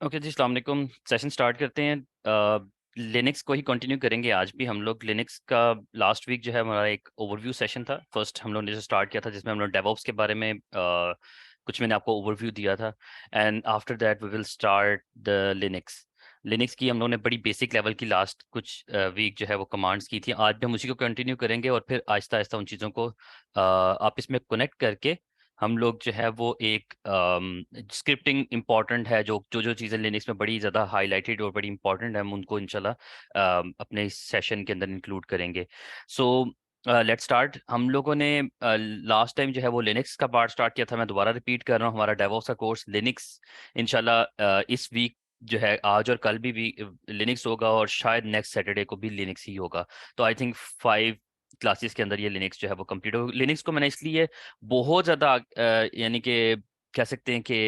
Okay जी, अस्सलाम वालेकुम। Session start करते हैं। लिनक्स को ही कंटिन्यू करेंगे। आज भी हम लोग लिनक्स का लास्ट वीक जो है हमारा एक ओवरव्यू सेशन था। फर्स्ट हम लोग ने जो स्टार्ट किया था जिसमें हम लोग डेवऑप्स के बारे में कुछ मैंने आपको ओवरव्यू दिया था। And after that we will start the Linux. Linux की हम लोग ने बड़ी बेसिक लेवल की लास्ट कुछ वीक जो है वो कमांड्स की थी। आज भी हम उसी को कंटिन्यू करेंगे और फिर आहिस्ता आहिस्ता उन चीज़ों को आप इसमें कनेक्ट करके हम लोग जो है वो एक स्क्रिप्टिंग इम्पॉर्टेंट है, जो जो जो चीज़ें लिनक्स में बड़ी ज़्यादा हाईलाइटेड और बड़ी इंपॉर्टेंट है, हम उनको इंशाल्लाह अपने इस सेशन के अंदर इंक्लूड करेंगे। So let's start. हम लोगों ने लास्ट टाइम जो है वो लिनक्स का पार्ट स्टार्ट किया था। मैं दोबारा रिपीट कर रहा हूँ, हमारा डेवऑप्स का कोर्स लिनक्स इंशाल्लाह इस वीक जो है आज और कल भी लिनक्स होगा और शायद नेक्स्ट सैटरडे को भी लिनक्स ही होगा। तो आई थिंक 5 क्लासेस के अंदर ये लिनक्स जो है वो कंप्लीट हो। लिनक्स को मैंने इसलिए बहुत ज़्यादा यानी कि कह सकते हैं कि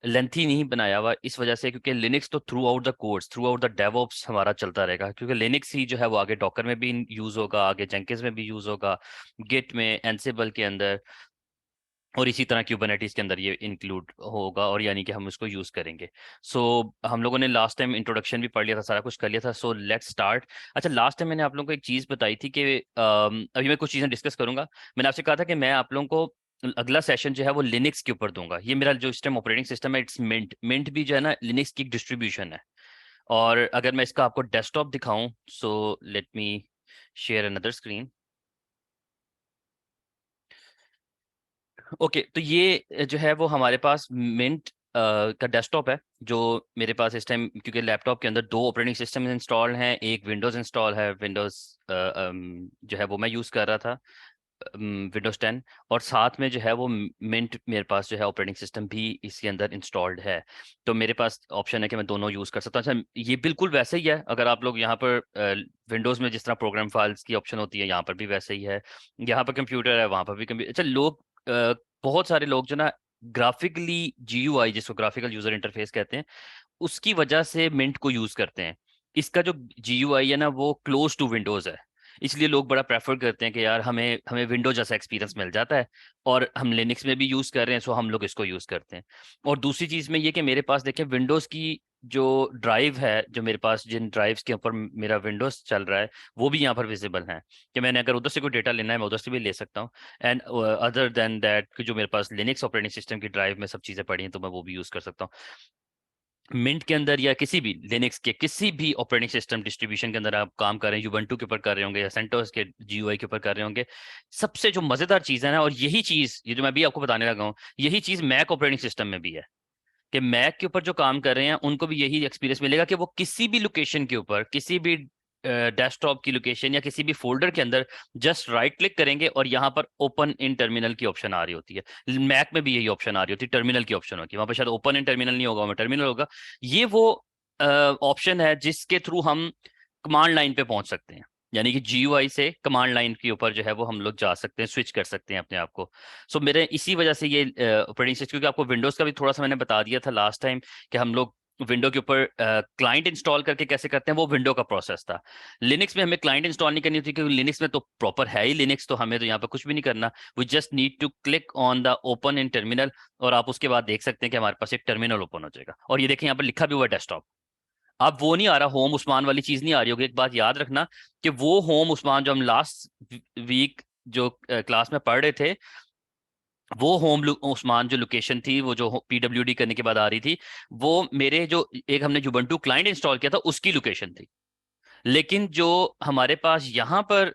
लेंथी नहीं बनाया हुआ इस वजह से, क्योंकि लिनक्स तो through out the course, through out the DevOps हमारा चलता रहेगा, क्योंकि लिनक्स ही जो है वो आगे डॉकर में भी यूज़ होगा, आगे जेंकिंस में भी यूज़ होगा, गिट में, एंसिबल के अंदर, और इसी तरह क्यूबरनेटिस के अंदर ये इंक्लूड होगा, और यानी कि हम इसको यूज़ करेंगे। सो हम लोगों ने लास्ट टाइम इंट्रोडक्शन भी पढ़ लिया था, सारा कुछ कर लिया था। So let's start. अच्छा, लास्ट टाइम मैंने आप लोगों को एक चीज़ बताई थी कि अभी मैं कुछ चीज़ें डिस्कस करूंगा। मैंने आपसे कहा था कि मैं आप लोगों को अगला सेशन जो है वो लिनक्स के ऊपर दूंगा। ये मेरा जो इस टाइम ऑपरेटिंग सिस्टम है, इट्स मिंट। मिंट भी जो है ना लिनक्स की एक डिस्ट्रीब्यूशन है। और अगर मैं इसका आपको डेस्कटॉप दिखाऊं, सो let me share another screen. Okay, तो ये जो है वो हमारे पास मिंट का डेस्कटॉप है, जो मेरे पास इस टाइम, क्योंकि लैपटॉप के अंदर दो ऑपरेटिंग सिस्टम इंस्टॉल हैं, एक विंडोज़ इंस्टॉल है, विंडोज़ जो है वो मैं यूज़ कर रहा था, विंडोज़ 10। और साथ में जो है वो मिंट मेरे पास जो है ऑपरेटिंग सिस्टम भी इसके अंदर इंस्टॉल्ड है। तो मेरे पास ऑप्शन है कि मैं दोनों यूज़ कर सकता हूँ। अच्छा, ये बिल्कुल वैसे ही है, अगर आप लोग यहाँ पर विंडोज़ में जिस तरह प्रोग्राम फाइल्स की ऑप्शन होती है, यहाँ पर भी वैसे ही है। यहाँ पर कंप्यूटर है, वहाँ पर भी कंप्यूटर। अच्छा, लोग बहुत सारे लोग जो ना ग्राफिकली जीयूआई, जिसको ग्राफिकल यूजर इंटरफेस कहते हैं, उसकी वजह से मिंट को यूज करते हैं। इसका जो जीयूआई है ना वो क्लोज टू विंडोज है, इसलिए लोग बड़ा प्रेफर करते हैं कि यार हमें हमें विंडोज जैसा एक्सपीरियंस मिल जाता है, और हम लिनक्स में भी यूज कर रहे हैं, सो हम लोग इसको यूज करते हैं। और दूसरी चीज में ये कि मेरे पास देखें विंडोज की जो ड्राइव है, जो मेरे पास जिन ड्राइव्स के ऊपर मेरा विंडोज चल रहा है, वो भी यहाँ पर विजिबल है, कि मैंने अगर उधर से कोई डेटा लेना है मैं उधर से भी ले सकता हूँ। एंड अदर देन दैट, जो मेरे पास लिनक्स ऑपरेटिंग सिस्टम की ड्राइव में सब चीज़ें पड़ी हैं, तो मैं वो भी यूज़ कर सकता हूँ। मिंट के अंदर या किसी भी लिनक्स के किसी भी ऑपरेटिंग सिस्टम डिस्ट्रीब्यूशन के अंदर आप काम कर रहे हैं, यूबंटू के ऊपर कर रहे होंगे या सेंटोस के जीयूआई के ऊपर कर रहे होंगे, सबसे जो मजेदार चीज़ है ना, और यही चीज़ ये जो मैं भी आपको बताने लगा हूँ, यही चीज़ मैक ऑपरेटिंग सिस्टम में भी है, कि मैक के ऊपर जो काम कर रहे हैं उनको भी यही एक्सपीरियंस मिलेगा कि वो किसी भी लोकेशन के ऊपर, किसी भी डेस्कटॉप की लोकेशन या किसी भी फोल्डर के अंदर जस्ट राइट क्लिक करेंगे और यहाँ पर ओपन इन टर्मिनल की ऑप्शन आ रही होती है। मैक में भी यही ऑप्शन आ रही होती है, टर्मिनल की ऑप्शन होती है, वहाँ पर शायद ओपन इन टर्मिनल नहीं होगा, वहाँ टर्मिनल होगा। ये वो ऑप्शन है जिसके थ्रू हम कमांड लाइन पे पहुंच सकते हैं, यानी कि जीयूआई से कमांड लाइन के ऊपर जो है वो हम लोग जा सकते हैं, स्विच कर सकते हैं अपने आप को। सो मेरे इसी वजह से ये ऑपरेटिंग सिस्टम, क्योंकि आपको विंडोज का भी थोड़ा सा मैंने बता दिया था लास्ट टाइम कि हम लोग विंडो के ऊपर क्लाइंट इंस्टॉल करके कैसे करते हैं, वो विंडो का प्रोसेस था। लिनक्स में हमें क्लाइंट इंस्टॉल नहीं करनी होती, क्योंकि लिनक्स में तो प्रॉपर है ही लिनक्स, तो हमें तो यहाँ पर कुछ भी नहीं करना। We just need to click on the open in terminal, और आप उसके बाद देख सकते हैं कि हमारे पास एक टर्मिनल ओपन हो जाएगा। और ये देखें यहाँ पर लिखा भी हुआ है डेस्कटॉप। अब वो नहीं आ रहा, होम उस्मान वाली चीज नहीं आ रही होगी। एक बात याद रखना कि वो होम उस्मान जो हम लास्ट वीक जो क्लास में पढ़ रहे थे, वो होम उस्मान जो लोकेशन थी, वो जो पीडब्ल्यूडी करने के बाद आ रही थी, वो मेरे जो एक हमने जुबंटू क्लाइंट इंस्टॉल किया था उसकी लोकेशन थी। लेकिन जो हमारे पास यहाँ पर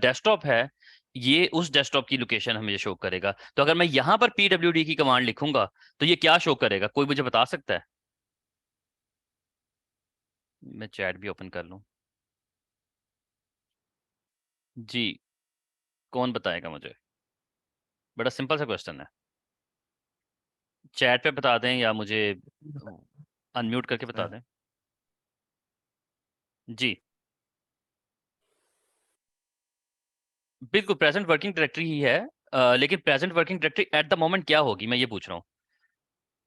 डेस्कटॉप है, ये उस डेस्कटॉप की लोकेशन हमें शो करेगा। तो अगर मैं यहाँ पर पीडब्ल्यूडी की कमांड लिखूंगा तो ये क्या शो करेगा, कोई मुझे बता सकता है? मैं चैट भी ओपन कर लूँ। जी, कौन बताएगा मुझे? बड़ा सिंपल सा क्वेश्चन है। चैट पे बता दें या मुझे अनम्यूट करके बता दें। जी, बिल्कुल प्रेजेंट वर्किंग डायरेक्टरी ही है। लेकिन present working directory eight the moment क्या होगी, मैं ये पूछ रहा हूँ।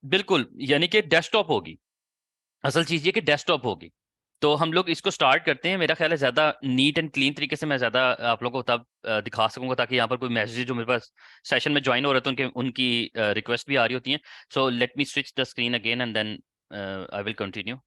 बिल्कुल, यानी कि डेस्कटॉप होगी। असल चीज़ ये कि डेस्कटॉप होगी। तो हम लोग इसको स्टार्ट करते हैं। मेरा ख्याल है ज़्यादा नीट एंड क्लीन तरीके से मैं ज़्यादा आप लोगों को तब दिखा सकूंगा, ताकि यहाँ पर कोई मैसेज जो मेरे पास सेशन में ज्वाइन हो रहे थे उनकी उनकी रिक्वेस्ट भी आ रही होती हैं। So let me switch the screen again and then I will continue.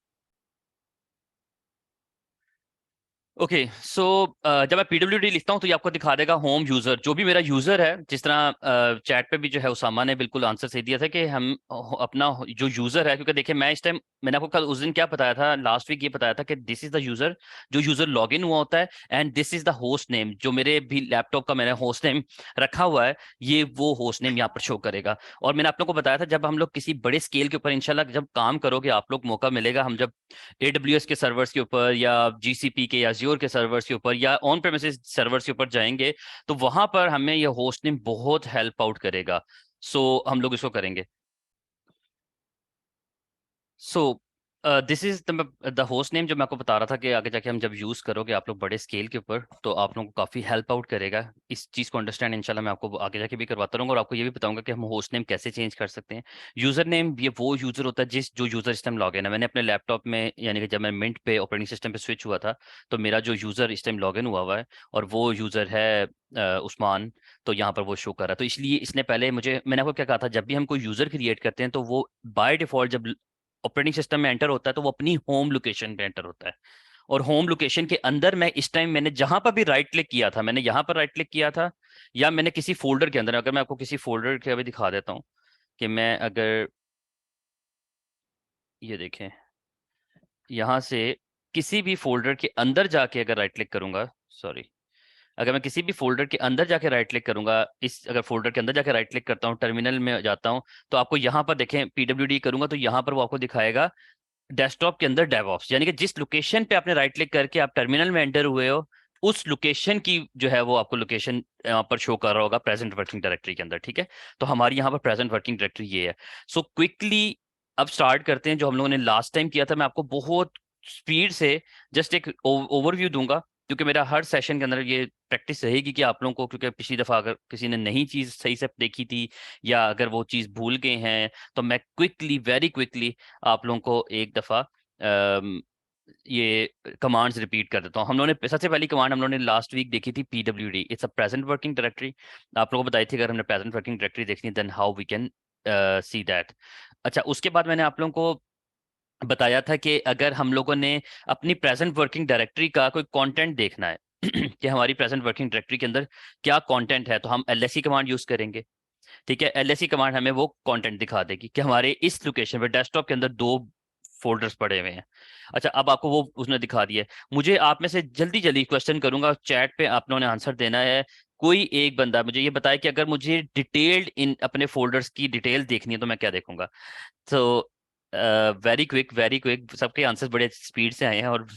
Okay so जब मैं पीडब्ल्यूडी लिखता हूँ तो ये आपको दिखा देगा होम यूजर, जो भी मेरा यूजर है। जिस तरह चैट पे भी जो है उसामा ने बिल्कुल आंसर सही दिया था कि हम अपना जो यूजर है, क्योंकि देखिए मैं इस टाइम, मैंने आपको कल उस दिन क्या बताया था, लास्ट वीक ये बताया था कि दिस इज द यूजर, जो यूजर लॉग इन हुआ होता है, and this is the host name, जो मेरे भी लैपटॉप का मैंने होस्ट नेम रखा हुआ है, ये वो होस्ट नेम यहाँ पर शो करेगा। और मैंने आप लोग को बताया था जब हम लोग किसी बड़े स्केल के ऊपर इंशाल्लाह जब काम करोगे आप लोग, मौका मिलेगा, हम जब AWS के सर्वर्स के ऊपर या GCP के या Azure के सर्वर्स के ऊपर या ऑन प्रेमिसेस सर्वर्स के ऊपर जाएंगे, तो वहां पर हमें ये होस्टिंग बहुत हेल्प आउट करेगा। सो हम लोग इसको करेंगे। सो this is the host name, जो मैं आपको बता रहा था कि आगे जाके हम जब यूज करोगे आप लोग बड़े स्केल के ऊपर, तो आप लोगों को काफी हेल्प आउट करेगा इस चीज को अंडरस्टैंड। इंशाल्लाह मैं आपको आगे जाके भी करवाता रहूंगा और आपको ये भी बताऊंगा कि हम होस्ट नेम कैसे चेंज कर सकते हैं। यूजर नेम, ये वो यूजर होता है जिस जो यूजर इस टाइम लॉग इन है। मैंने अपने लैपटॉप में, यानी कि जब मैं मिंट पे ऑपरेटिंग सिस्टम पे स्विच हुआ था, तो मेरा जो यूजर इस टाइम लॉग इन हुआ हुआ है और वो यूजर है उस्मान, तो यहाँ पर वो शो कर रहा है। तो इसलिए इसने पहले मुझे, मैंने आपको क्या कहा था, जब भी हम कोई यूजर क्रिएट करते हैं तो वो बाय डिफॉल्ट जब ऑपरेटिंग सिस्टम में एंटर होता है तो वो अपनी होम लोकेशन पे एंटर होता है। और होम लोकेशन के अंदर मैं इस टाइम, मैंने जहां पर भी राइट क्लिक किया था, मैंने यहाँ पर राइट क्लिक किया था, या मैंने किसी फोल्डर के अंदर, अगर मैं आपको किसी फोल्डर के अभी दिखा देता हूँ कि मैं अगर ये देखें, यहाँ से किसी भी फोल्डर के अंदर जाके अगर राइट क्लिक करूंगा, सॉरी, अगर मैं किसी भी फोल्डर के अंदर जाके राइट क्लिक करूंगा, इस अगर फोल्डर के अंदर जाके राइट क्लिक करता हूँ, टर्मिनल में जाता हूँ, तो आपको यहाँ पर देखें PWD करूंगा तो यहाँ पर वो आपको दिखाएगा डेस्कटॉप के अंदर डेवऑप्स, यानी कि जिस लोकेशन पे आपने राइट क्लिक करके आप टर्मिनल में एंटर हुए हो, उस लोकेशन की जो है वो आपको लोकेशन यहाँ पर शो कर रहा होगा प्रेजेंट वर्किंग डायरेक्टरी के अंदर। ठीक है, तो हमारी यहाँ पर प्रेजेंट वर्किंग डायरेक्टरी ये है। सो क्विकली अब स्टार्ट करते हैं जो हम लोगों ने लास्ट टाइम किया था। मैं आपको बहुत स्पीड से जस्ट एक ओवरव्यू दूंगा, क्योंकि मेरा हर सेशन के अंदर ये प्रैक्टिस रहेगी कि आप लोगों को, क्योंकि पिछली दफा अगर किसी ने नई चीज सही से देखी थी या अगर वो चीज भूल गए हैं, तो मैं क्विकली, वेरी क्विकली आप लोगों को एक दफा ये कमांड्स रिपीट कर देता हूँ। हम लोगों ने सबसे पहली कमांड हम लोगों ने लास्ट वीक देखी थी PWD, it's a present working directory. आप लोगों को बताई थी अगर हमने प्रेजेंट वर्किंग डायरेक्टरी देखनी then how we can see that. अच्छा, उसके बाद मैंने आप लोगों को बताया था कि अगर हम लोगों ने अपनी प्रेजेंट वर्किंग डायरेक्टरी का कोई कंटेंट देखना है कि हमारी प्रेजेंट वर्किंग डायरेक्टरी के अंदर क्या कंटेंट है, तो हम LSE कमांड यूज करेंगे। ठीक है, LSE कमांड हमें वो कंटेंट दिखा देगी कि हमारे इस लोकेशन पे डेस्कटॉप के अंदर दो फोल्डर्स पड़े हुए हैं। अच्छा, अब आपको वो उसने दिखा दिया है। मुझे आप में से जल्दी जल्दी क्वेश्चन करूंगा, चैट पे आप लोगों ने आंसर देना है। कोई एक बंदा मुझे ये बताए कि अगर मुझे डिटेल्ड इन अपने फोल्डर्स की डिटेल देखनी है तो मैं क्या देखूंगा। तो वेरी क्विक, वेरी क्विक, सबके आंसर्स बड़े स्पीड से आए हैं। और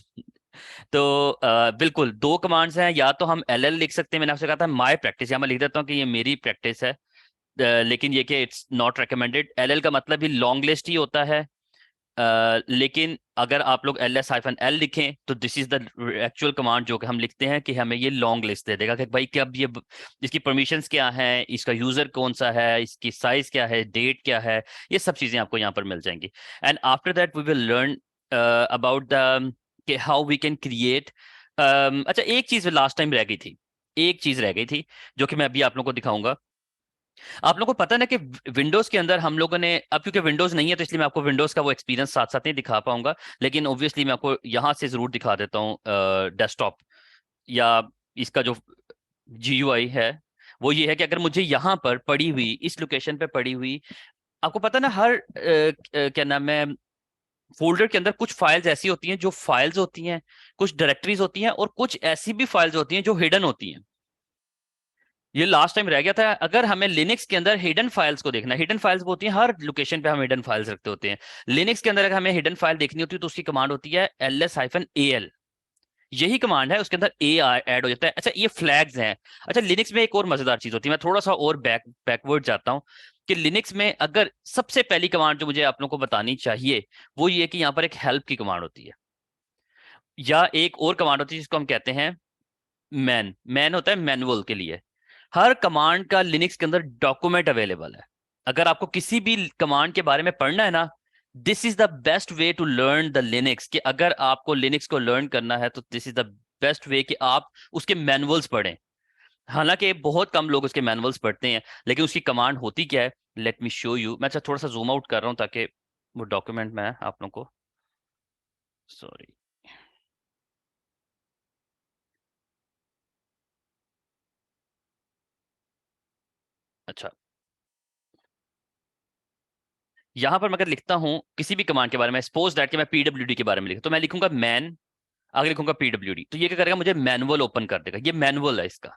तो बिल्कुल दो कमांड्स हैं, या तो हम LL लिख सकते हैं, मैंने आपसे कहा था माई प्रैक्टिस, या मैं लिख देता हूँ कि ये मेरी प्रैक्टिस है। लेकिन ये कि इट्स नॉट रिकमेंडेड। LL का मतलब ही लॉन्ग लिस्ट ही होता है। लेकिन अगर आप लोग LS-L लिखें तो this is the actual command जो कि हम लिखते हैं, कि हमें ये लॉन्ग लिस्ट दे देगा कि भाई कब ये, इसकी परमिशंस क्या है, इसका यूजर कौन सा है, इसकी साइज क्या है, डेट क्या है, ये सब चीजें आपको यहाँ पर मिल जाएंगी। And after that we will learn about the कि हाउ वी कैन क्रिएट। अच्छा, एक चीज लास्ट टाइम रह गई थी, एक चीज रह गई थी जो कि मैं अभी आप लोगों को दिखाऊंगा। आप लोगों को पता है ना कि विंडोज के अंदर हम लोगों ने, अब क्योंकि विंडोज नहीं है तो इसलिए मैं आपको विंडोज का वो एक्सपीरियंस साथ साथ नहीं दिखा पाऊंगा, लेकिन ऑब्वियसली मैं आपको यहाँ से जरूर दिखा देता हूँ डेस्कटॉप, या इसका जो GUI है वो ये है कि अगर मुझे यहाँ पर पड़ी हुई, इस लोकेशन पे पड़ी हुई, आपको पता है ना हर क्या नाम है, फोल्डर के अंदर कुछ फाइल्स ऐसी होती हैं जो फाइल्स होती हैं, कुछ डायरेक्टरीज होती हैं, और कुछ ऐसी भी फाइल्स होती हैं जो हिडन होती हैं। ये लास्ट टाइम रह गया था। अगर हमें लिनक्स के अंदर हिडन फाइल्स को देखना है, हिडन फाइल्स वो होती हैं हर लोकेशन पे हम हिडन फाइल्स रखते होते हैं। लिनक्स के अंदर अगर हमें हिडन फाइल देखनी होती है तो उसकी कमांड होती है LS-AL। यही कमांड है, उसके अंदर ए ऐड हो जाता है। अच्छा, ये फ्लैग्स हैं। अच्छा, लिनक्स में एक और मजेदार चीज होती है, मैं थोड़ा सा और बैकवर्ड जाता हूँ, कि लिनक्स में अगर सबसे पहली कमांड जो मुझे आप लोगों को बतानी चाहिए वो ये है कि यहाँ पर एक हेल्प की कमांड होती है, या एक और कमांड होती है जिसको हम कहते हैं मैन। मैन होता है मैनुअल के लिए। हर कमांड का लिनक्स के अंदर डॉक्यूमेंट अवेलेबल है। अगर आपको किसी भी कमांड के बारे में पढ़ना है ना, this is the best way to learn the Linux, कि अगर आपको लिनक्स को लर्न करना है तो this is the best way कि आप उसके मैनुअल्स पढ़ें। हालांकि बहुत कम लोग उसके मैनुअल्स पढ़ते हैं, लेकिन उसकी कमांड होती क्या है, लेट मी शो यू। मैं अच्छा थोड़ा सा जूम आउट कर रहा हूँ ताकि वो डॉक्यूमेंट में है आप लोगों को, सॉरी। अच्छा, यहाँ पर मैं अगर लिखता हूँ किसी भी कमांड के बारे में, सपोज दैट कि मैं पीडब्ल्यूडी के बारे में लिखूं, तो मैं लिखूंगा मैन, आगे लिखूंगा पीडब्ल्यूडी, तो ये क्या करेगा, मुझे मैनुअल ओपन कर देगा। ये मैनुअल है इसका,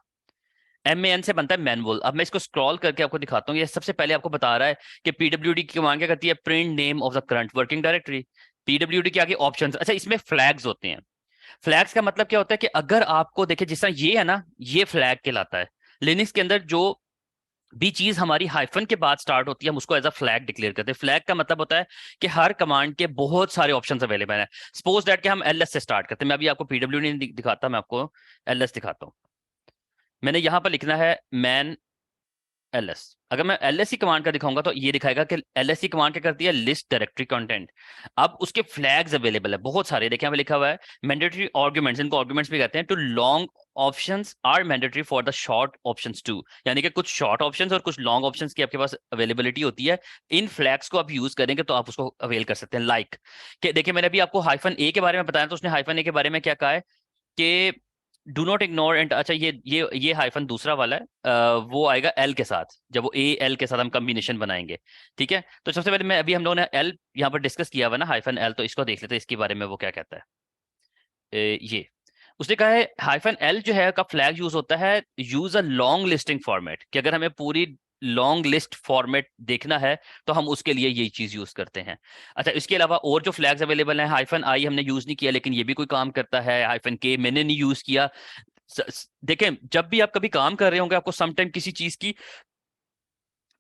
MAN से बनता है मैनुअल। अब मैं इसको स्क्रॉल करके आपको दिखाता हूँ। ये सबसे पहले आपको बता रहा है कि पीडब्ल्यूडी की कमांड क्या करती है, print name of the current working directory. PWD के आगे ऑप्शंस, अच्छा इसमें फ्लैग्स होते हैं। फ्लैग्स का मतलब क्या होता है कि अगर आपको देखे, जिस तरह ये है ना, ये फ्लैग कहलाता है। लिनक्स के अंदर जो भी चीज हमारी हाइफन के बाद स्टार्ट होती है, हम उसको एज अ फ्लैग डिक्लेयर करते हैं। फ्लैग का मतलब होता है कि हर कमांड के बहुत सारे ऑप्शंस अवेलेबल हैं। सपोज दैट कि हम LS से स्टार्ट करते हैं। मैं अभी आपको पीडब्ल्यूडी नहीं दिखाता, मैं आपको LS दिखाता हूँ। मैंने यहां पर लिखना है मैन LS। अगर मैं LS की कमांड का दिखाऊंगा तो ये दिखाएगा कि LS की कमांड क्या करती है, लिस्ट डायरेक्टरी कंटेंट। अब उसके फ्लैग्स अवेलेबल है बहुत सारे, देखिए यहाँ पे लिखा हुआ है मैंडेटरी आर्गुमेंट्स, इनको आर्गुमेंट्स भी कहते हैं। To long options are mandatory for the short options too, यानी कि कुछ शॉर्ट ऑप्शंस और कुछ लॉन्ग ऑप्शंस की आपके पास अवेलेबिलिटी होती है। इन फ्लैग्स को आप यूज करेंगे तो आप उसको अवेल कर सकते हैं। लाइक कि देखिए, मैंने अभी आपको -A के बारे में बताया, तो उसने -A के बारे में क्या कहा है कि डू नॉट इग्नोर एंड, अच्छा ये हाइफन दूसरा वाला है, वो आएगा एल के साथ, जब वो एल के साथ हम कॉम्बिनेशन बनाएंगे। ठीक है, तो सबसे पहले मैं, अभी हम लोगों ने एल यहाँ पर डिस्कस किया हुआ ना, -L, तो इसको देख लेते हैं इसके बारे में वो क्या कहता है। ये उसने कहा है -L जो है का फ्लैग यूज होता है, use a long listing format, कि अगर हमें पूरी लॉन्ग लिस्ट फॉर्मेट देखना है तो हम उसके लिए यही चीज यूज करते हैं। अच्छा, इसके अलावा और जो फ्लैग्स अवेलेबल हैं, -I हमने यूज नहीं किया लेकिन ये भी कोई काम करता है। -K मैंने नहीं यूज किया। देखें, जब भी आप कभी काम कर रहे होंगे, आपको समटाइम किसी चीज की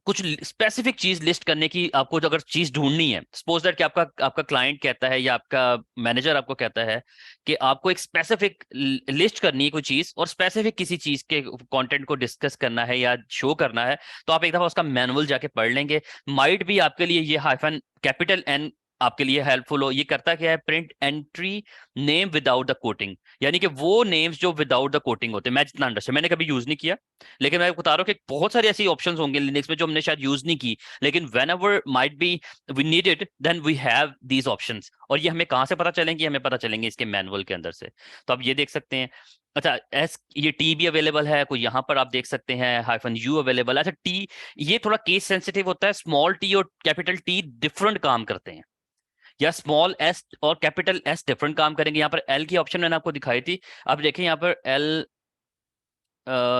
कुछ स्पेसिफिक चीज लिस्ट करने की, आपको जो अगर चीज ढूंढनी है, सपोज दैट कि आपका आपका क्लाइंट कहता है या आपका मैनेजर आपको कहता है कि आपको एक स्पेसिफिक लिस्ट करनी है कोई चीज, और स्पेसिफिक किसी चीज के कंटेंट को डिस्कस करना है या शो करना है, तो आप एक दफा उसका मैनुअल जाके पढ़ लेंगे। माइट भी आपके लिए ये -N आपके लिए हेल्पफुल हो। ये करता क्या है, print entry name without the coating, यानी कि वो नेम्स जो विदाउट द कोटिंग होते हैं। मैं जितना अंडरस्टैंड, मैंने कभी यूज नहीं किया, लेकिन मैं बता रहा हूँ कि बहुत सारी ऐसी ऑप्शंस होंगे लिनक्स में जो हमने शायद यूज नहीं की, लेकिन whenever might be we need it, then we have these options. और ये हमें कहाँ से पता चलेंगे, हमें पता चलेंगे इसके मैनुअल के अंदर से। तो आप ये देख सकते हैं। अच्छा, एस ये टी भी अवेलेबल है, कोई यहाँ पर आप देख सकते हैं -U अवेलेबल है। अच्छा, टी ये थोड़ा केस सेंसिटिव होता है। स्मॉल टी और कैपिटल टी डिफरेंट काम करते हैं, या स्मॉल एस और कैपिटल एस डिफरेंट काम करेंगे। यहाँ पर एल की ऑप्शन मैंने आपको दिखाई थी, आप देखें यहाँ पर एल,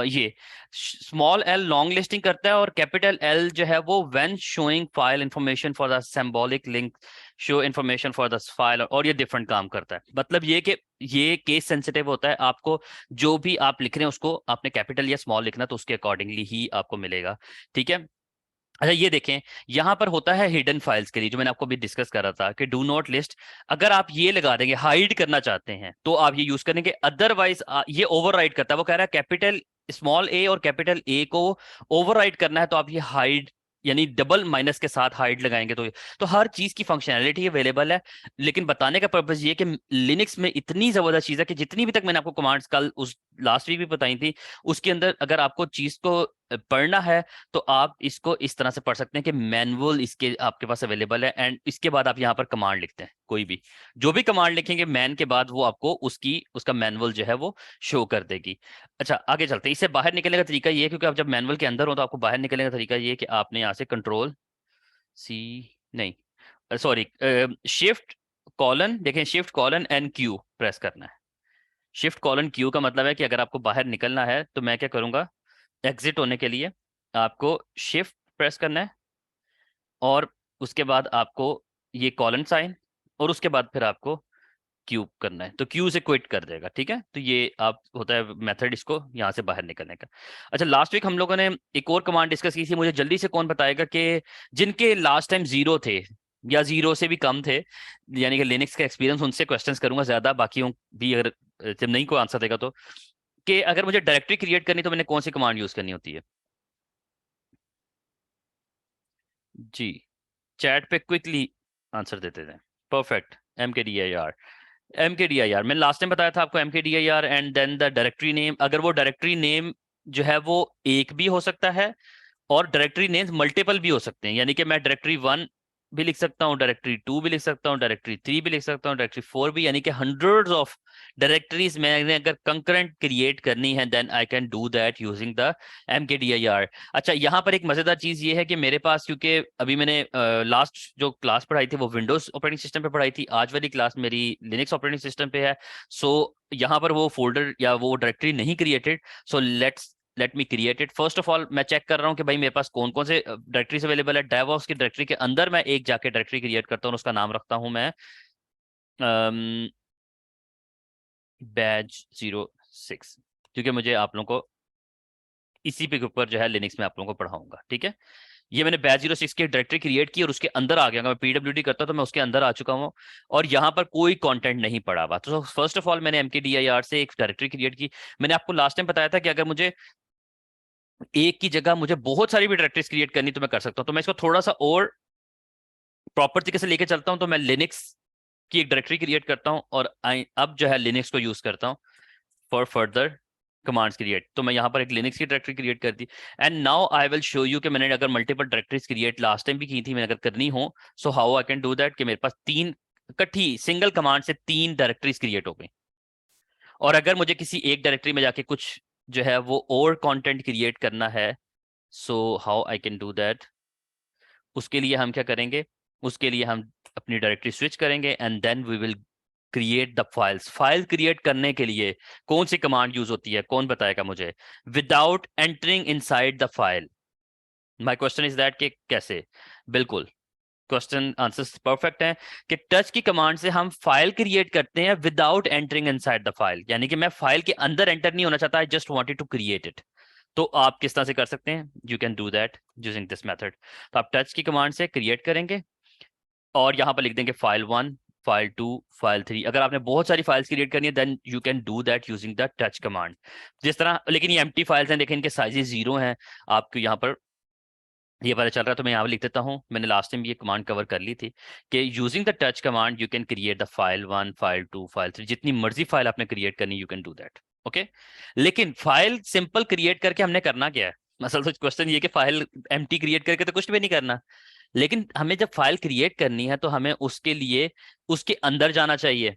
ये स्मॉल एल लॉन्ग लिस्टिंग करता है, और कैपिटल एल जो है वो when showing file information for the symbolic link show information for the file, और ये डिफरेंट काम करता है। मतलब ये कि ये केस सेंसिटिव होता है। आपको जो भी आप लिख रहे हैं उसको आपने कैपिटल या स्मॉल लिखना, तो उसके अकॉर्डिंगली ही आपको मिलेगा। ठीक है। अच्छा, ये देखें, यहां पर होता है हिडन फाइल्स के लिए, जो मैंने आपको भी डिस्कस करा था कि डू नॉट लिस्ट। अगर आप ये लगा देंगे, हाइड करना चाहते हैं, तो आप ये यूज करेंगे। अदरवाइज ये ओवरराइड करता है। वो कह रहा है कैपिटल स्मॉल ए और कैपिटल ए को ओवरराइड करना है, तो आप ये हाइड यानी डबल माइनस के साथ हाइड लगाएंगे। तो हर चीज की फंक्शनैलिटी अवेलेबल है। लेकिन बताने का पर्पज ये कि लिनक्स में इतनी जबरदस्त चीज है कि जितनी भी तक मैंने आपको कमांड्स कल उस लास्ट वीक भी बताई थी, उसके अंदर अगर आपको चीज को पढ़ना है तो आप इसको इस तरह से पढ़ सकते हैं कि मैनुअल इसके आपके पास अवेलेबल है, एंड इसके बाद आप यहाँ पर कमांड लिखते हैं, कोई भी जो भी कमांड लिखेंगे मैन के बाद, वो आपको उसका मैनुअल जो है वो शो कर देगी। अच्छा, आगे चलते हैं। इससे बाहर निकलने का तरीका ये है, क्योंकि आप जब मैनुअल के अंदर हो तो आपको बाहर निकलने का तरीका ये है कि आपने यहाँ से कंट्रोल C, नहीं सॉरी, शिफ्ट : देखें, शिफ्ट : Q प्रेस करना है। शिफ्ट : Q का मतलब है कि अगर आपको बाहर निकलना है तो मैं क्या करूंगा, एग्जिट होने के लिए आपको शिफ्ट प्रेस करना है, और उसके बाद आपको ये कॉलन साइन, और उसके बाद फिर आपको क्यू करना है, तो क्यू से क्विट कर देगा। ठीक है, तो ये आप होता है मेथड इसको यहाँ से बाहर निकलने का। अच्छा, लास्ट वीक हम लोगों ने एक और कमांड डिस्कस की थी। मुझे जल्दी से कौन बताएगा कि जिनके लास्ट टाइम 0 थे या 0 से भी कम थे, यानी कि लिनक्स का एक्सपीरियंस, उनसे क्वेश्चंस करूंगा ज्यादा, बाकियों भी अगर जब नहीं कोई आंसर देगा तो, कि अगर मुझे डायरेक्टरी क्रिएट करनी तो मैंने कौन सी कमांड यूज करनी होती है। जी, चैट पे क्विकली आंसर देते थे। Perfect, M K D I R मैंने लास्ट टाइम बताया था आपको, MKDIR and then the directory name. अगर वो डायरेक्टरी नेम जो है वो एक भी हो सकता है, और डायरेक्टरी नेम्स मल्टीपल भी हो सकते हैं, यानी कि मैं डायरेक्टरी 1 भी लिख सकता हूँ, डायरेक्टरी 2 भी लिख सकता हूँ, डायरेक्टरी 3 भी लिख सकता हूँ, डायरेक्टरी 4 भी, यानी कि हंड्रेड्स ऑफ डायरेक्टरीज मैंने अगर कंकरेंट क्रिएट करनी है then I can do that using the mkdir। अच्छा, यहाँ पर एक मजेदार चीज ये है कि मेरे पास, क्योंकि अभी मैंने लास्ट जो क्लास पढ़ाई थी वो विंडोज ऑपरेटिंग सिस्टम पे पढ़ाई थी, आज वाली क्लास मेरी लिनक्स ऑपरेटिंग सिस्टम पे है। सो यहाँ पर वो फोल्डर या वो डायरेक्टरी नहीं created. So let me create it. First of all मैं चेक कर रहा हूँ कि भाई मेरे पास कौन कौन से डायरेक्टरीज अवेलेबल है। डेवऑप्स की डायरेक्टरी के अंदर मैं एक जाके डायरेक्टरी क्रिएट करता हूँ, उसका नाम रखता हूँ मैं बैज 06, क्योंकि मुझे आप लोगों को इसी पे के ऊपर जो है लिनक्स में आप लोगों को पढ़ाऊंगा। ठीक है, ये मैंने बैज 06 की डायरेक्टरी क्रिएट की और उसके अंदर आ गया। अगर मैं पीडब्ल्यूडी करता तो मैं उसके अंदर आ चुका हूँ और यहाँ पर कोई कंटेंट नहीं पड़ा हुआ। तो फर्स्ट ऑफ ऑल मैंने mkdir से एक डायरेक्टरी क्रिएट की। मैंने आपको लास्ट टाइम बताया था कि अगर मुझे एक की जगह मुझे बहुत सारी भी डायरेक्टरीज क्रिएट करनी तो मैं कर सकता हूँ। तो मैं इसको थोड़ा सा और प्रॉपर तरीके से लेके चलता हूँ। तो मैं लिनक्स की एक डायरेक्टरी क्रिएट करता हूँ और अब जो है लिनक्स को यूज करता हूँ फॉर फर्दर कमांड्स क्रिएट। तो मैं यहाँ पर एक लिनक्स की डायरेक्टरी क्रिएट कर दी and now I will show you कि मैंने अगर multiple directories create last time भी की थी, मैंने अगर करनी हो so how I can do that, कि मेरे पास तीन इकट्ठी सिंगल कमांड से 3 डायरेक्टरीज क्रिएट हो गई। और अगर मुझे किसी एक डायरेक्टरी में जाके कुछ जो है वो और कंटेंट क्रिएट करना है, so how I can do that, उसके लिए हम क्या करेंगे, उसके लिए हम अपनी डायरेक्टरी स्विच करेंगे and then we will create the files. File create करने के लिए कौन सी कमांड यूज होती है, कौन बताएगा मुझे? Without entering inside the file. My question is that कि कैसे? बिल्कुल, क्वेश्चन आंसर्स परफेक्ट हैं कि टच की कमांड से हम फाइल क्रिएट करते हैं without entering inside the file, यानी कि मैं फाइल के अंदर एंटर नहीं होना चाहता, I just wanted to create it. तो आप किस तरह से कर सकते हैं? You can do that using this method. तो आप टच की कमांड से क्रिएट करेंगे और यहाँ पर लिख देंगे फाइल 1, फाइल 2, फाइल 3। अगर आपने बहुत सारी फाइल्स क्रिएट करनी है then you can do that using the touch command. जिस तरह, लेकिन ये एम्प्टी फाइल्स हैं, देखें इनके साइजेस 0 हैं, आपको यहाँ पर ये पता चल रहा है। तो मैं यहाँ पर लिख देता हूँ, मैंने लास्ट टाइम ये कमांड कवर कर ली थी कि using the touch command you can create the file 1, file 2, file 3, जितनी मर्जी फाइल आपने क्रिएट करनी you can do that. Okay, लेकिन फाइल सिंपल क्रिएट करके हमने करना क्या है? असल तो क्वेश्चन ये कि फाइल एम्प्टी क्रिएट करके तो कुछ भी नहीं करना, लेकिन हमें जब फाइल क्रिएट करनी है तो हमें उसके लिए उसके अंदर जाना चाहिए।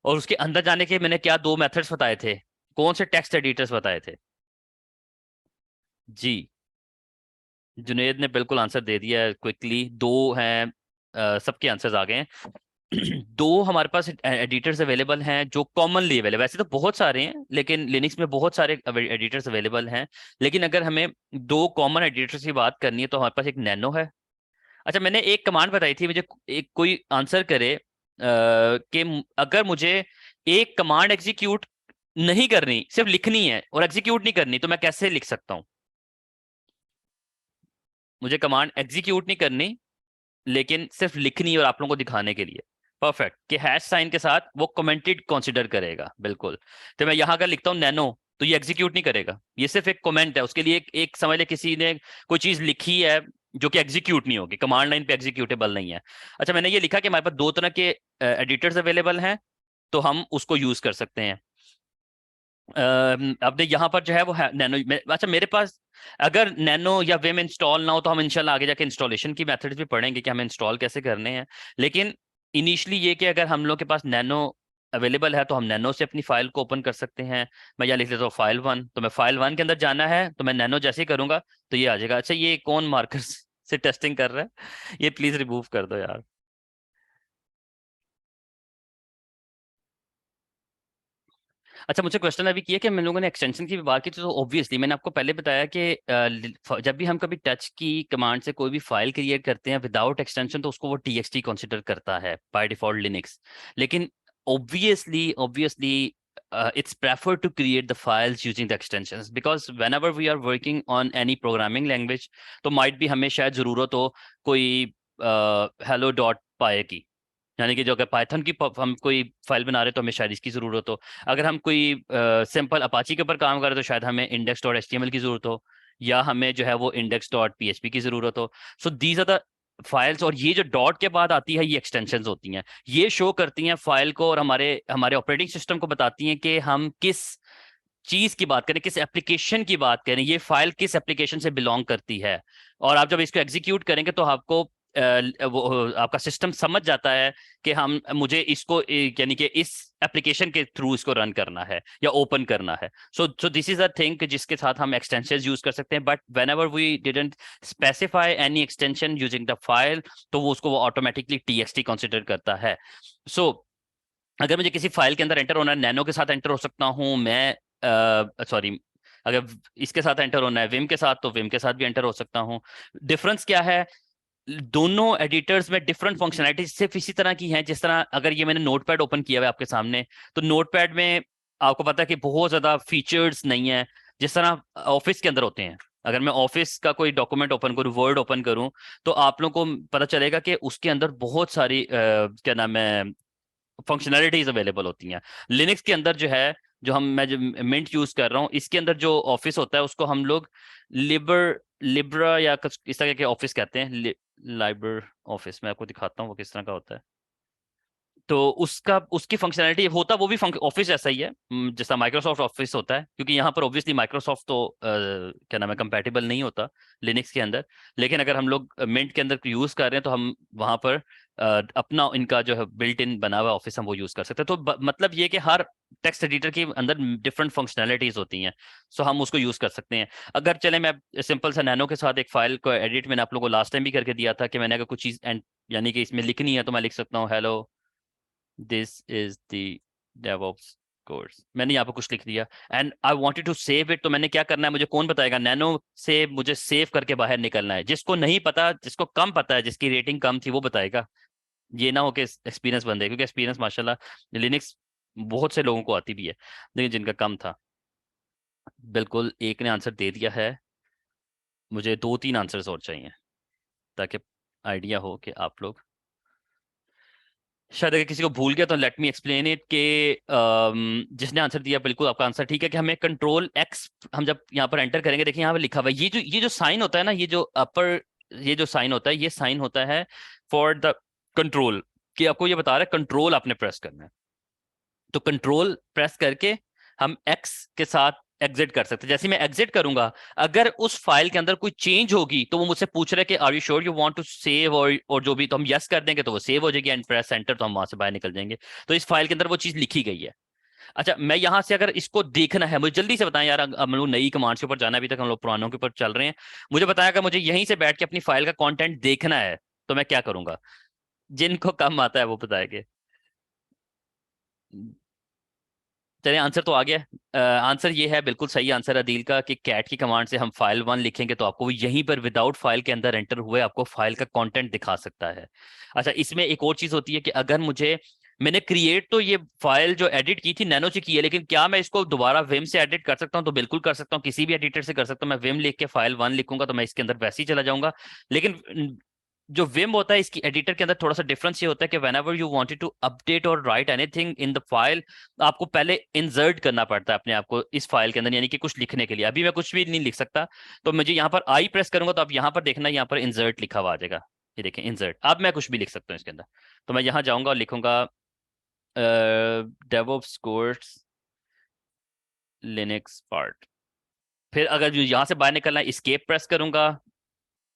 और उसके अंदर जाने के मैंने क्या 2 मेथड्स बताए थे, कौन से टेक्स्ट एडिटर्स बताए थे? जी, जुनेद ने बिल्कुल आंसर दे दिया है क्विकली। 2 हैं, सबके आंसर्स आ गए हैं। 2 हमारे पास एडिटर्स अवेलेबल हैं जो कॉमनली अवेलेबल, वैसे तो बहुत सारे हैं लेकिन लिनक्स में बहुत सारे एडिटर्स अवेलेबल हैं, लेकिन अगर हमें 2 कॉमन एडिटर्स की बात करनी है तो हमारे पास एक नैनो है। अच्छा, मैंने एक कमांड बताई थी, मुझे एक कोई आंसर करे कि अगर मुझे एक कमांड एग्जीक्यूट नहीं करनी, सिर्फ लिखनी है और एग्जीक्यूट नहीं करनी, तो मैं कैसे लिख सकता हूँ? मुझे कमांड एग्जीक्यूट नहीं करनी लेकिन सिर्फ लिखनी है और आप लोगों को दिखाने के लिए। परफेक्ट, कि हैश साइन के साथ वो कमेंटेड कंसीडर करेगा। बिल्कुल, तो मैं यहाँ अगर लिखता हूँ नैनो तो ये एग्जीक्यूट नहीं करेगा, ये सिर्फ एक कमेंट है। उसके लिए एक समझ ले किसी ने कोई चीज लिखी है जो कि एग्जीक्यूट नहीं होगी, कमांड लाइन पे एग्जीक्यूटेबल नहीं है। अच्छा, मैंने ये लिखा कि हमारे पास 2 तरह के एडिटर्स अवेलेबल हैं तो हम उसको यूज कर सकते हैं। अब यहाँ पर जो है वो है नैनो अच्छा मेरे पास अगर नैनो या विम इंस्टॉल ना हो तो हम इंशाल्लाह आगे जाके इंस्टॉलेशन की मेथड्स भी पढ़ेंगे कि हमें इंस्टॉल कैसे करने हैं। लेकिन इनिशियली ये कि अगर हम लोग के पास नैनो अवेलेबल है तो हम नैनो से अपनी फाइल को ओपन कर सकते हैं। मैं यहाँ लिख लेता हूँ फाइल 1, तो मैं फाइल 1 के अंदर जाना है तो मैं नैनो जैसे ही करूंगा तो ये आ जाएगा। अच्छा, ये कौन मार्कर्स से टेस्टिंग कर रहा है? ये प्लीज रिमूव कर दो यार। अच्छा, मुझे क्वेश्चन अभी किया कि हम लोगों ने एक्सटेंशन की भी बात की थी, तो ऑब्वियसली मैंने आपको पहले बताया कि जब भी हम कभी टच की कमांड से कोई भी फाइल क्रिएट करते हैं विदाउट एक्सटेंशन तो उसको वो txt कंसिडर करता है बाय डिफॉल्ट लिनक्स। लेकिन obviously obviously it's preferred to create the files using the extensions because whenever we are working on any programming language तो might be हमें शायद ज़रूरत हो कोई hello डॉट पाए की, यानी कि जो अगर पाइथन की हम कोई फाइल बना रहे हैं तो हमें शायद इसकी ज़रूरत हो। अगर हम कोई सिंपल अपाची के ऊपर काम कर रहे हैं तो शायद हमें इंडेक्स डॉट एच की ज़रूरत हो, या हमें जो है वो इंडेक्स डॉट पी की ज़रूरत हो। So these are the files. और ये जो डॉट के बाद आती है ये एक्सटेंशंस होती हैं, ये शो करती हैं फाइल को और हमारे हमारे ऑपरेटिंग सिस्टम को बताती हैं कि हम किस चीज की बात करें, किस एप्लीकेशन की बात करें, ये फाइल किस एप्लीकेशन से बिलोंग करती है। और आप जब इसको एग्जीक्यूट करेंगे तो आपको वो आपका सिस्टम समझ जाता है कि हम मुझे इसको यानी कि इस एप्लीकेशन के थ्रू इसको रन करना है या ओपन करना है। So this is a thing जिसके साथ हम एक्सटेंशन यूज कर सकते हैं, but whenever we didn't specify any extension using the file, तो वो उसको वो ऑटोमेटिकली टीएक्सटी कंसिडर करता है। सो अगर मुझे किसी फाइल के अंदर एंटर होना है, नैनो के साथ एंटर हो सकता हूँ मैं, सॉरी, अगर इसके साथ एंटर होना है विम के साथ, तो विम के साथ भी एंटर हो सकता हूँ। डिफरेंस क्या है? दोनों एडिटर्स में डिफरेंट फंक्शनैलिटी सिर्फ इसी तरह की हैं, जिस तरह अगर ये मैंने नोटपैड ओपन किया हुआ है आपके सामने, तो नोटपैड में आपको पता है कि बहुत ज्यादा फीचर्स नहीं है जिस तरह ऑफिस के अंदर होते हैं। अगर मैं ऑफिस का कोई डॉक्यूमेंट ओपन करूं, वर्ड ओपन करूं, तो आप लोगों को पता चलेगा कि उसके अंदर बहुत सारी क्या नाम है, फंक्शनैलिटीज अवेलेबल होती हैं। लिनक्स के अंदर जो है, मैं जो मिंट यूज कर रहा हूँ, इसके अंदर जो ऑफिस होता है उसको हम लोग लिब्रा या कुछ इस तरह के ऑफिस कहते हैं। लाइबर ऑफिस, मैं आपको दिखाता हूँ वो किस तरह का होता है। तो उसका उसकी फंक्शनैलिटी होता वो भी ऑफिस जैसा ही है, जैसा माइक्रोसॉफ्ट ऑफिस होता है, क्योंकि यहाँ पर ऑब्वियसली माइक्रोसॉफ्ट तो क्या नाम है, कंपैटिबल नहीं होता लिनक्स के अंदर। लेकिन अगर हम लोग मिंट के अंदर यूज कर रहे हैं, तो हम वहां पर अपना इनका जो है बिल्ट इन बना हुआ ऑफिस हम वो यूज कर सकते हैं। तो मतलब ये कि हर टेक्स्ट एडिटर के अंदर डिफरेंट फंक्शनैलिटीज होती हैं, सो हम उसको यूज कर सकते हैं। अगर चले मैं सिंपल सा नैनो के साथ एक फाइल को एडिट, मैंने आप लोगों को लास्ट टाइम भी करके दिया था कि मैंने अगर कुछ चीज यानी कि इसमें लिखनी है, तो मैं लिख सकता हूँ hello this is the DevOps course, मैंने यहाँ पर कुछ लिख दिया and I wanted to save it. तो मैंने क्या करना है, मुझे कौन बताएगा? नैनो से मुझे सेव करके बाहर निकलना है। जिसको नहीं पता, जिसको कम पता है, जिसकी रेटिंग कम थी, वो बताएगा। ये ना हो कि एक्सपीरियंस बंद है, क्योंकि एक्सपीरियंस माशाल्लाह लिनक्स बहुत से लोगों को आती भी है, लेकिन जिनका कम था। बिल्कुल, एक ने आंसर दे दिया है। मुझे 2-3 आंसर्स और चाहिए, ताकि आइडिया हो कि आप लोग, शायद अगर किसी को भूल गया तो लेट मी एक्सप्लेन इट के जिसने आंसर दिया बिल्कुल आपका आंसर ठीक है, कि हमें कंट्रोल एक्स, हम जब यहाँ पर एंटर करेंगे, देखिए यहाँ पर लिखा हुआ है, ये जो साइन होता है ना, ये जो अपर, ये जो साइन होता है, ये साइन होता है फॉर द कंट्रोल, कि आपको ये बता रहा है कंट्रोल आपने प्रेस करना है। तो कंट्रोल प्रेस करके हम एक्स के साथ एग्जिट कर सकते हैं। जैसे मैं एग्जिट करूंगा, अगर उस फाइल के अंदर कोई चेंज होगी, तो वो मुझसे पूछ रहे कि are you sure you want to save, और जो भी, तो हम यस कर देंगे तो वो सेव हो जाएगी, एंड प्रेस सेंटर, तो हम वहां से बाहर निकल जाएंगे। तो इस फाइल के अंदर वो चीज लिखी गई है। अच्छा, मैं यहां से अगर इसको देखना है, मुझे जल्दी से बताएं यार, अब हम लोग नई कमांड्स के ऊपर जाना, अभी तक हम लोग पुरानों के ऊपर चल रहे हैं। मुझे बताया कि मुझे यहीं से बैठ के अपनी फाइल का कंटेंट देखना है, तो मैं क्या करूंगा? जिनको कम आता है वो बताएंगे। चलिए, आंसर तो आ गया। आंसर ये है, बिल्कुल सही आंसर अदील का, कि कैट की कमांड से हम फाइल 1 लिखेंगे, तो आपको वो यहीं पर विदाउट फाइल के अंदर एंटर हुए आपको फाइल का कंटेंट दिखा सकता है। अच्छा, इसमें एक और चीज होती है कि अगर मुझे, मैंने क्रिएट तो ये फाइल जो एडिट की थी नैनो से की है, लेकिन क्या मैं इसको दोबारा विम से एडिट कर सकता हूँ? तो बिल्कुल कर सकता हूँ, किसी भी एडिटर से कर सकता हूँ। मैं विम लिख के फाइल 1 लिखूंगा, तो मैं इसके अंदर वैसे ही चला जाऊंगा। लेकिन जो विम होता है, इसकी एडिटर के अंदर थोड़ा सा डिफरेंस ये होता है कि whenever you wanted to update और write anything in the file, आपको पहले इंसर्ट करना पड़ता है अपने आप को इस फाइल के अंदर, यानी कि कुछ लिखने के लिए। अभी मैं कुछ भी नहीं लिख सकता, तो मुझे यहाँ पर आई प्रेस करूंगा, तो आप यहाँ पर देखना, यहाँ पर इंसर्ट लिखा हुआ आ जाएगा। ये देखें इंसर्ट, अब मैं कुछ भी लिख सकता हूँ इसके अंदर। तो मैं यहाँ जाऊंगा और लिखूंगा डेवऑप्स कोर्स लिनक्स पार्ट। फिर अगर जो यहाँ से बाहर निकलना है, इस्केप प्रेस करूंगा,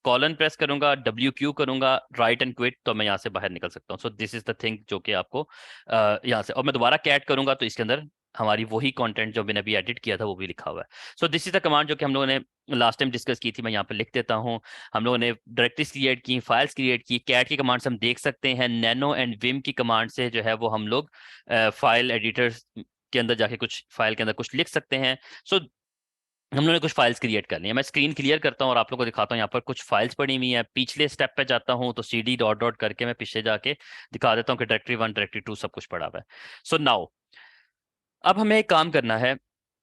कॉलन प्रेस करूंगा, WQ करूंगा, राइट एंड क्विट, तो मैं यहाँ से बाहर निकल सकता हूँ। सो दिस इज द थिंग जो कि आपको यहाँ से, और मैं दोबारा कैट करूंगा, तो इसके अंदर हमारी वही कंटेंट जो मैंने अभी एडिट किया था वो भी लिखा हुआ है। So this is the command जो कि हम लोगों ने लास्ट टाइम डिस्कस की थी। मैं यहाँ पे लिख देता हूँ। हम लोगों ने डायरेक्टरीज क्रिएट की, फाइल्स क्रिएट की, कैट की कमांड से हम देख सकते हैं। नैनो एंड विम की कमांड से जो है वो हम लोग फाइल एडिटर के अंदर जाके कुछ फाइल के अंदर कुछ लिख सकते हैं। सो हम लोगों ने कुछ फाइल्स क्रिएट कर ली है। मैं स्क्रीन क्लियर करता हूँ और आप लोगों को दिखाता हूँ। यहाँ पर कुछ फाइल्स पड़ी हुई हैं। पिछले स्टेप पे जाता हूँ, तो CD डॉट डॉट करके मैं पीछे जाके दिखा देता हूँ कि डायरेक्टरी 1 डायरेक्टरी 2 सब कुछ पड़ा हुआ है। सो नाउ अब हमें एक काम करना है,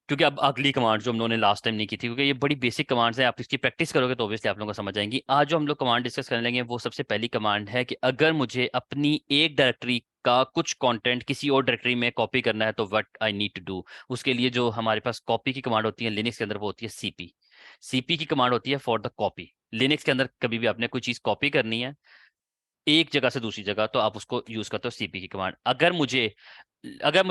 क्योंकि अब अगली कमांड जो हम लोगों ने लास्ट टाइम नहीं की थी, क्योंकि ये बड़ी बेसिक कमांड्स हैं, आप इसकी प्रैक्टिस करोगे तो ऑब्वियसली आप लोगों को समझ आएंगी। आज जो हम लोग कमांड डिस्कस करने लगे, वो सबसे पहली कमांड है कि अगर मुझे अपनी एक डायरेक्टरी का कुछ कंटेंट किसी और डायरेक्टरी में कॉपी करना है, तो what I need to do. उसके लिए जो हमारे पास कॉपी की कमांड होती है लिनक्स के अंदर, वो होती है CP। CP की कमांड होती है फॉर द कॉपी। लिनक्स के अंदर कभी भी आपने कोई चीज कॉपी करनी है एक जगह से दूसरी जगह, तो आप उसको यूज करते हो CP की कमांड। अगर मुझे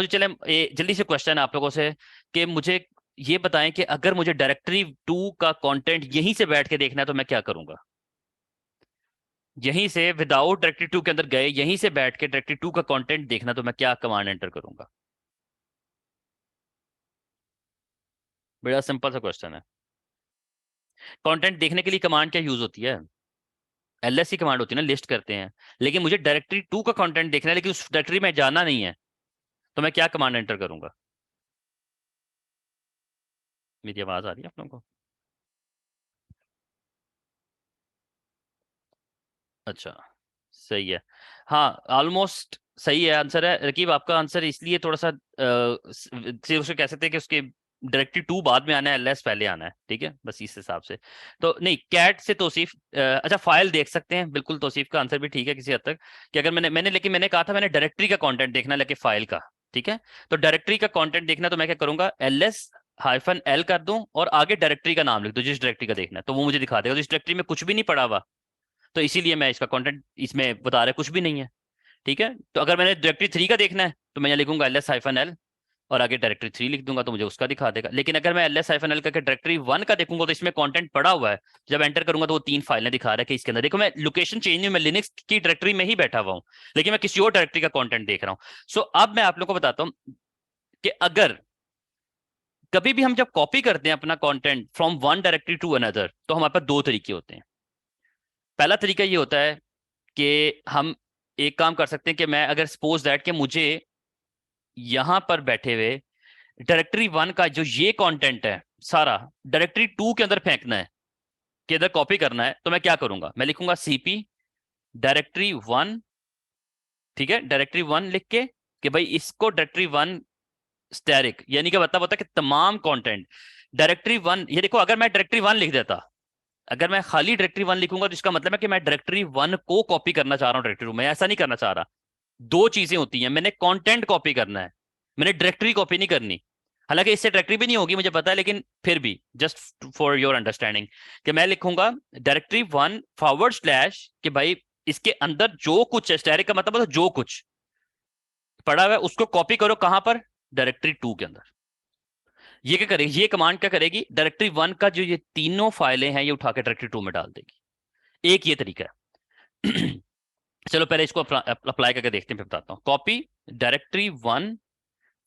चले, जल्दी से क्वेश्चन आप लोगों से, कि मुझे ये बताएं कि अगर मुझे डायरेक्टरी 2 का कंटेंट यहीं से बैठ के देखना है, तो मैं क्या करूंगा? यहीं से विदाउट डायरेक्टरी 2 के अंदर गए, यहीं से बैठ के डायरेक्टरी 2 का कंटेंट देखना, तो मैं क्या कमांड एंटर करूंगा? बड़ा सिंपल सा क्वेश्चन है। कंटेंट देखने के लिए कमांड क्या यूज होती है? एलएससी कमांड होती है ना, लिस्ट करते हैं। लेकिन मुझे डायरेक्टरी 2 का कंटेंट देखना है, लेकिन उस डायरेक्टरी में जाना नहीं है, तो मैं क्या कमांड एंटर करूंगा? मेरी आवाज आ रही है आप लोगों को? अच्छा, सही है। हाँ, ऑलमोस्ट सही है आंसर है रकीब आपका। आंसर इसलिए थोड़ा सा से उसे कह सकते हैं कि उसके डायरेक्टरी 2 बाद में आना है, एलएस पहले आना है, ठीक है, बस इस हिसाब से। तो नहीं, कैट से तौसीफ अच्छा फाइल देख सकते हैं, बिल्कुल तौसीफ का आंसर भी ठीक है किसी हद तक, कि अगर मैंने लेकिन मैंने कहा था मैंने डायरेक्टरी का कंटेंट देखना, लेके फाइल का, ठीक है। तो डायरेक्टरी का कंटेंट देखना, तो मैं क्या करूंगा, LS-L कर दूं और आगे डायरेक्टरी का नाम लिख दूं, जिस डायरेक्टरी का देखना है, तो वो मुझे दिखा देगा। तो इस डायरेक्टरी में कुछ भी नहीं पड़ा हुआ, तो इसीलिए मैं इसका कंटेंट इसमें बता रहा कुछ भी नहीं है, ठीक है। तो अगर मैंने डायरेक्टरी 3 का देखना है, तो मैं यहाँ लिखूंगा LS-L और आगे डायरेक्टरी 3 लिख दूंगा, तो मुझे उसका दिखा देगा। लेकिन अगर मैं LS-L करके डायरेक्टरी 1 का देखूंगा, तो इसमें कंटेंट पड़ा हुआ है। जब एंटर करूंगा तो वो 3 फाइलें दिखा रहा है कि इसके अंदर देखो, मैं लोकेशन चेंज नहीं, मैं लिनक्स की डायरेक्टरी में ही बैठा हुआ हूँ, लेकिन मैं किसी और डायरेक्टरी का कंटेंट देख रहा हूँ। सो अब मैं आप लोग को बताता हूँ कि अगर कभी भी हम जब कॉपी करते हैं अपना content from one directory to another, तो हमारे पास दो तरीके होते हैं। पहला तरीका ये होता है कि हम एक काम कर सकते हैं कि मैं अगर सपोज दैट कि मुझे यहां पर बैठे हुए डायरेक्टरी 1 का जो ये कंटेंट है सारा डायरेक्टरी 2 के अंदर फेंकना है, के अंदर कॉपी करना है, तो मैं क्या करूंगा, मैं लिखूंगा CP डायरेक्टरी 1, ठीक है, डायरेक्टरी 1 लिख के कि भाई इसको डायरेक्टरी 1 स्टैरिक, यानी कि मतलब होता है कि तमाम कंटेंट डायरेक्टरी 1, ये देखो अगर मैं डायरेक्टरी 1 लिख देता, अगर मैं खाली डायरेक्टरी 1 लिखूंगा, तो इसका मतलब है कि मैं डायरेक्टरी 1 को कॉपी करना चाह रहा हूँ डायरेक्टरी 2 में। ऐसा नहीं करना चाह रहा। दो चीजें होती हैं, मैंने कंटेंट कॉपी करना है, मैंने डायरेक्टरी कॉपी नहीं करनी। हालांकि इससे डायरेक्टरी भी नहीं होगी मुझे पता है, लेकिन फिर भी जस्ट फॉर योर अंडरस्टैंडिंग, कि मैं लिखूंगा डायरेक्टरी 1 फॉरवर्ड स्लैश कि भाई इसके अंदर जो कुछ है, स्टैरिक का मतलब होता है जो कुछ पड़ा हुआ है उसको कॉपी करो, कहां पर, डायरेक्टरी 2 के अंदर। ये क्या करेगी, ये कमांड क्या करेगी, डायरेक्टरी 1 का जो ये तीनों फाइलें हैं ये उठा के डायरेक्टरी 2 में डाल देगी। एक ये तरीका है। चलो पहले इसको अप्लाई करके देखते हैं, फिर बताता हूँ। Copy directory 1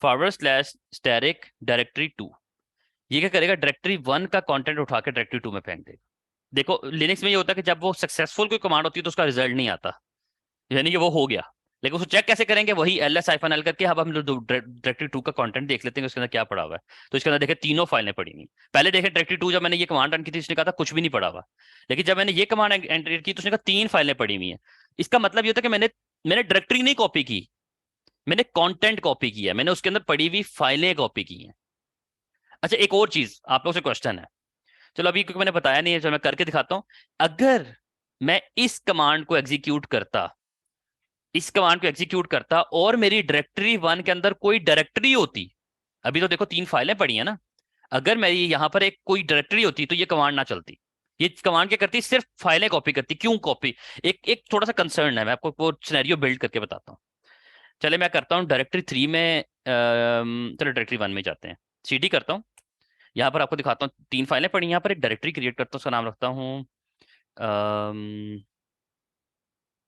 forward slash asterisk directory 2, ये क्या करेगा, डायरेक्टरी 1 का कंटेंट उठा के डायरेक्टरी 2 में फेंक देगा। देखो लिनक्स में ये होता है कि जब वो सक्सेसफुल कोई कमांड होती है तो उसका रिजल्ट नहीं आता, यानी कि वो हो गया। लेकिन उसको चेक कैसे करेंगे, वही LS-L करके अब हम लोग डायरेक्टरी 2 का कंटेंट देख लेते हैं उसके अंदर क्या पड़ा हुआ है। तो इसके अंदर देखे तीनों फाइलें पड़ी हुई। पहले देखे डायरेक्टरी 2 जब मैंने ये कमांड रन की थी, उसने कहा था कुछ भी नहीं पड़ा हुआ, लेकिन जब मैंने ये कमांड एंटर की तो उसने कहा 3 फाइलें पड़ी हुई हैं। इसका मतलब ये होता है कि मैंने मैंने डायरेक्टरी नहीं कॉपी की, मैंने कंटेंट कॉपी किया है, मैंने उसके अंदर पड़ी हुई फाइलें कॉपी की हैं। अच्छा एक और चीज आप लोगों से क्वेश्चन है, चलो अभी क्योंकि मैंने बताया नहीं है, चलो मैं करके दिखाता हूं। अगर मैं इस कमांड को एग्जीक्यूट करता, इस कमांड को एग्जीक्यूट करता और मेरी डायरेक्टरी 1 के अंदर कोई डायरेक्टरी होती, अभी तो देखो 3 फाइलें पड़ी हैं ना, अगर मेरी यहां पर एक कोई डायरेक्टरी होती तो ये कमांड ना चलती। ये कमांड क्या करती, सिर्फ फाइलें कॉपी करती। क्यों कॉपी, एक एक थोड़ा सा कंसर्न है, मैं आपको वो सिनेरियो बिल्ड करके बताता हूँ। चले मैं करता हूँ डायरेक्टरी 3 में चलो डायरेक्टरी 1 में जाते हैं, CD करता हूँ। यहाँ पर आपको दिखाता हूँ 3 फाइलें पड़ी, यहाँ पर एक डायरेक्टरी क्रिएट करता हूँ, उसका नाम रखता हूँ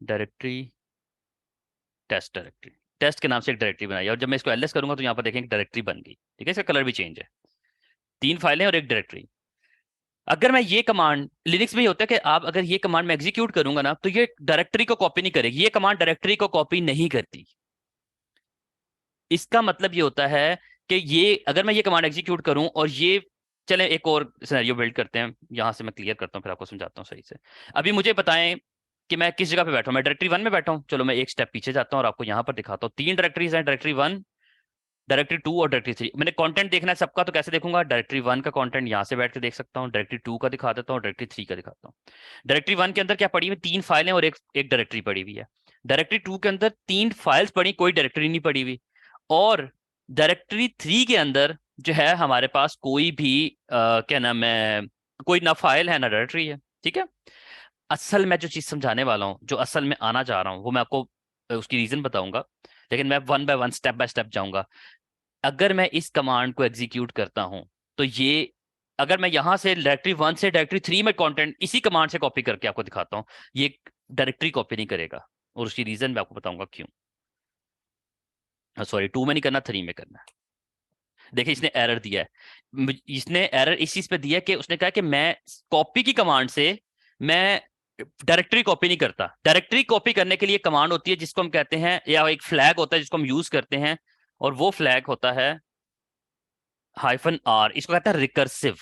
डायरेक्टरी टेस्ट, डायरेक्टरी टेस्ट के नाम से एक डायरेक्टरी बनाई, और जब मैं इसको LS करूंगा तो यहाँ पर देखेंगे डायरेक्टरी बन गई, ठीक है, इसका कलर भी चेंज है। 3 फाइलें और एक डायरेक्टरी। अगर मैं ये कमांड, लिनक्स में ये होता है कि आप अगर ये कमांड मैं एग्जीक्यूट करूंगा ना, तो ये डायरेक्टरी को कॉपी नहीं करेगी, ये कमांड डायरेक्टरी को कॉपी नहीं करती। इसका मतलब ये होता है कि ये अगर मैं ये कमांड एग्जीक्यूट करूं और ये, चले एक और सिनेरियो बिल्ड करते हैं, यहां से मैं क्लियर करता हूं फिर आपको समझाता हूं सही से। अभी मुझे बताएं कि मैं किस जगह पे बैठा हूं, मैं डायरेक्टरी 1 में बैठा हूं। चलो मैं एक स्टेप पीछे जाता हूं और आपको यहां पर दिखाता हूं। 3 डायरेक्टरीज हैं, डायरेक्टरी 1, डायरेक्टरी 2 और डायरेक्टरी 3। मैंने कंटेंट देखना है सबका, तो कैसे देखूंगा, डायरेक्टरी 1 का कंटेंट यहां से बैठ के देख सकता हूँ, डायरेक्टरी 2 का दिखा देता हूँ, डायरेक्टरी 3 का दिखाता हूँ। डायरेक्टरी 1 के अंदर क्या पड़ी हुई, 3 फाइलें और एक एक डायरेक्टरी पड़ी हुई है। डायरेक्टरी 2 के अंदर 3 फाइल्स पड़ी, कोई डायरेक्टरी नहीं पड़ी हुई। और डायरेक्टरी 3 के अंदर जो है हमारे पास कोई भी क्या नाम है, कोई ना फाइल है ना डायरेक्टरी है, ठीक है। असल मैं जो चीज समझाने वाला हूँ, जो असल में आना चाह रहा हूँ, वो मैं आपको उसकी रीजन बताऊंगा, लेकिन मैं one by one step by step जाऊंगा। अगर मैं इस कमांड को एग्जीक्यूट करता हूं, तो ये, अगर मैं यहां से डायरेक्टरी 1 से डायरेक्टरी 3 में कंटेंट इसी कमांड से कॉपी करके आपको दिखाता हूं, ये डायरेक्टरी कॉपी नहीं करेगा, और उसकी रीजन मैं आपको बताऊंगा क्यों। सॉरी, 2 में नहीं करना, 3 में करना है। देखिए इसने एरर दिया है, इसने एरर इस चीज पे दिया है कि उसने कहा कि मैं कॉपी की कमांड से मैं डायरेक्टरी कॉपी नहीं करता। डायरेक्टरी कॉपी करने के लिए कमांड होती है जिसको हम कहते हैं, या एक फ्लैग होता है जिसको हम यूज करते हैं, और वो फ्लैग होता है -R। इसको कहता है रिकर्सिव।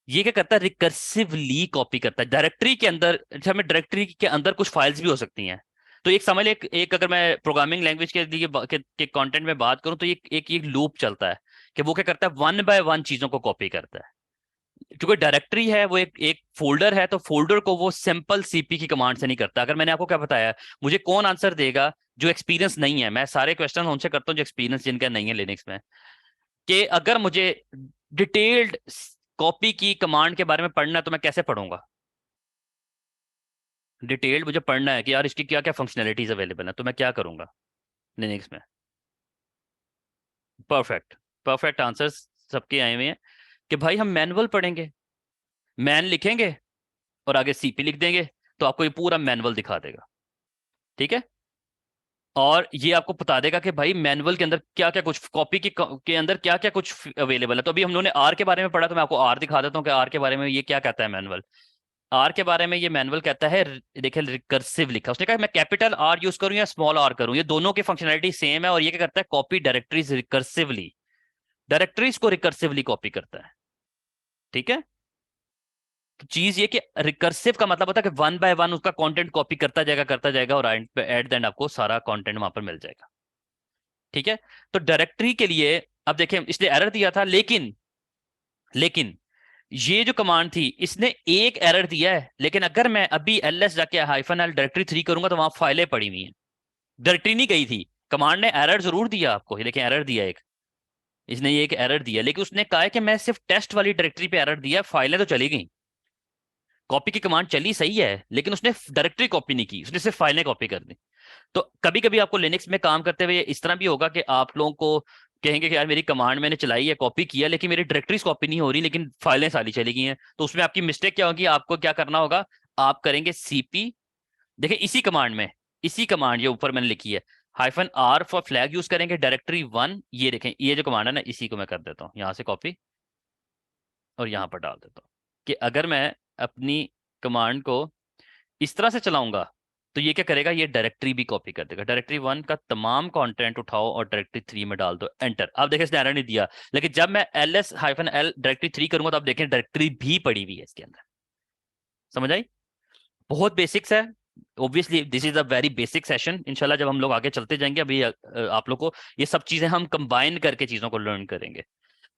ये क्या करता है, रिकर्सिवली कॉपी करता है डायरेक्टरी के अंदर। अच्छा, हमें डायरेक्टरी के अंदर कुछ फाइल्स भी हो सकती हैं। तो एक समझ एक अगर मैं प्रोग्रामिंग लैंग्वेज के लिए के कंटेंट में बात करूं, तो एक लूप चलता है कि वो क्या करता है, 1 बाय 1 चीजों को कॉपी करता है। क्योंकि डायरेक्टरी है वो एक फोल्डर है, तो फोल्डर को वो सिंपल सीपी की कमांड से नहीं करता। अगर मैंने आपको क्या बताया, मुझे कौन आंसर देगा जो एक्सपीरियंस नहीं है, मैं सारे क्वेश्चन उनसे करता हूँ जो एक्सपीरियंस जिनका नहीं है लिनक्स में, कि अगर मुझे डिटेल्ड कॉपी की कमांड के बारे में पढ़ना है तो मैं कैसे पढ़ूंगा। डिटेल्ड मुझे पढ़ना है कि यार इसकी क्या क्या फंक्शनैलिटीज अवेलेबल है, तो मैं क्या करूंगा लिनक्स में। परफेक्ट, परफेक्ट आंसर्स सबके आए हुए हैं कि भाई हम मैनुअल पढ़ेंगे, मैन लिखेंगे और आगे सीपी लिख देंगे, तो आपको ये पूरा मैनुअल दिखा देगा। ठीक है, और ये आपको बता देगा कि भाई मैनुअल के अंदर क्या क्या कुछ, कॉपी के अंदर क्या क्या कुछ अवेलेबल है। तो अभी हम लोगों ने आर के बारे में पढ़ा, तो मैं आपको आर दिखा देता हूँ कि आर के बारे में ये क्या कहता है मैनुअल। आर के बारे में ये मैनुअल कहता है, देखिए रिकर्सिव लिखा उसने, कहा मैं कैपिटल आर यूज करूं या स्मॉल आर करूं, ये दोनों की फंक्शनैलिटी सेम है। और ये क्या करता है, कॉपी डायरेक्टरीज रिकर्सिवली, डायरेक्टरीज को रिकर्सिवली कॉपी करता है। ठीक है, तो चीज ये कि रिकर्सिव का मतलब होता है कि 1 बाय 1 उसका कंटेंट कॉपी करता जाएगा और एट द एंड आपको सारा कंटेंट वहां पर मिल जाएगा। ठीक है, तो डायरेक्टरी के लिए अब देखिए इसने एरर दिया था, लेकिन ये जो कमांड थी इसने एक एरर दिया है, लेकिन अगर मैं अभी ls जाके -l डायरेक्टरी 3 करूंगा तो वहां फाइलें पड़ी हुई हैं, डायरेक्टरी नहीं गई थी। कमांड ने एरर जरूर दिया आपको, लेकिन एरर दिया एक, इसने ये एक एरर दिया, लेकिन उसने कहा है कि मैं सिर्फ टेस्ट वाली डायरेक्टरी पे एरर दिया, फाइलें तो चली गई, कॉपी की कमांड चली सही है, लेकिन उसने डायरेक्टरी कॉपी नहीं की, उसने सिर्फ फाइलें कॉपी कर दी। तो कभी कभी आपको लिनक्स में काम करते हुए इस तरह भी होगा कि आप लोगों को कहेंगे कि यार मेरी कमांड मैंने चलाई है, कॉपी किया, लेकिन मेरी डायरेक्टरीज कॉपी नहीं हो रही, लेकिन फाइलें सारी चली गई हैं। तो उसमें आपकी मिस्टेक क्या होगी, आपको क्या करना होगा, आप करेंगे सीपी, देखिए इसी कमांड में, इसी कमांड ये ऊपर मैंने लिखी है -R फॉर फ्लैग यूज करेंगे डायरेक्टरी 1। ये देखें, ये जो कमांड है ना, इसी को मैं कर देता हूँ यहाँ से कॉपी और यहाँ पर डाल देता हूँ, कि अगर मैं अपनी कमांड को इस तरह से चलाऊंगा तो ये क्या करेगा, ये डायरेक्टरी भी कॉपी कर देगा। डायरेक्टरी 1 का तमाम कंटेंट उठाओ और डायरेक्टरी 3 में डाल दो, एंटर। अब देखिए इसने एरर नहीं दिया, लेकिन जब मैं ls-l डायरेक्टरी 3 करूंगा तो आप देखें डायरेक्टरी भी पड़ी हुई है इसके अंदर। समझ आई, बहुत बेसिक्स है। Obviously this is a very basic session, इंशाल्लाह जब हम लोग आगे चलते जाएंगे, अभी आप लोग को ये सब चीजें हम कंबाइन करके चीजों को लर्न करेंगे।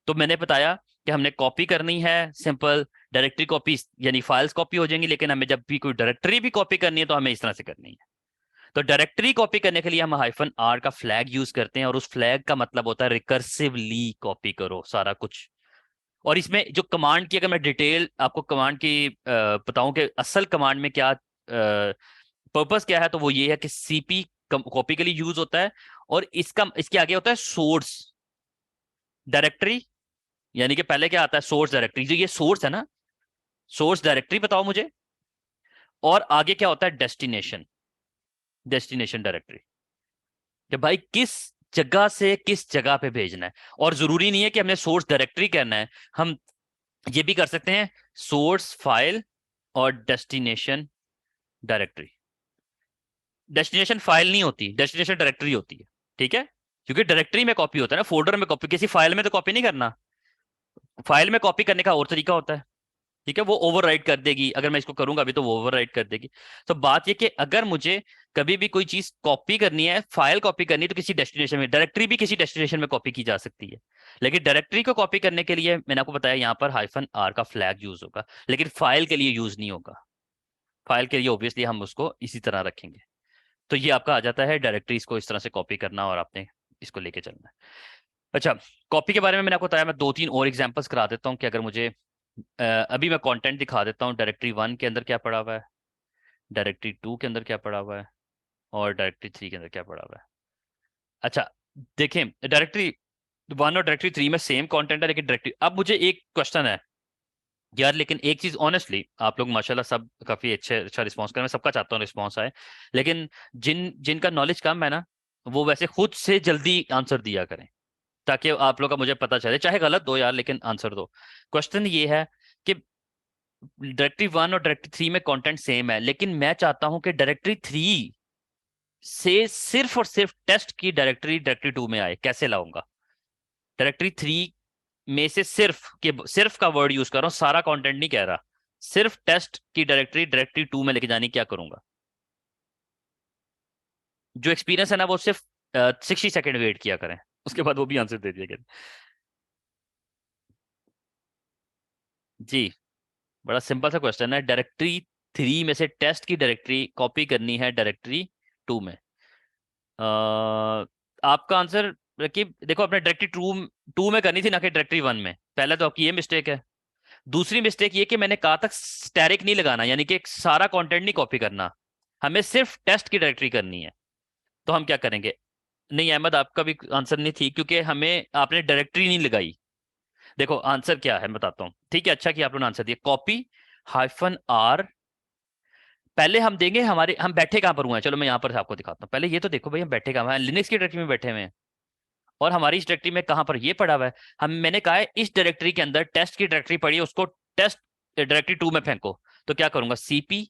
तो मैंने बताया कि हमने कॉपी करनी है, सिंपल डायरेक्टरी कॉपी, यानी फाइल्स कॉपी हो जाएंगी, लेकिन हमें जब भी कोई डायरेक्टरी भी कॉपी करनी है तो हमें इस तरह से करनी है। तो डायरेक्टरी कॉपी करने के लिए हम -R का फ्लैग यूज करते हैं, और उस फ्लैग का मतलब होता है रिकर्सिवली कॉपी करो सारा कुछ। और इसमें जो कमांड की, अगर मैं डिटेल आपको कमांड की बताऊं कि असल कमांड में क्या पर्पस क्या है, तो वो ये है कि सीपी कॉपी के लिए यूज होता है, और इसके आगे होता है सोर्स डायरेक्टरी। यानी कि पहले क्या आता है, सोर्स डायरेक्टरी, जो ये सोर्स है ना, सोर्स डायरेक्टरी बताओ मुझे, और आगे क्या होता है, डेस्टिनेशन, डेस्टिनेशन डायरेक्टरी, कि भाई किस जगह से किस जगह पे भेजना है। और जरूरी नहीं है कि हमने सोर्स डायरेक्टरी करना है, हम ये भी कर सकते हैं सोर्स फाइल और डेस्टिनेशन डायरेक्टरी। डेस्टिनेशन फाइल नहीं होती, डेस्टिनेशन डायरेक्टरी होती है। ठीक है, क्योंकि डायरेक्टरी में कॉपी होता है ना, फोल्डर में कॉपी, किसी फाइल में तो कॉपी नहीं करना। फाइल में कॉपी करने का और तरीका होता है। ठीक है, वो ओवरराइट कर देगी, अगर मैं इसको करूंगा अभी तो वो ओवरराइट कर देगी। तो बात ये कि अगर मुझे कभी भी कोई चीज कॉपी करनी है, फाइल कॉपी करनी है, तो किसी डेस्टिनेशन में, डायरेक्टरी भी किसी डेस्टिनेशन में कॉपी की जा सकती है, लेकिन डायरेक्टरी को कॉपी करने के लिए मैंने आपको बताया यहाँ पर -R का फ्लैग यूज होगा, लेकिन फाइल के लिए यूज नहीं होगा। फाइल के लिए ऑब्वियसली हम उसको इसी तरह रखेंगे। तो ये आपका आ जाता है डायरेक्टरीज को इस तरह से कॉपी करना, और आपने इसको लेके चलना है। अच्छा, कॉपी के बारे में मैंने आपको बताया, मैं 2-3 और एग्जांपल्स करा देता हूँ कि अगर मुझे अभी मैं कंटेंट दिखा देता हूँ, डायरेक्टरी 1 के अंदर क्या पड़ा हुआ है, डायरेक्टरी 2 के अंदर क्या पड़ा हुआ है, और डायरेक्टरी 3 के अंदर क्या पड़ा हुआ है। अच्छा, देखें डायरेक्टरी 1 और डायरेक्टरी 3 में सेम कंटेंट है, लेकिन डायरेक्टरी, अब मुझे एक क्वेश्चन है यार लेकिन एक चीज ऑनेस्टली, आप लोग माशाल्लाह सब काफी अच्छा रिस्पॉन्स कर रहे हैं, मैं सबका चाहता हूँ रिस्पॉन्स आए, लेकिन जिनका नॉलेज कम है ना, वो वैसे खुद से जल्दी आंसर दिया करें, ताकि आप लोग का मुझे पता चले, चाहे गलत दो यार लेकिन आंसर दो। क्वेश्चन ये है कि डायरेक्टरी 1 और डायरेक्टरी 3 में कंटेंट सेम है, लेकिन मैं चाहता हूं कि डायरेक्टरी 3 से सिर्फ और सिर्फ टेस्ट की डायरेक्टरी डायरेक्टरी 2 में आए। कैसे लाऊंगा? डायरेक्टरी 3 में से सिर्फ का वर्ड यूज कर रहा हूँ, सारा कंटेंट नहीं कह रहा। सिर्फ टेस्ट की डायरेक्टरी डायरेक्टरी 2 में लेके जानी, क्या करूंगा? जो एक्सपीरियंस है ना, वो सिर्फ 60 सेकेंड वेट किया करें, उसके बाद वो भी आंसर दे दिया करें। जी, बड़ा सिंपल सा क्वेश्चन है। डायरेक्टरी 3 में से टेस्ट की डायरेक्टरी कॉपी करनी है डायरेक्टरी 2 में। आपका आंसर रकीब देखो, अपने डायरेक्टरी 2 में करनी थी ना कि डायरेक्टरी 1 में। पहले तो आपकी ये मिस्टेक है। दूसरी मिस्टेक ये कि मैंने कहा था स्टैरिक नहीं लगाना, यानी कि सारा कंटेंट नहीं कॉपी करना, हमें सिर्फ टेस्ट की डायरेक्टरी करनी है। तो हम क्या करेंगे? नहीं अहमद, आपका भी आंसर नहीं थी, क्योंकि हमें आपने डायरेक्टरी नहीं लगाई। देखो आंसर क्या है, मैं बताता हूँ। ठीक है, अच्छा कि आप लोगों ने आंसर दिया। कॉपी -R, पहले हम देंगे हमारे, हम बैठे कहाँ पर हुए हैं, चलो मैं यहाँ पर आपको दिखाता हूँ। पहले ये तो देखो भाई, हम बैठे कहाँ हैं, लिनक्स की डायरेक्टरी में बैठे हुए हैं। और हमारी इस डायरेक्टरी में कहाँ पर ये पड़ा हुआ है, हम मैंने कहा है इस डायरेक्टरी के अंदर टेस्ट की डायरेक्टरी पड़ी है, उसको टेस्ट डायरेक्टरी 2 में फेंको। तो क्या करूंगा? CP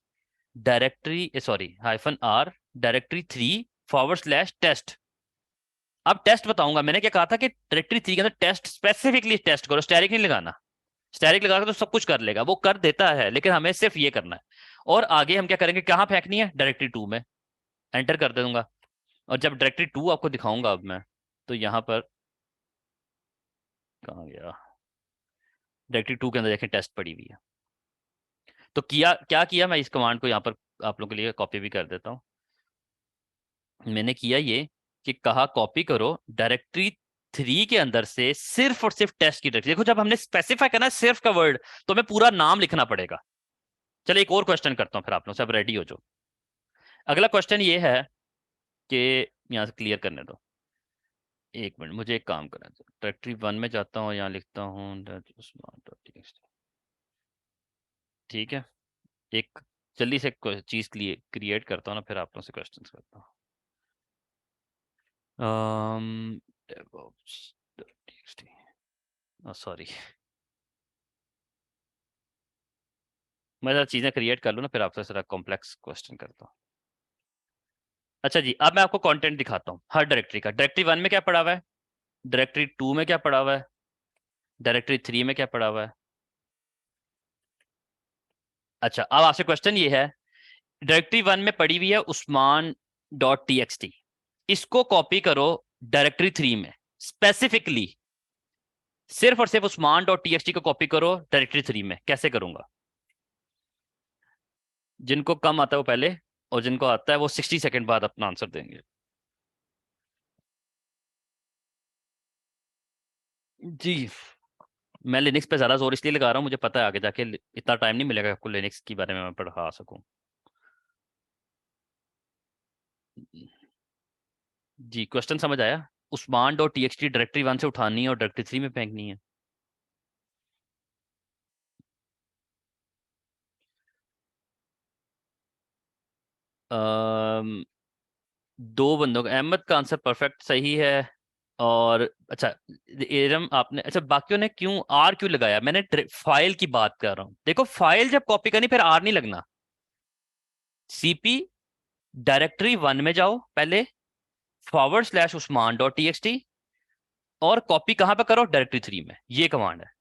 directory, sorry -R directory 3/टेस्ट। अब टेस्ट बताऊंगा, मैंने क्या कहा था कि डायरेक्टरी 3 के अंदर टेस्ट, स्पेसिफिकली टेस्ट करो, स्टैरिक नहीं लगाना। स्टैरिक लगा तो सब कुछ कर लेगा, वो कर देता है, लेकिन हमें सिर्फ ये करना है। और आगे हम क्या करेंगे, कहाँ फेंकनी है? डायरेक्टरी 2 में। एंटर कर दूंगा। और जब डायरेक्टरी 2 आपको दिखाऊंगा अब मैं, तो यहाँ पर कहाँ गया, डायरेक्टरी 2 के अंदर देखें टेस्ट पड़ी हुई है। तो किया क्या किया, मैं इस कमांड को यहाँ पर आप लोगों के लिए कॉपी भी कर देता हूँ। मैंने किया ये कि कहा कॉपी करो डायरेक्टरी 3 के अंदर से सिर्फ और सिर्फ टेस्ट की डायरेक्टरी। देखो जब हमने स्पेसिफाई करना है सिर्फ का वर्ड, तो हमें पूरा नाम लिखना पड़ेगा। चलो एक और क्वेश्चन करता हूँ, फिर आप लोग सब रेडी हो जो। अगला क्वेश्चन ये है कि, यहाँ से क्लियर करने दो, एक मिनट मुझे एक काम करना है। डायरेक्टरी 1 में जाता हूँ, यहाँ लिखता हूँ usman.txt। ठीक है, एक जल्दी से चीज क्रिएट करता हूँ ना, फिर आप लोगों से क्वेश्चंस करता हूँ। DevOps.txt, सॉरी, मैं जरा चीजें क्रिएट कर लूँ ना, फिर आपसे जरा कॉम्प्लेक्स क्वेश्चन करता हूँ। अच्छा जी, अब मैं आपको कंटेंट दिखाता हूँ हर डायरेक्टरी का। डायरेक्टरी 1 में क्या पड़ा हुआ है, डायरेक्टरी 2 में क्या पड़ा हुआ है, डायरेक्टरी 3 में क्या पड़ा हुआ है। अच्छा, अब आपसे क्वेश्चन ये है, डायरेक्टरी 1 में पड़ी हुई है usman.txt, इसको कॉपी करो डायरेक्टरी 3 में। स्पेसिफिकली सिर्फ और सिर्फ usman.txt को कॉपी करो डायरेक्टरी 3 में। कैसे करूंगा? जिनको कम आता है वो पहले, और जिनको आता है वो 60 सेकेंड बाद अपना आंसर देंगे। जी, मैं लिनक्स पे ज्यादा जोर इसलिए लगा रहा हूँ, मुझे पता है आगे जाके इतना टाइम नहीं मिलेगा आपको लिनक्स के बारे में मैं पढ़ा सकूं। जी, क्वेश्चन समझ आया? usman.txt डायरेक्टरी 1 से उठानी है और डायरेक्टरी 3 में फेंकनी है। अम्म, दो बंदों का, अहमद का आंसर परफेक्ट सही है। और अच्छा, एरम आपने, अच्छा बाकियों ने क्यों लगाया? मैंने फाइल की बात कर रहा हूँ। देखो फाइल जब कॉपी करनी फिर आर नहीं लगना। CP डायरेक्टरी 1 में जाओ पहले, /usman.txt, और कॉपी कहाँ पे करो? डायरेक्टरी 3 में। ये कमांड है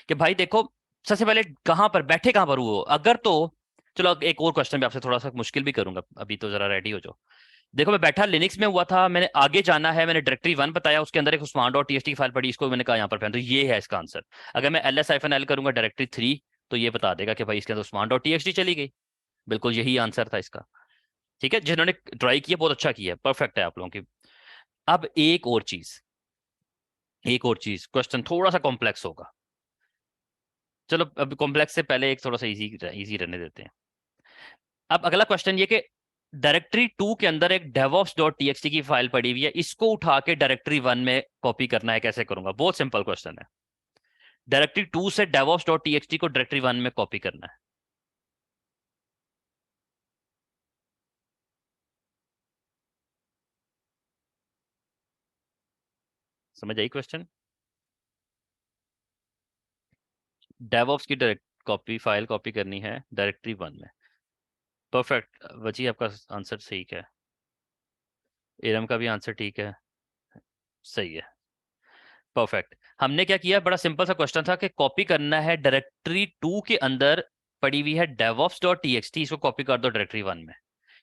कि भाई देखो, सबसे पहले कहाँ पर बैठे, कहाँ पर हो अगर तो। चलो एक और क्वेश्चन भी आपसे थोड़ा सा मुश्किल भी करूंगा, अभी तो जरा रेडी हो जाओ। देखो मैं बैठा लिनक्स में हुआ था, मैंने आगे जाना है, मैंने डायरेक्टरी 1 बताया, उसके अंदर एक usman.txt की फाइल पड़ी, इसको मैंने कहा यहाँ पर पहन, तो ये है इसका आंसर। अगर मैं ls-l करूंगा डायरेक्टरी 3, तो ये बता देगा कि भाई इसके अंदर usman.txt चली गई। बिल्कुल यही आंसर था इसका। ठीक है, जिन्होंने ट्राई किया बहुत अच्छा किया, परफेक्ट है आप लोगों की। अब एक और चीज क्वेश्चन थोड़ा सा कॉम्प्लेक्स होगा। चलो अब कॉम्प्लेक्स से पहले एक थोड़ा सा इजी इजी रहने देते हैं। अब अगला क्वेश्चन ये कि डायरेक्टरी 2 के अंदर एक devops.txt की फाइल पड़ी हुई है, इसको उठा के डायरेक्टरी 1 में कॉपी करना है। कैसे करूंगा? बहुत सिंपल क्वेश्चन है। डायरेक्टरी 2 से devops.txt को डायरेक्टरी 1 में कॉपी करना है। समझ आई क्वेश्चन? डेवऑप्स की डायरेक्ट कॉपी, फाइल कॉपी करनी है डायरेक्टरी 1 में। परफेक्ट वजी, आपका आंसर सही है। इरम का भी आंसर ठीक है, सही है। परफेक्ट। हमने क्या किया, बड़ा सिंपल सा क्वेश्चन था कि कॉपी करना है डायरेक्टरी 2 के अंदर पड़ी हुई है devops.txt, इसको कॉपी कर दो डायरेक्टरी 1 में।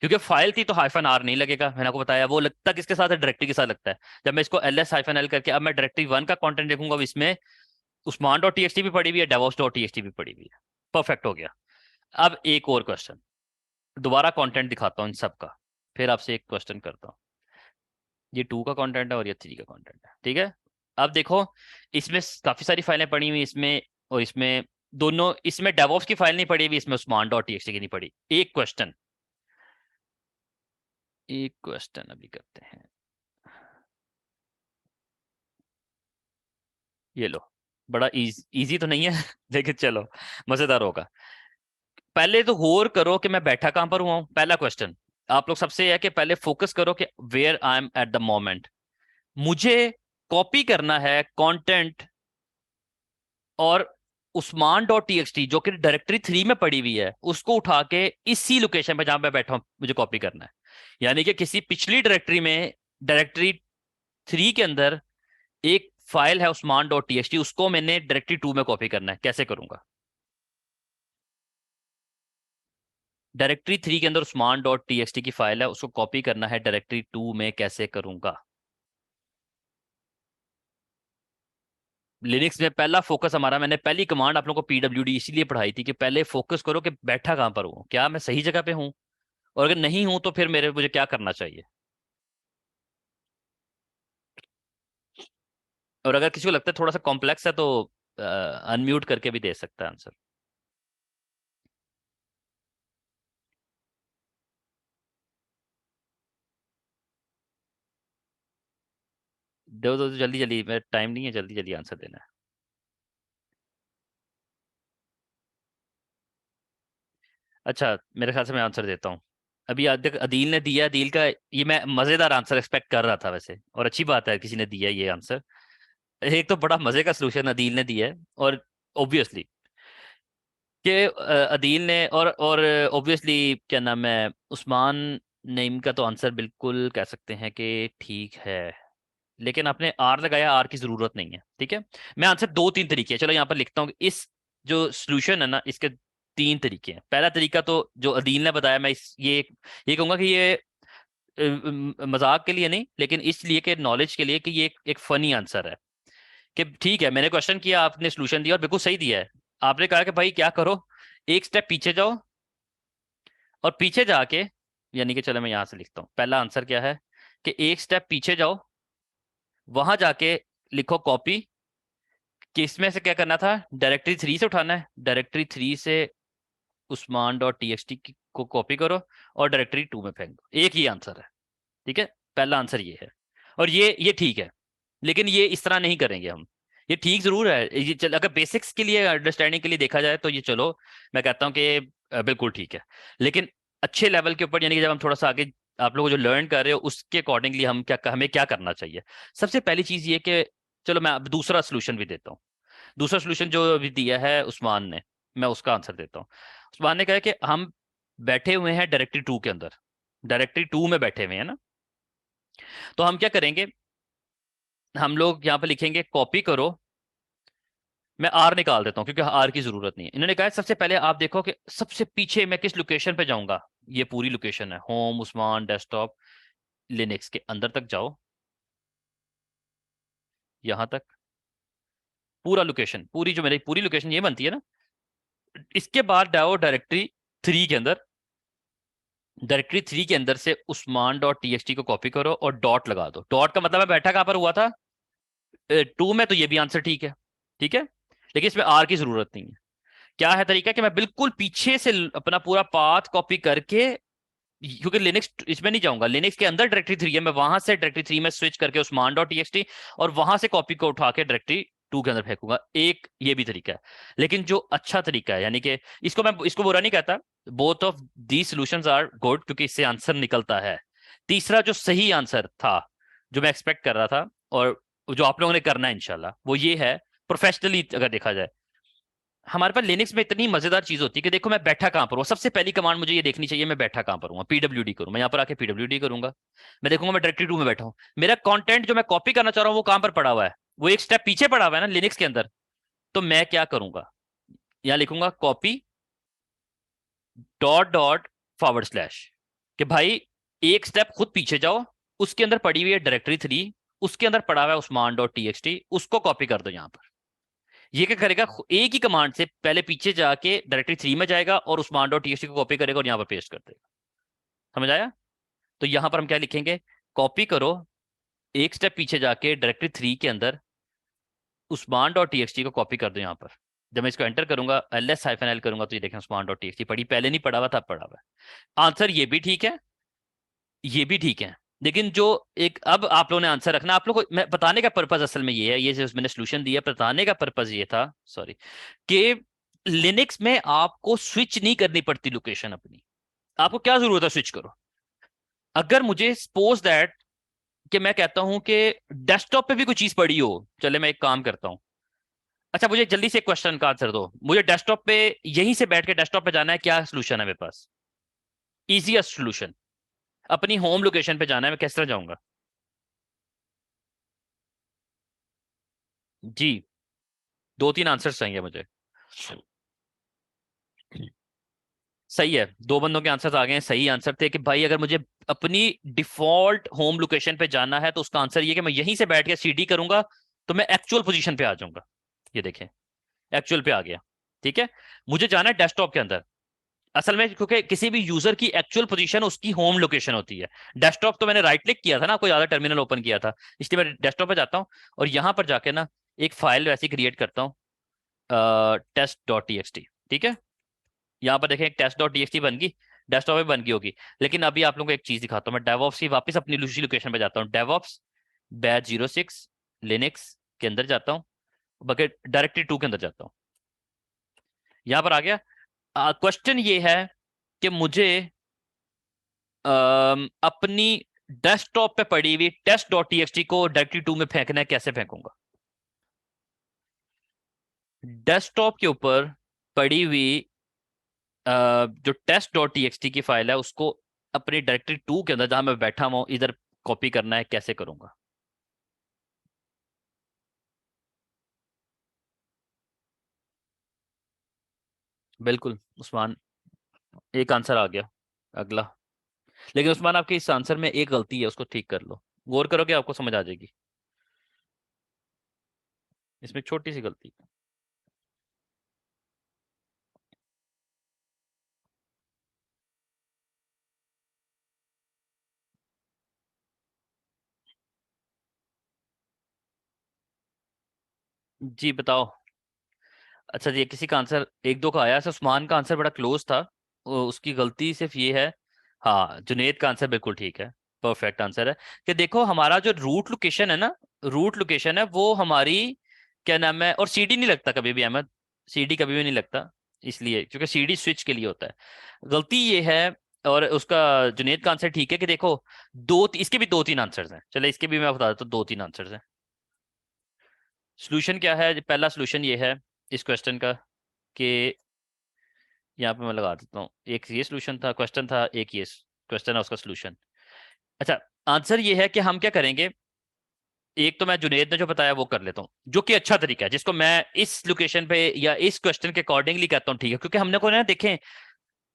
क्योंकि फाइल थी तो हाइफन आर नहीं लगेगा, मैंने आपको बताया, वो लगता किसके साथ है, डायरेक्टरी के साथ लगता है। जब मैं इसको ls-l करके अब मैं डायरेक्टरी 1 का कंटेंट देखूंगा, अब इसमें usman.txt भी पड़ी हुई है, devops.txt भी पड़ी हुई है। परफेक्ट हो गया। अब एक और क्वेश्चन, दोबारा कंटेंट दिखाता हूँ इन सब का, फिर आपसे एक क्वेश्चन करता हूँ। ये 2 का कंटेंट है और ये 3 का कंटेंट है, ठीक है। अब देखो, इसमें काफी सारी फाइलें पड़ी हुई इसमें, और इसमें दोनों, इसमें डेवॉप्स की फाइल नहीं पड़ी हुई, इसमें usman.txt की नहीं पड़ी। एक क्वेश्चन अभी करते हैं, ये लो। बड़ा इजी तो नहीं है लेकिन चलो मजेदार होगा। पहले तो गौर करो कि मैं बैठा कहां पर हुआ हूं। पहला क्वेश्चन आप लोग सबसे है कि पहले फोकस करो कि where I am at the moment. मुझे कॉपी करना है कंटेंट, और usman.txt जो कि डायरेक्टरी 3 में पड़ी हुई है, उसको उठा के इसी लोकेशन पे जहां पे बैठा हूं मुझे कॉपी करना है। यानी कि किसी पिछली डायरेक्टरी में, डायरेक्टरी 3 के अंदर एक फाइल है usman.txt, उसको मैंने डायरेक्टरी 2 में कॉपी करना है। कैसे करूंगा? डायरेक्टरी 3 के अंदर usman.txt की फाइल है, उसको कॉपी करना है डायरेक्टरी 2 में, कैसे करूंगा? लिनक्स में पहला फोकस हमारा, मैंने पहली कमांड आप लोगों को pwd इसीलिए पढ़ाई थी कि पहले फोकस करो कि बैठा कहां पर हूं, क्या मैं सही जगह पे हूं, और अगर नहीं हूं तो फिर मुझे क्या करना चाहिए। और अगर किसी को लगता है थोड़ा सा कॉम्प्लेक्स है तो अनम्यूट करके भी दे सकता है आंसर। दो दो जल्दी जल्दी, मेरा टाइम नहीं है, जल्दी जल्दी आंसर देना है। अच्छा, मेरे ख्याल से मैं आंसर देता हूँ। अभी देख, अदील ने दिया, अदील का ये मैं मजेदार आंसर एक्सपेक्ट कर रहा था वैसे, और अच्छी बात है किसी ने दिया ये आंसर। एक तो बड़ा मजे का सोल्यूशन अदील ने दिया है, और ऑब्वियसली कि अदील ने, और ऑब्वियसली क्या नाम है, उस्मान नईम का तो आंसर बिल्कुल कह सकते हैं कि ठीक है। लेकिन आपने आर लगाया, आर की जरूरत नहीं है, ठीक है। मैं आंसर दो तीन तरीके हैं, चलो यहाँ पर लिखता हूँ। इस जो सोल्यूशन है ना, इसके 3 तरीके हैं। पहला तरीका तो जो अदील ने बताया, मैं ये कहूंगा कि ये मजाक के लिए नहीं, लेकिन इसलिए कि नॉलेज के लिए, कि ये एक फनी आंसर है। कि ठीक है, मैंने क्वेश्चन किया, आपने सोल्यूशन दिया और बिल्कुल सही दिया है। आपने कहा कि भाई क्या करो, एक स्टेप पीछे जाओ, और पीछे जाके, यानी कि चलो मैं यहां से लिखता हूँ, पहला आंसर क्या है कि एक स्टेप पीछे जाओ, वहां जाके लिखो कॉपी। कि इसमें से क्या करना था, डायरेक्टरी 3 से उठाना है, डायरेक्टरी 3 से usman.txt को कॉपी करो और डायरेक्टरी 2 में फेंक दो। एक ही आंसर है, ठीक है। पहला आंसर ये है, और ये ठीक है। लेकिन ये इस तरह नहीं करेंगे हम। ये ठीक जरूर है, ये अगर बेसिक्स के लिए, अंडरस्टैंडिंग के लिए देखा जाए तो ये, चलो मैं कहता हूँ कि बिल्कुल ठीक है। लेकिन अच्छे लेवल के ऊपर, यानी कि जब हम थोड़ा सा आगे, आप लोग जो लर्न कर रहे हो उसके अकॉर्डिंगली हमें क्या करना चाहिए। सबसे पहली चीज ये कि, चलो मैं अब दूसरा सोल्यूशन भी देता हूँ। दूसरा सोल्यूशन जो अभी दिया है उस्मान ने, मैं उसका आंसर देता हूँ। उस्मान ने कहा है कि हम बैठे हुए हैं डायरेक्टरी 2 के अंदर, डायरेक्टरी 2 में बैठे हुए हैं ना। तो हम क्या करेंगे, हम लोग यहाँ पे लिखेंगे कॉपी करो। मैं आर निकाल देता हूँ क्योंकि आर की जरूरत नहीं है। इन्होंने कहा है सबसे पहले आप देखो कि सबसे पीछे मैं किस लोकेशन पे जाऊंगा। ये पूरी लोकेशन है, होम, उस्मान, डेस्कटॉप, लिनक्स के अंदर तक जाओ, यहां तक पूरा लोकेशन, पूरी जो मेरी पूरी लोकेशन ये बनती है ना। इसके बाद जाओ डायरेक्टरी 3 के अंदर, डायरेक्टरी 3 के अंदर से usman.txt को कॉपी करो और डॉट लगा दो। डॉट का मतलब मैं बैठा कहां पर हुआ था, 2 में, तो ये भी आंसर ठीक है, ठीक है। लेकिन इसमें आर की जरूरत नहीं है। क्या है तरीका कि मैं बिल्कुल पीछे से अपना पूरा पाथ कॉपी करके, क्योंकि लिनक्स इसमें नहीं जाऊंगा, लिनक्स के अंदर डायरेक्टरी 3 है, मैं वहां से डायरेक्टरी 3 में स्विच करके usman.txt, और वहां से कॉपी को उठा के डायरेक्टरी टू के अंदर फेंकूंगा। एक ये भी तरीका है, लेकिन जो अच्छा तरीका है, यानी कि इसको मैं इसको बुरा नहीं कहता, both of the solutions are good, क्योंकि इससे आंसर निकलता है। तीसरा जो सही आंसर था, जो मैं एक्सपेक्ट कर रहा था और जो आप लोगों ने करना है इंशाल्लाह, वो ये है, प्रोफेशनली अगर देखा जाए, हमारे पास लिनक्स में इतनी मजेदार चीज होती है कि देखो मैं बैठा कहां पर हूँ। सबसे पहली कमांड मुझे ये देखनी चाहिए, मैं बैठा कहां पर हूँ। पीडब्ल्यूडी करूँ, मैं यहाँ पर आके पीडब्ल्यूडी करूंगा, मैं देखूंगा मैं डायरेक्टरी 2 में बैठा हूँ। मेरा कंटेंट जो मैं कॉपी करना चाह रहा हूँ वो कहां पर पड़ा हुआ है, वो एक स्टेप पीछे पड़ा हुआ है ना लिनक्स के अंदर। तो मैं क्या करूंगा, यहाँ लिखूंगा copy dot dot forward slash, कि भाई एक स्टेप खुद पीछे जाओ, उसके अंदर पड़ी हुई है डायरेक्टरी 3, उसके अंदर पड़ा हुआ है Usman dot T X T, उसको कॉपी कर दो यहाँ पर। ये क्या करेगा, एक ही कमांड से पहले पीछे जाके डायरेक्टरी 3 में जाएगा और Usman dot T X T को कॉपी करेगा और यहाँ पर पेस्ट कर देगा। समझ आया? तो यहाँ पर हम क्या लिखेंगे, कॉपी करो, एक स्टेप पीछे जाके डायरेक्टरी 3 के अंदर Usman dot T X T को कॉपी कर दो यहाँ पर। जब मैं इसको एंटर करूंगा, ls-l करूंगा, तो ये देखें Usman dot T X T पड़ी, पहले नहीं पड़ा हुआ था, पड़ा हुआ है। आंसर ये भी ठीक है, ये भी ठीक है, लेकिन जो एक अब आप लोगों ने आंसर रखना, आप लोगों को मैं बताने का पर्पज असल में ये है, ये जो मैंने सोल्यूशन दिया बताने का पर्पज ये था, सॉरी, कि लिनक्स में आपको स्विच नहीं करनी पड़ती लोकेशन अपनी। आपको क्या जरूरत है स्विच करो। अगर मुझे सपोज दैट कि मैं कहता हूं कि डेस्कटॉप पे भी कोई चीज पड़ी हो, चले मैं एक काम करता हूं। अच्छा, मुझे जल्दी से क्वेश्चन का आंसर दो, मुझे डेस्कटॉप पे यहीं से बैठ के डेस्कटॉप पे जाना है, क्या सोल्यूशन है मेरे पास? इजीएस्ट सोल्यूशन, अपनी होम लोकेशन पे जाना है, मैं किस तरह जाऊंगा? जी, दो तीन आंसर्स चाहिए मुझे। सही है, दो बंदों के आंसर्स आ गए हैं। सही आंसर थे कि भाई अगर मुझे अपनी डिफॉल्ट होम लोकेशन पे जाना है तो उसका आंसर ये कि मैं यहीं से बैठ के सीडी करूंगा तो मैं एक्चुअल पोजीशन पे आ जाऊंगा। ये देखें, एक्चुअल पे आ गया। ठीक है, मुझे जाना है डेस्कटॉप के अंदर असल में, क्योंकि किसी भी यूजर की एक्चुअल पोजीशन उसकी होम लोकेशन होती है। डेस्कटॉप तो मैंने राइट क्लिक किया था ना, कोई ज्यादा टर्मिनल ओपन किया था, इसलिए मैं डेस्कटॉप पे जाता हूँ और यहां पर जाके ना एक फाइल वैसी क्रिएट करता हूँ, test dot T X T. ठीक है, यहाँ पर देखें एक टेस्ट डॉट टीएक्सटी बन गई, डेस्कटॉप पे बन गई होगी। लेकिन अभी आप लोगों को एक चीज दिखाता हूँ, मैं डेवऑप्स की वापस अपनी लूसी लोकेशन पे जाता हूँ, डेवऑप्स बैच 06 लिनक्स के अंदर जाता हूँ, बकेट डायरेक्टरी 2 के अंदर जाता हूँ। यहाँ पर आ गया। क्वेश्चन ये है कि मुझे अपनी डेस्कटॉप पे पड़ी हुई टेस्ट डॉट टीएक्सटी को डायरेक्टरी 2 में फेंकना है, कैसे फेंकूंगा? डेस्कटॉप के ऊपर पड़ी हुई जो टेस्ट डॉट टीएक्सटी की फाइल है उसको अपनी डायरेक्टरी 2 के अंदर जहां मैं बैठा हूं इधर कॉपी करना है, कैसे करूंगा? बिल्कुल उस्मान, एक आंसर आ गया। अगला, लेकिन उस्मान आपके इस आंसर में एक गलती है, उसको ठीक कर लो, गौर करोगे आपको समझ आ जाएगी। इसमें एक छोटी सी गलती है। जी बताओ। अच्छा जी, किसी का आंसर एक दो का आया, ऐसा उस्मान का आंसर बड़ा क्लोज था, उसकी गलती सिर्फ ये है। हाँ, जुनेद का आंसर बिल्कुल ठीक है, परफेक्ट आंसर है। कि देखो हमारा जो रूट लोकेशन है ना, रूट लोकेशन है वो हमारी, क्या नाम है, और सीडी नहीं लगता कभी भी अहमद, सीडी कभी भी नहीं लगता, इसलिए क्योंकि सीडी स्विच के लिए होता है। गलती ये है। और उसका जुनेद का आंसर ठीक है कि देखो इसके भी दो तीन आंसर्स हैं, चले इसके भी मैं बता देता हूँ, दो तीन आंसर्स हैं। सोल्यूशन क्या है, पहला सोल्यूशन ये है इस क्वेश्चन का, कि यहाँ पे मैं लगा देता हूँ, एक ये सोल्यूशन था, क्वेश्चन था, एक ये क्वेश्चन है उसका सोल्यूशन। अच्छा, आंसर ये है कि हम क्या करेंगे, एक तो मैं जुनेद ने जो बताया वो कर लेता हूँ, जो कि अच्छा तरीका है, जिसको मैं इस लोकेशन पे या इस क्वेश्चन के अकॉर्डिंगली कहता हूँ ठीक है, क्योंकि हमने को ना देखें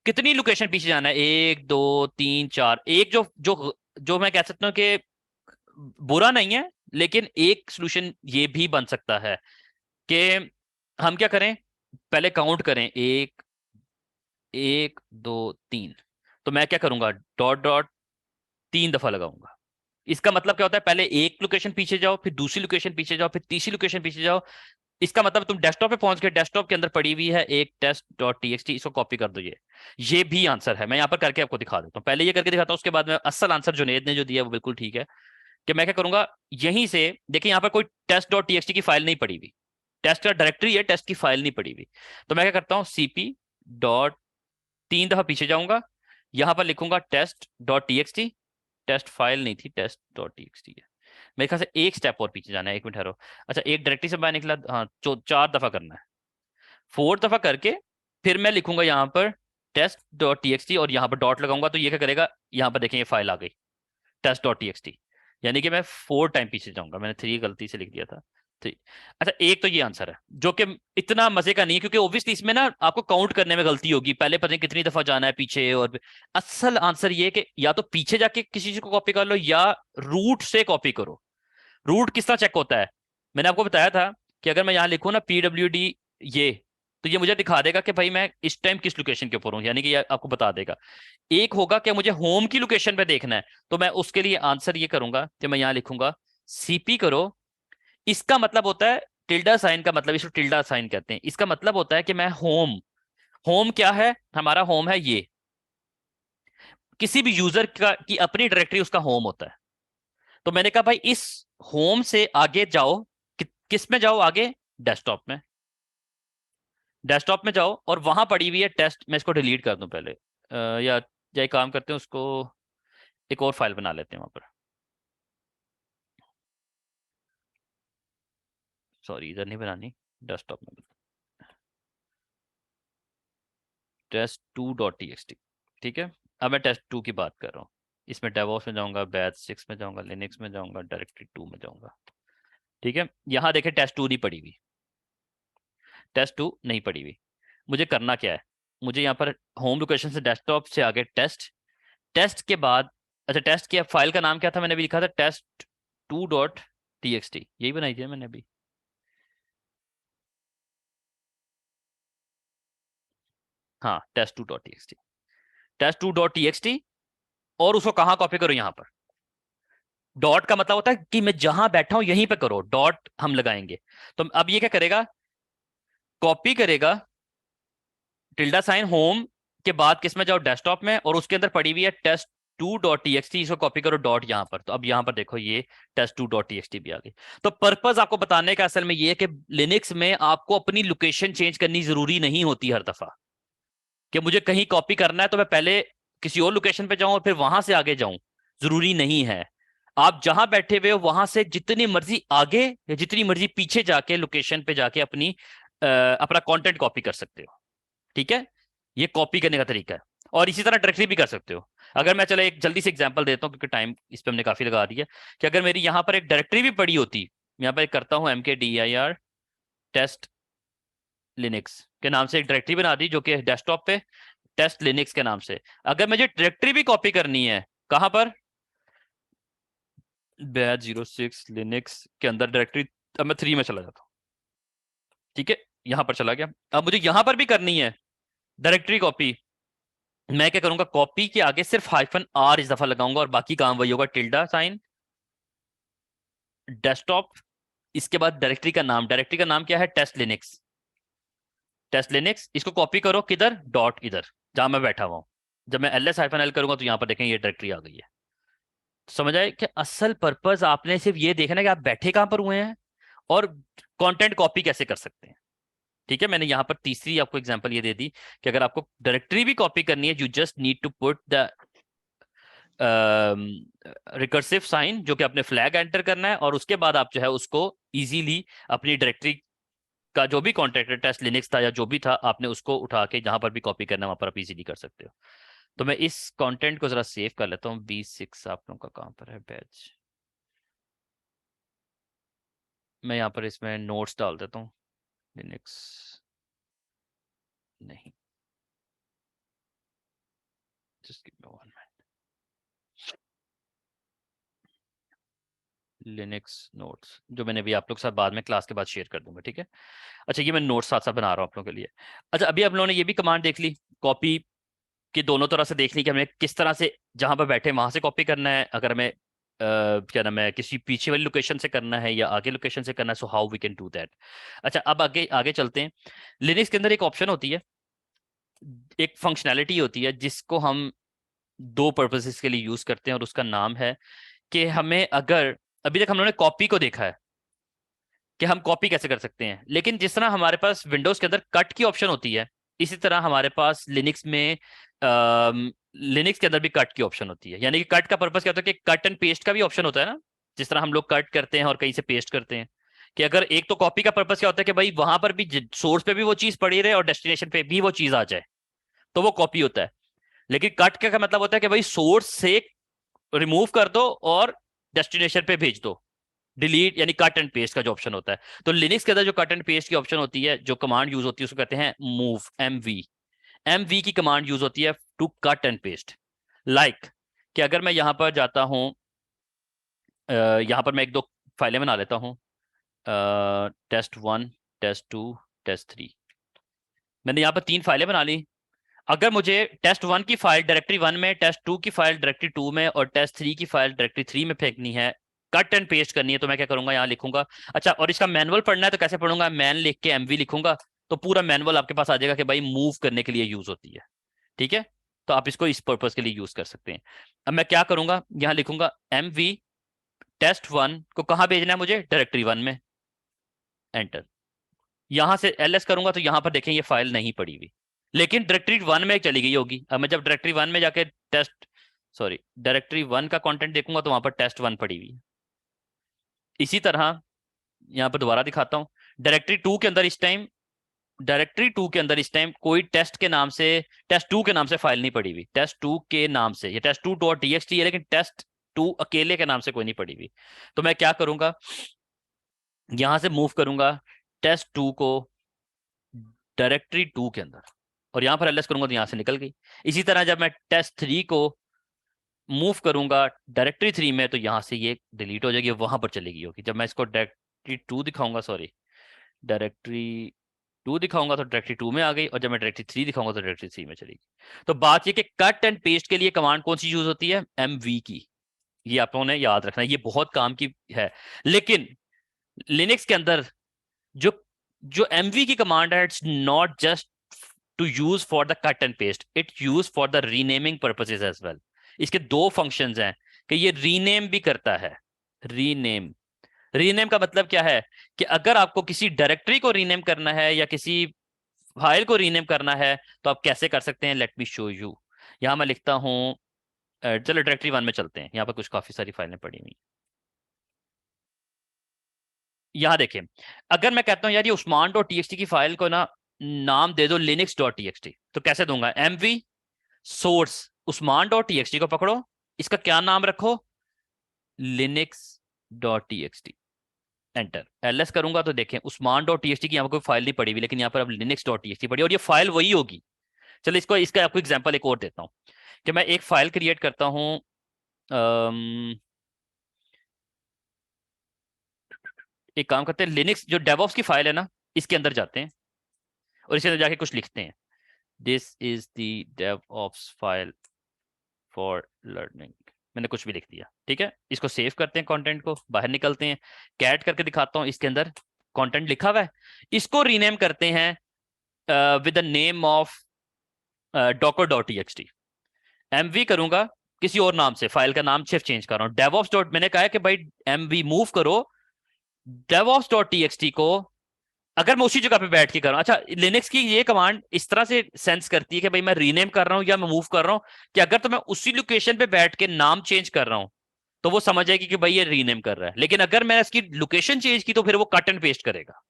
कितनी लोकेशन पीछे जाना है, एक दो तीन चार, एक जो जो जो मैं कह सकता हूँ कि बुरा नहीं है, लेकिन एक सोल्यूशन ये भी बन सकता है कि हम क्या करें, पहले काउंट करें, एक, एक दो तीन, तो मैं क्या करूंगा, डॉट डॉट 3 दफा लगाऊंगा। इसका मतलब क्या होता है, पहले एक लोकेशन पीछे जाओ, फिर दूसरी लोकेशन पीछे जाओ, फिर तीसरी लोकेशन पीछे जाओ। इसका मतलब तुम डेस्कटॉप पे पहुंच गए, डेस्कटॉप के अंदर पड़ी हुई है एक टेस्ट डॉट टीएक्सटी, इसको कॉपी कर दो। ये भी आंसर है, मैं यहाँ पर करके आपको दिखा देता हूँ, पहले ये करके दिखाता हूँ, उसके बाद में असल आंसर जुनेद ने जो दिया वो बिल्कुल ठीक है। कि मैं क्या करूंगा, यहीं से देखिए यहाँ पर कोई टेस्ट डॉट टीएक्सटी की फाइल नहीं पड़ी हुई, टेस्ट का डायरेक्टरी है, टेस्ट की फाइल नहीं पड़ी हुई। तो मैं क्या करता हूँ, सीपी डॉट, 3 दफा पीछे जाऊंगा, यहां पर लिखूंगा test dot T, test file नहीं थी, टेस्ट डॉट टी है। मेरे ख्याल से एक स्टेप और पीछे जाना है, 1 मिनट ठहरो। अच्छा, एक डायरेक्टरी से बाहर निकला, हाँ 4 दफा करना है। 4 दफा करके फिर मैं लिखूंगा यहाँ पर टेस्ट डॉट टी और यहाँ पर डॉट लगाऊंगा, तो ये क्या करेगा, यहाँ पर देखें ये फाइल आ गई टेस्ट डॉट टी। यानी कि मैं 4 टाइम पीछे जाऊंगा, मैंने 3 गलती से लिख दिया था। 3। अच्छा, एक तो ये आंसर है जो कि इतना मजे का नहीं है, क्योंकि ऑब्वियसली इसमें ना आपको काउंट करने में गलती होगी, पहले पता नहीं कितनी दफा जाना है पीछे। और असल आंसर ये है कि या तो पीछे जाके किसी चीज को कॉपी कर लो या रूट से कॉपी करो। रूट किस तरह चेक होता है, मैंने आपको बताया था कि अगर मैं यहाँ लिखूँ ना PWD ये, तो ये मुझे दिखा देगा कि भाई मैं इस टाइम किस लोकेशन के ऊपर हूँ, यानी कि ये आपको बता देगा। एक होगा कि मुझे होम की लोकेशन पे देखना है, तो मैं उसके लिए आंसर ये करूंगा कि मैं यहाँ लिखूंगा सीपी करो। इसका मतलब होता है टिल्डा साइन का मतलब, इसको टिल्डा साइन कहते हैं। इसका मतलब होता है कि मैं होम, होम क्या है, हमारा होम है ये, किसी भी यूजर का की अपनी डायरेक्टरी उसका होम होता है। तो मैंने कहा भाई इस होम से आगे जाओ, किस में जाओ आगे, डेस्कटॉप में। डेस्कटॉप में जाओ और वहां पड़ी हुई है टेस्ट, मैं इसको डिलीट कर दूं पहले, या एक काम करते हैं उसको, एक और फाइल बना लेते हैं वहां पर। सॉरी, इधर नहीं बनानी, डेस्कटॉप में। test2.txt, ठीक है। अब मैं test2 की बात कर रहा हूँ। इसमें डेवॉप्स में जाऊंगा, बैच 6 में जाऊंगा, लिनक्स में जाऊंगा, डायरेक्टरी 2 में जाऊंगा। ठीक है, यहाँ देखे टेस्ट 2 नहीं पड़ी हुई, टेस्ट 2 नहीं पड़ी हुई। मुझे करना क्या है, मुझे यहाँ पर होम लोकेशन से डेस्कटॉप से आगे टेस्ट, टेस्ट के बाद, अच्छा टेस्ट के फाइल का नाम क्या था, मैंने भी लिखा था test2.txt, यही बनाई थी मैंने अभी। हाँ, test2.txt, test2.txt। और उसको कहाँ कॉपी करो, यहाँ पर। डॉट का मतलब होता है कि मैं जहां बैठा हूं यहीं पे करो, डॉट हम लगाएंगे। तो अब ये क्या करेगा, कॉपी करेगा टिल्डा साइन होम के बाद किस में जाओ, डेस्कटॉप में, और उसके अंदर पड़ी हुई है test2.txt, इसको कॉपी करो डॉट यहां पर। तो अब यहां पर देखो ये test2.txt भी आ गई। तो पर्पस आपको बताने का असल में ये है कि लिनक्स में आपको अपनी लोकेशन चेंज करनी जरूरी नहीं होती हर दफा, कि मुझे कहीं कॉपी करना है तो मैं पहले किसी और लोकेशन पे जाऊं और फिर वहां से आगे जाऊं, जरूरी नहीं है। आप जहां बैठे हुए हो वहां से जितनी मर्जी आगे या जितनी मर्जी पीछे जाके लोकेशन पे जाके अपना कंटेंट कॉपी कर सकते हो। ठीक है, ये कॉपी करने का तरीका है। और इसी तरह डायरेक्टली भी कर सकते हो। अगर मैं चलो एक जल्दी से एग्जांपल देता हूँ, क्योंकि टाइम इस पे हमने काफी लगा दिया, कि अगर मेरी यहाँ पर एक डायरेक्टरी भी पड़ी होती, यहाँ पर एक करता हूँ MKDIR टेस्ट लिनक्स के नाम से एक डायरेक्टरी बना दी, जो कि डेस्कटॉप पे टेस्ट लिनक्स के नाम से। अगर मुझे डायरेक्टरी भी कॉपी करनी है, कहां पर, बैच 06 लिनक्स के अंदर डायरेक्टरी, अब मैं 3 में चला जाता हूँ। ठीक है, यहां पर चला गया। अब मुझे यहां पर भी करनी है डायरेक्टरी कॉपी, मैं क्या करूंगा, कॉपी के आगे सिर्फ -R इस दफा लगाऊंगा और बाकी काम वही होगा, टिल्डा साइन डेस्कटॉप, इसके बाद डायरेक्टरी का नाम, डायरेक्टरी का नाम क्या है, टेस्ट लिनक्स। टेस्ट लिनक्स, इसको कॉपी करो किधर, डॉट इधर जहां मैं बैठा हुआ हूं। जब मैं -L करूंगा तो यहां पर देखें ये डायरेक्टरी आ गई है। समझ आए कि असल पर्पस आपने सिर्फ ये देखना है कि आप बैठे कहां पर हुए हैं और कंटेंट कॉपी कैसे कर सकते हैं। ठीक है, मैंने यहां पर तीसरी आपको एग्जांपल ये दे दी कि अगर आपको डायरेक्टरी भी कॉपी करनी है, you just need to put the recursive sign, जो कि अपने फ्लैग एंटर करना है, और उसके बाद आप जो है उसको इजीली अपनी डायरेक्टरी का जो भी कॉन्टेक्ट है, टेस्ट लिनक्स था या जो भी था, आपने उसको उठा के जहां पर भी कॉपी करना है वहां पर आप इजीली कर सकते हो। तो मैं इस कंटेंट को जरा सेव कर लेता हूँ। B6 आप लोगों का कहाँ पर है, बैच, मैं यहाँ पर इसमें नोट्स डाल देता हूँ। लिनक्स नहीं, just give me 1 minute. Linux notes जो मैंने भी आप लोग के साथ बाद में क्लास के बाद शेयर कर दूंगा, ठीक है। अच्छा, ये मैं नोट्स साथ साथ बना रहा हूँ आप लोगों के लिए। अच्छा, अभी आप लोगों ने ये भी कमांड देख ली, कॉपी की दोनों तरह से देख ली कि हमें किस तरह से जहां पर बैठे वहां से कॉपी करना है, अगर हमें क्या नाम है किसी पीछे वाली लोकेशन से करना है या आगे लोकेशन से करना है, so how we can do that. अच्छा, अब आगे आगे चलते हैं। लिनक्स के अंदर एक ऑप्शन होती है, एक फंक्शनैलिटी होती है जिसको हम 2 पर्पसेस के लिए यूज करते हैं, और उसका नाम है कि हमें अगर, अभी तक हम लोगों ने कॉपी को देखा है, कि हम कॉपी कैसे कर सकते हैं। लेकिन जिस तरह हमारे पास विंडोज के अंदर कट की ऑप्शन होती है, इसी तरह हमारे पास लिनक्स में लिनक्स के अंदर भी कट की ऑप्शन होती है। यानी कि कट का पर्पस क्या होता है कि कट एंड पेस्ट का भी ऑप्शन होता है ना, जिस तरह हम लोग कट करते हैं और कहीं से पेस्ट करते हैं। कि अगर एक तो कॉपी का पर्पस क्या होता है कि भाई वहां पर भी सोर्स पे भी वो चीज पड़ी रहे और डेस्टिनेशन पे भी वो चीज आ जाए, तो वो कॉपी होता है। लेकिन कट का मतलब होता है कि भाई सोर्स से रिमूव कर दो और डेस्टिनेशन पे भेज दो, डिलीट यानी कट एंड पेस्ट का जो ऑप्शन होता है। तो लिनक्स के अंदर जो कट एंड पेस्ट की ऑप्शन होती है, जो कमांड यूज होती है, उसको कहते हैं मूव, एमवी। एमवी की कमांड यूज होती है to cut and paste. Like कि अगर मैं यहां पर जाता हूं, यहां पर मैं एक दो फाइलें बना लेता हूं, टेस्ट 1, टेस्ट 2, टेस्ट 3। मैंने यहाँ पर 3 फाइलें बना ली। अगर मुझे टेस्ट 1 की फाइल डायरेक्टरी 1 में, टेस्ट 2 की फाइल डायरेक्टरी 2 में और टेस्ट 3 की फाइल डायरेक्टरी 3 में फेंकनी है, कट एंड पेस्ट करनी है, तो मैं क्या करूंगा, यहाँ लिखूंगा। अच्छा, और इसका मैनुअल पढ़ना है तो कैसे पढ़ूंगा, मैन लिख के एमवी लिखूंगा, तो पूरा मैनुअल आपके पास आ जाएगा कि भाई मूव करने के लिए यूज होती है। ठीक है, तो आप इसको इस पर्पज के लिए यूज कर सकते हैं। अब मैं क्या करूंगा, यहाँ लिखूंगा एमवी टेस्ट 1 को कहाँ भेजना है मुझे, डायरेक्टरी 1 में, एंटर। यहां से एलएस करूंगा तो यहां पर देखें ये फाइल नहीं पड़ी हुई, लेकिन डायरेक्टरी 1 में चली गई होगी। अब मैं जब डायरेक्टरी 1 में जाके डायरेक्टरी 1 का कंटेंट देखूंगा तो वहां पर टेस्ट 1 पड़ी हुई है। इसी तरह यहां पर दोबारा दिखाता हूं, डायरेक्टरी 2 के अंदर इस टाइम कोई टेस्ट 2 के नाम से फाइल नहीं पड़ी हुई। टेस्ट 2 के नाम से, ये टेस्ट2.txt है, लेकिन टेस्ट 2 अकेले के नाम से कोई नहीं पड़ी हुई। तो मैं क्या करूंगा, यहां से मूव करूंगा टेस्ट 2 को डायरेक्टरी 2 के अंदर, और यहां पर एलएस करूंगा तो यहां से निकल गई। इसी तरह जब मैं टेस्ट 3 को मूव करूंगा डायरेक्टरी 3 में, तो यहां से ये डिलीट हो जाएगी, वहां पर चली गई होगी। जब मैं इसको डायरेक्टरी 2 दिखाऊंगा, सॉरी, डायरेक्टरी 2 दिखाऊंगा तो डायरेक्टरी 2 में आ गई, और जब मैं डायरेक्टरी 3 दिखाऊंगा तो डायरेक्टरी 3 में चली गई। तो बात ये कि कट एंड पेस्ट के लिए कमांड कौन सी यूज होती है, एमवी की। ये आप लोगों ने याद रखना है, ये बहुत काम की है। लेकिन लिनक्स के अंदर जो जो एमवी की कमांड है, it's not just to use for the cut and paste, it use for the renaming purposes as well. इसके 2 फंक्शंस हैं कि ये रीनेम भी करता है। रीनेम, रीनेम का मतलब क्या है कि अगर आपको किसी डायरेक्टरी को रीनेम करना है या किसी फाइल को रीनेम करना है, तो आप कैसे कर सकते हैं, लेट मी शो यू। यहां मैं लिखता हूं, चलो डायरेक्टरी 1 में चलते हैं, यहाँ पर कुछ काफी सारी फाइलें पड़ी हुई। यहाँ देखें, अगर मैं कहता हूँ यार ये uSman.txt की फाइल को ना नाम दे दो linux.txt, तो कैसे दूंगा, mv सोर्स uSman.txt को पकड़ो, इसका क्या नाम रखो, linux.txt, एंटर। एलएस करूंगा तो देखें uSman.txt की यहाँ पर कोई फाइल नहीं पड़ी हुई, लेकिन यहाँ पर अब linux.txt पड़ी, और ये फाइल वही होगी। चलो इसको, इसका आपको एग्जांपल एक और देता हूँ कि मैं एक फाइल क्रिएट करता हूँ, एक काम करते हैं, लिनक्स जो डेवऑप्स की फाइल है ना, इसके अंदर जाते हैं और इसके अंदर जाके कुछ लिखते हैं, this is the DevOps file for learning. मैंने कुछ भी लिख दिया, ठीक है। इसको सेव करते हैं, कंटेंट को बाहर निकलते हैं, कैट करके दिखाता हूँ, इसके अंदर कंटेंट लिखा हुआ है। इसको रीनेम करते हैं with the name of docker.txt। M V करूंगा किसी और नाम से, फाइल का नाम सिर्फ चेंज कर रहा हूँ, डेवऑप्स डॉट, मैंने कहा है कि भाई एमवी मूव करो DevOps.txt को, अगर मैं उसी जगह पे बैठ के कर रहा हूँ। अच्छा, लिनक्स की ये कमांड इस तरह से सेंस करती है कि भाई मैं रीनेम कर रहा हूँ या मैं मूव कर रहा हूँ, कि अगर तो मैं उसी लोकेशन पे बैठ के नाम चेंज कर रहा हूँ तो वो समझ जाएगी कि भाई ये रीनेम कर रहा है, लेकिन अगर मैं इसकी लोकेशन चेंज की तो फिर वो कट एंड पेस्ट करेगा।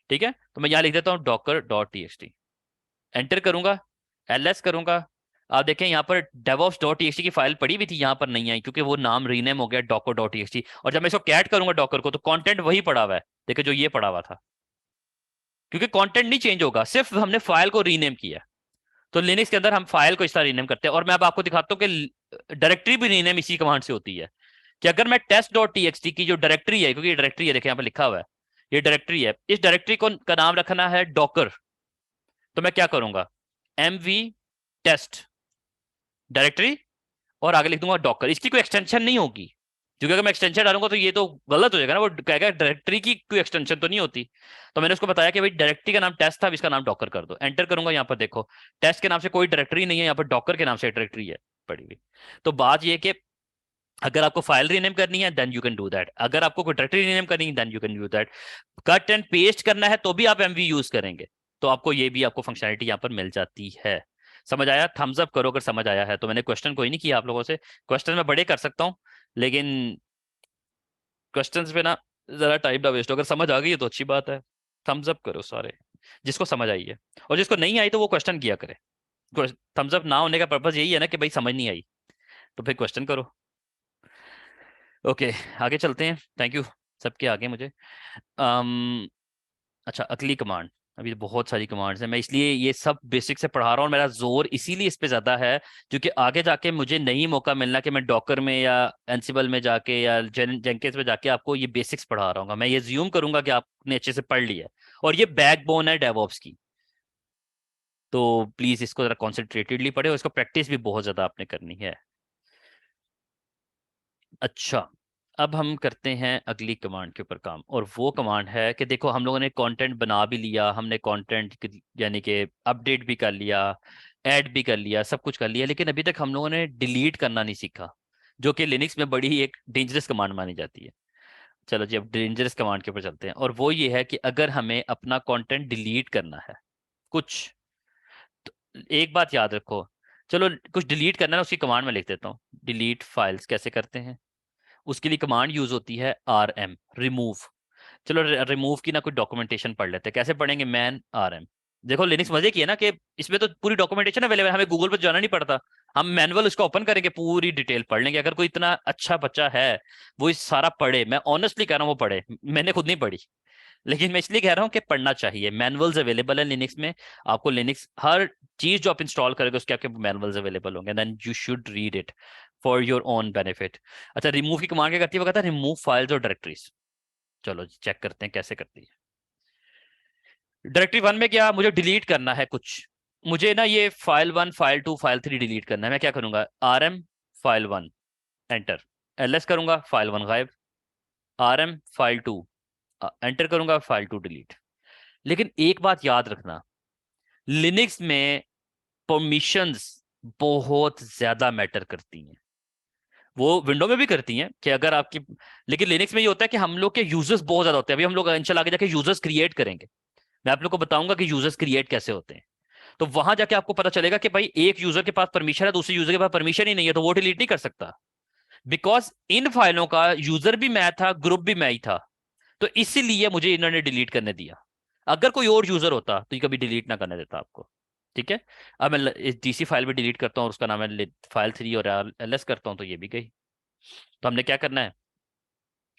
ठीक है, तो मैं यहाँ लिख देता हूँ docker.txt, एंटर करूंगा, एलएस करूंगा। आप देखें यहाँ पर DevOps.txt की फाइल पड़ी हुई थी, यहाँ पर नहीं आई क्योंकि वो नाम रीनेम हो गया docker.txt। और जब मैं इसको कैट करूंगा डॉकर को, तो कंटेंट वही पड़ा हुआ है, देखिए जो ये पड़ा हुआ था, क्योंकि कंटेंट नहीं चेंज होगा, सिर्फ हमने फाइल को रीनेम किया। तो लिनक्स के अंदर हम फाइल को इस तरह रीनेम करते हैं। और मैं अब आपको दिखाता हूँ कि डायरेक्टरी भी रीनेम इसी कमांड से होती है। कि अगर मैं टेस्ट.txt की जो डायरेक्टरी है, क्योंकि ये डायरेक्टरी है, देखिए यहाँ पर लिखा हुआ है, ये डायरेक्टरी है, इस डायरेक्टरी को का नाम रखना है डॉकर, तो मैं क्या करूंगा, mv टेस्ट डायरेक्टरी और आगे लिख दूंगा डॉकर। इसकी कोई एक्सटेंशन नहीं होगी, क्योंकि अगर मैं एक्सटेंशन डालूंगा तो ये तो गलत हो जाएगा ना, वो कहेगा डायरेक्टरी की कोई एक्सटेंशन तो नहीं होती। तो मैंने उसको बताया कि भाई डायरेक्टरी का नाम टेस्ट था, इसका नाम डॉकर कर दो, एंटर करूंगा। यहाँ पर देखो टेस्ट के नाम से कोई डायरेक्टरी नहीं है, यहाँ पर डॉकर के नाम से डायरेक्टरी है पड़ी हुई। तो बात ये कि अगर आपको फाइल रीनेम करनी है then you can do that, अगर आपको कोई डायरेक्टरी रीनेम करनी है then you can do that. Cut and paste करना है तो भी आप एमवी यूज करेंगे, तो आपको ये भी आपको फंक्शनैलिटी यहाँ पर मिल जाती है। समझ आया? थम्स अप करो अगर समझ आया है। तो मैंने क्वेश्चन कोई नहीं किया आप लोगों से, क्वेश्चन मैं बड़े कर सकता हूँ लेकिन क्वेश्चंस पे ना जरा टाइम ना वेस्ट हो। अगर समझ आ गई है तो अच्छी बात है, थम्स अप करो सारे जिसको समझ आई है, और जिसको नहीं आई तो वो क्वेश्चन किया करे। थम्स अप ना होने का पर्पज यही है ना कि भाई समझ नहीं आई, तो फिर क्वेश्चन करो। ओके, आगे चलते हैं। थैंक यू सबके आगे मुझे। अम अच्छा, अगली कमांड। अभी तो बहुत सारी कमांड्स हैं, मैं इसलिए ये सब बेसिक से पढ़ा रहा हूँ, मेरा जोर इसीलिए इस पे ज्यादा है क्योंकि आगे जाके मुझे नहीं मौका मिलना कि मैं डॉकर में या एंसिबल में जाके या जेंकिंस में जाके आपको ये बेसिक्स पढ़ा रहा हूँ। मैं ये ज्यूम करूंगा कि आपने अच्छे से पढ़ लिया है, और ये बैकबोन है डेवऑप्स की। तो प्लीज इसको जरा कॉन्सेंट्रेटेडली पढ़े, और इसको प्रैक्टिस भी बहुत ज्यादा आपने करनी है। अच्छा, अब हम करते हैं अगली कमांड के ऊपर काम, और वो कमांड है कि देखो हम लोगों ने कंटेंट बना भी लिया, हमने कंटेंट यानी कि अपडेट भी कर लिया, ऐड भी कर लिया, सब कुछ कर लिया, लेकिन अभी तक हम लोगों ने डिलीट करना नहीं सीखा, जो कि लिनक्स में बड़ी ही एक डेंजरस कमांड मानी जाती है। चलो जी, अब डेंजरस कमांड के ऊपर चलते हैं, और वो ये है कि अगर हमें अपना कंटेंट डिलीट करना है कुछ, तो एक बात याद रखो। चलो, कुछ डिलीट करना है उसकी कमांड में लिख देता हूँ। डिलीट फाइल्स कैसे करते हैं, उसके लिए कमांड यूज होती है rm, रिमूव। चलो रिमूव की ना कोई डॉक्यूमेंटेशन पढ़ लेते हैं, कैसे पढ़ेंगे? Man rm। देखो लिनक्स मजे की है ना कि इसमें तो पूरी डॉक्यूमेंटेशन अवेलेबल है, हमें गूगल पर जाना नहीं पड़ता। हम मैनुअल उसका ओपन करेंगे, पूरी डिटेल पढ़ लेंगे। अगर कोई इतना अच्छा बच्चा है वो इस सारा पढ़े, मैं ऑनेस्टली कह रहा हूँ वो पढ़े, मैंने खुद नहीं पढ़ी, लेकिन मैं इसलिए कह रहा हूँ कि पढ़ना चाहिए। मैनुअल्स अवेलेबल है लिनक्स में, आपको लिनक्स हर चीज जो आप इंस्टॉल करेंगे उसके आपके मैनुअल्स अवेलेबल होंगे, then you should read it for your own benefit. अच्छा, रिमूव की कमांड क्या करती है? वो कहता है रिमूव फाइल्स और डायरेक्टरीज। चलो चेक करते हैं कैसे करती है। डायरेक्टरी वन में क्या, मुझे डिलीट करना है कुछ, मुझे ना ये file one, file two, file three delete करना है। मैं क्या करूंगा? rm file one, enter, ls करूंगा, फाइल वन गायब। rm फाइल टू, एंटर करूंगा, फाइल टू डिलीट। लेकिन एक बात याद रखना, लिनक्स में परमिशंस बहुत ज्यादा मैटर करती हैं। वो विंडो में भी करती हैं कि अगर आपकी, लेकिन लिनक्स में ये होता है कि हम लोग के यूजर्स बहुत ज्यादा होते हैं। अभी हम लोग इंशाल्लाह आगे जाके यूजर्स क्रिएट करेंगे, मैं आप लोग को बताऊंगा कि यूजर्स क्रिएट कैसे होते हैं। तो वहां जाके आपको पता चलेगा कि भाई एक यूजर के पास परमिशन है, दूसरे यूजर के पास परमिशन ही नहीं है, तो वो डिलीट नहीं कर सकता, बिकॉज इन फाइलों का यूजर भी मैं था, ग्रुप भी मैं ही था, तो इसीलिए मुझे इन्होंने डिलीट करने दिया। अगर कोई और यूजर होता तो ये कभी डिलीट ना करने देता आपको। ठीक है, अब मैं इस डीसी फाइल भी डिलीट करता हूँ और उसका नाम है फाइल थ्री, और ls करता हूँ तो ये भी गई। तो हमने क्या करना है?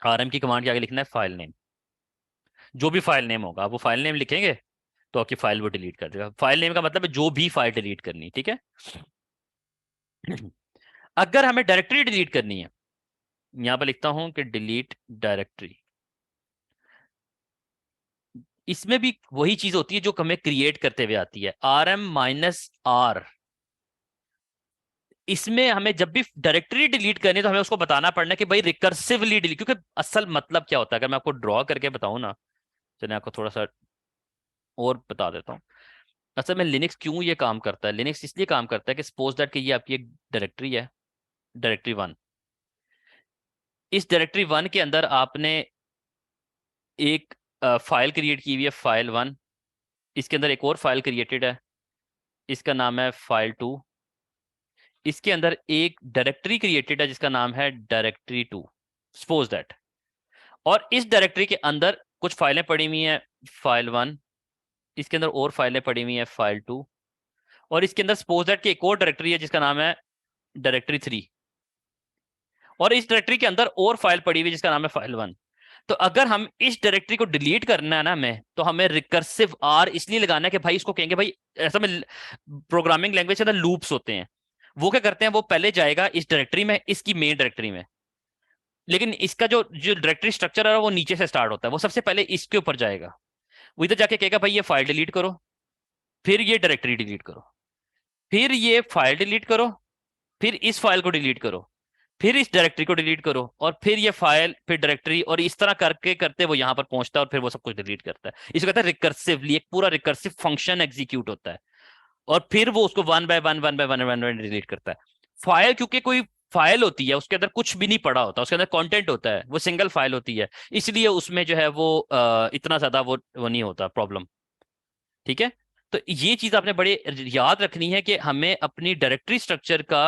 rm की कमांड के आगे लिखना है फाइल नेम। जो भी फाइल नेम होगा वो फाइल नेम लिखेंगे तो आपकी फाइल वो डिलीट कर देगा। फाइल नेम का मतलब है जो भी फाइल डिलीट करनी, ठीक है। अगर हमें डायरेक्टरी डिलीट करनी है, यहां पर लिखता हूं कि डिलीट डायरेक्टरी। इसमें भी वही चीज होती है जो हमें क्रिएट करते हुए आती है, rm-r। इसमें हमें जब भी डायरेक्टरी डिलीट करनी है तो हमें उसको बताना पड़ना है कि भाई रिकर्सिवली डिलीट, क्योंकि असल मतलब क्या होता है अगर मैं आपको ड्रॉ करके बताऊं ना, चलिए आपको थोड़ा सा और बता देता हूँ। असल में लिनक्स क्यों ये काम करता है, लिनक्स इसलिए काम करता है कि सपोज दैट कि ये आपकी एक डायरेक्टरी है, डायरेक्टरी वन। इस डायरेक्टरी वन के अंदर आपने एक फाइल क्रिएट की हुई है, फाइल वन। इसके अंदर एक और फाइल क्रिएटेड है, इसका नाम है फाइल टू। इसके अंदर एक डायरेक्टरी क्रिएटेड है जिसका नाम है डायरेक्टरी टू, सपोज दैट। और इस डायरेक्टरी के अंदर कुछ फाइलें पड़ी हुई हैं, फाइल वन। इसके अंदर और फाइलें पड़ी हुई हैं, फाइल टू। और इसके अंदर सपोज दैट कि एक और डायरेक्टरी है जिसका नाम है डायरेक्टरी थ्री। और इस डायरेक्टरी के अंदर और फाइल पड़ी हुई है जिसका नाम है फाइल वन। तो अगर हम इस डायरेक्टरी को डिलीट करना है ना हमें, तो हमें रिकर्सिव आर इसलिए लगाना है कि भाई इसको कहेंगे भाई, ऐसा में प्रोग्रामिंग लैंग्वेज के अंदर लूप्स होते हैं। वो क्या करते हैं, वो पहले जाएगा इस डायरेक्टरी में, इसकी मेन डायरेक्टरी में, लेकिन इसका जो जो डायरेक्टरी स्ट्रक्चर है वो नीचे से स्टार्ट होता है, वो सबसे पहले इसके ऊपर जाएगा। वो इधर जाके कहेगा भाई ये फाइल डिलीट करो, फिर ये डायरेक्टरी डिलीट करो, फिर ये फाइल डिलीट करो, फिर इस फाइल को डिलीट करो, फिर इस डायरेक्टरी को डिलीट करो, और फिर ये फाइल, फिर डायरेक्टरी, और इस तरह करके करते वो यहां पर पहुंचता है और फिर वो सब कुछ डिलीट करता है। इसको कहता है रिकर्सिवली, एक पूरा रिकर्सिव फंक्शन एग्जीक्यूट होता है, और फिर वो उसको one by one, one by one, one by delete करता है। फाइल क्योंकि कोई फाइल होती है उसके अंदर कुछ भी नहीं पड़ा होता, उसके अंदर कंटेंट होता है, वो सिंगल फाइल होती है, इसलिए उसमें जो है वो इतना ज्यादा वो नहीं होता प्रॉब्लम। ठीक है, तो ये चीज आपने बड़े याद रखनी है कि हमें अपनी डायरेक्टरी स्ट्रक्चर का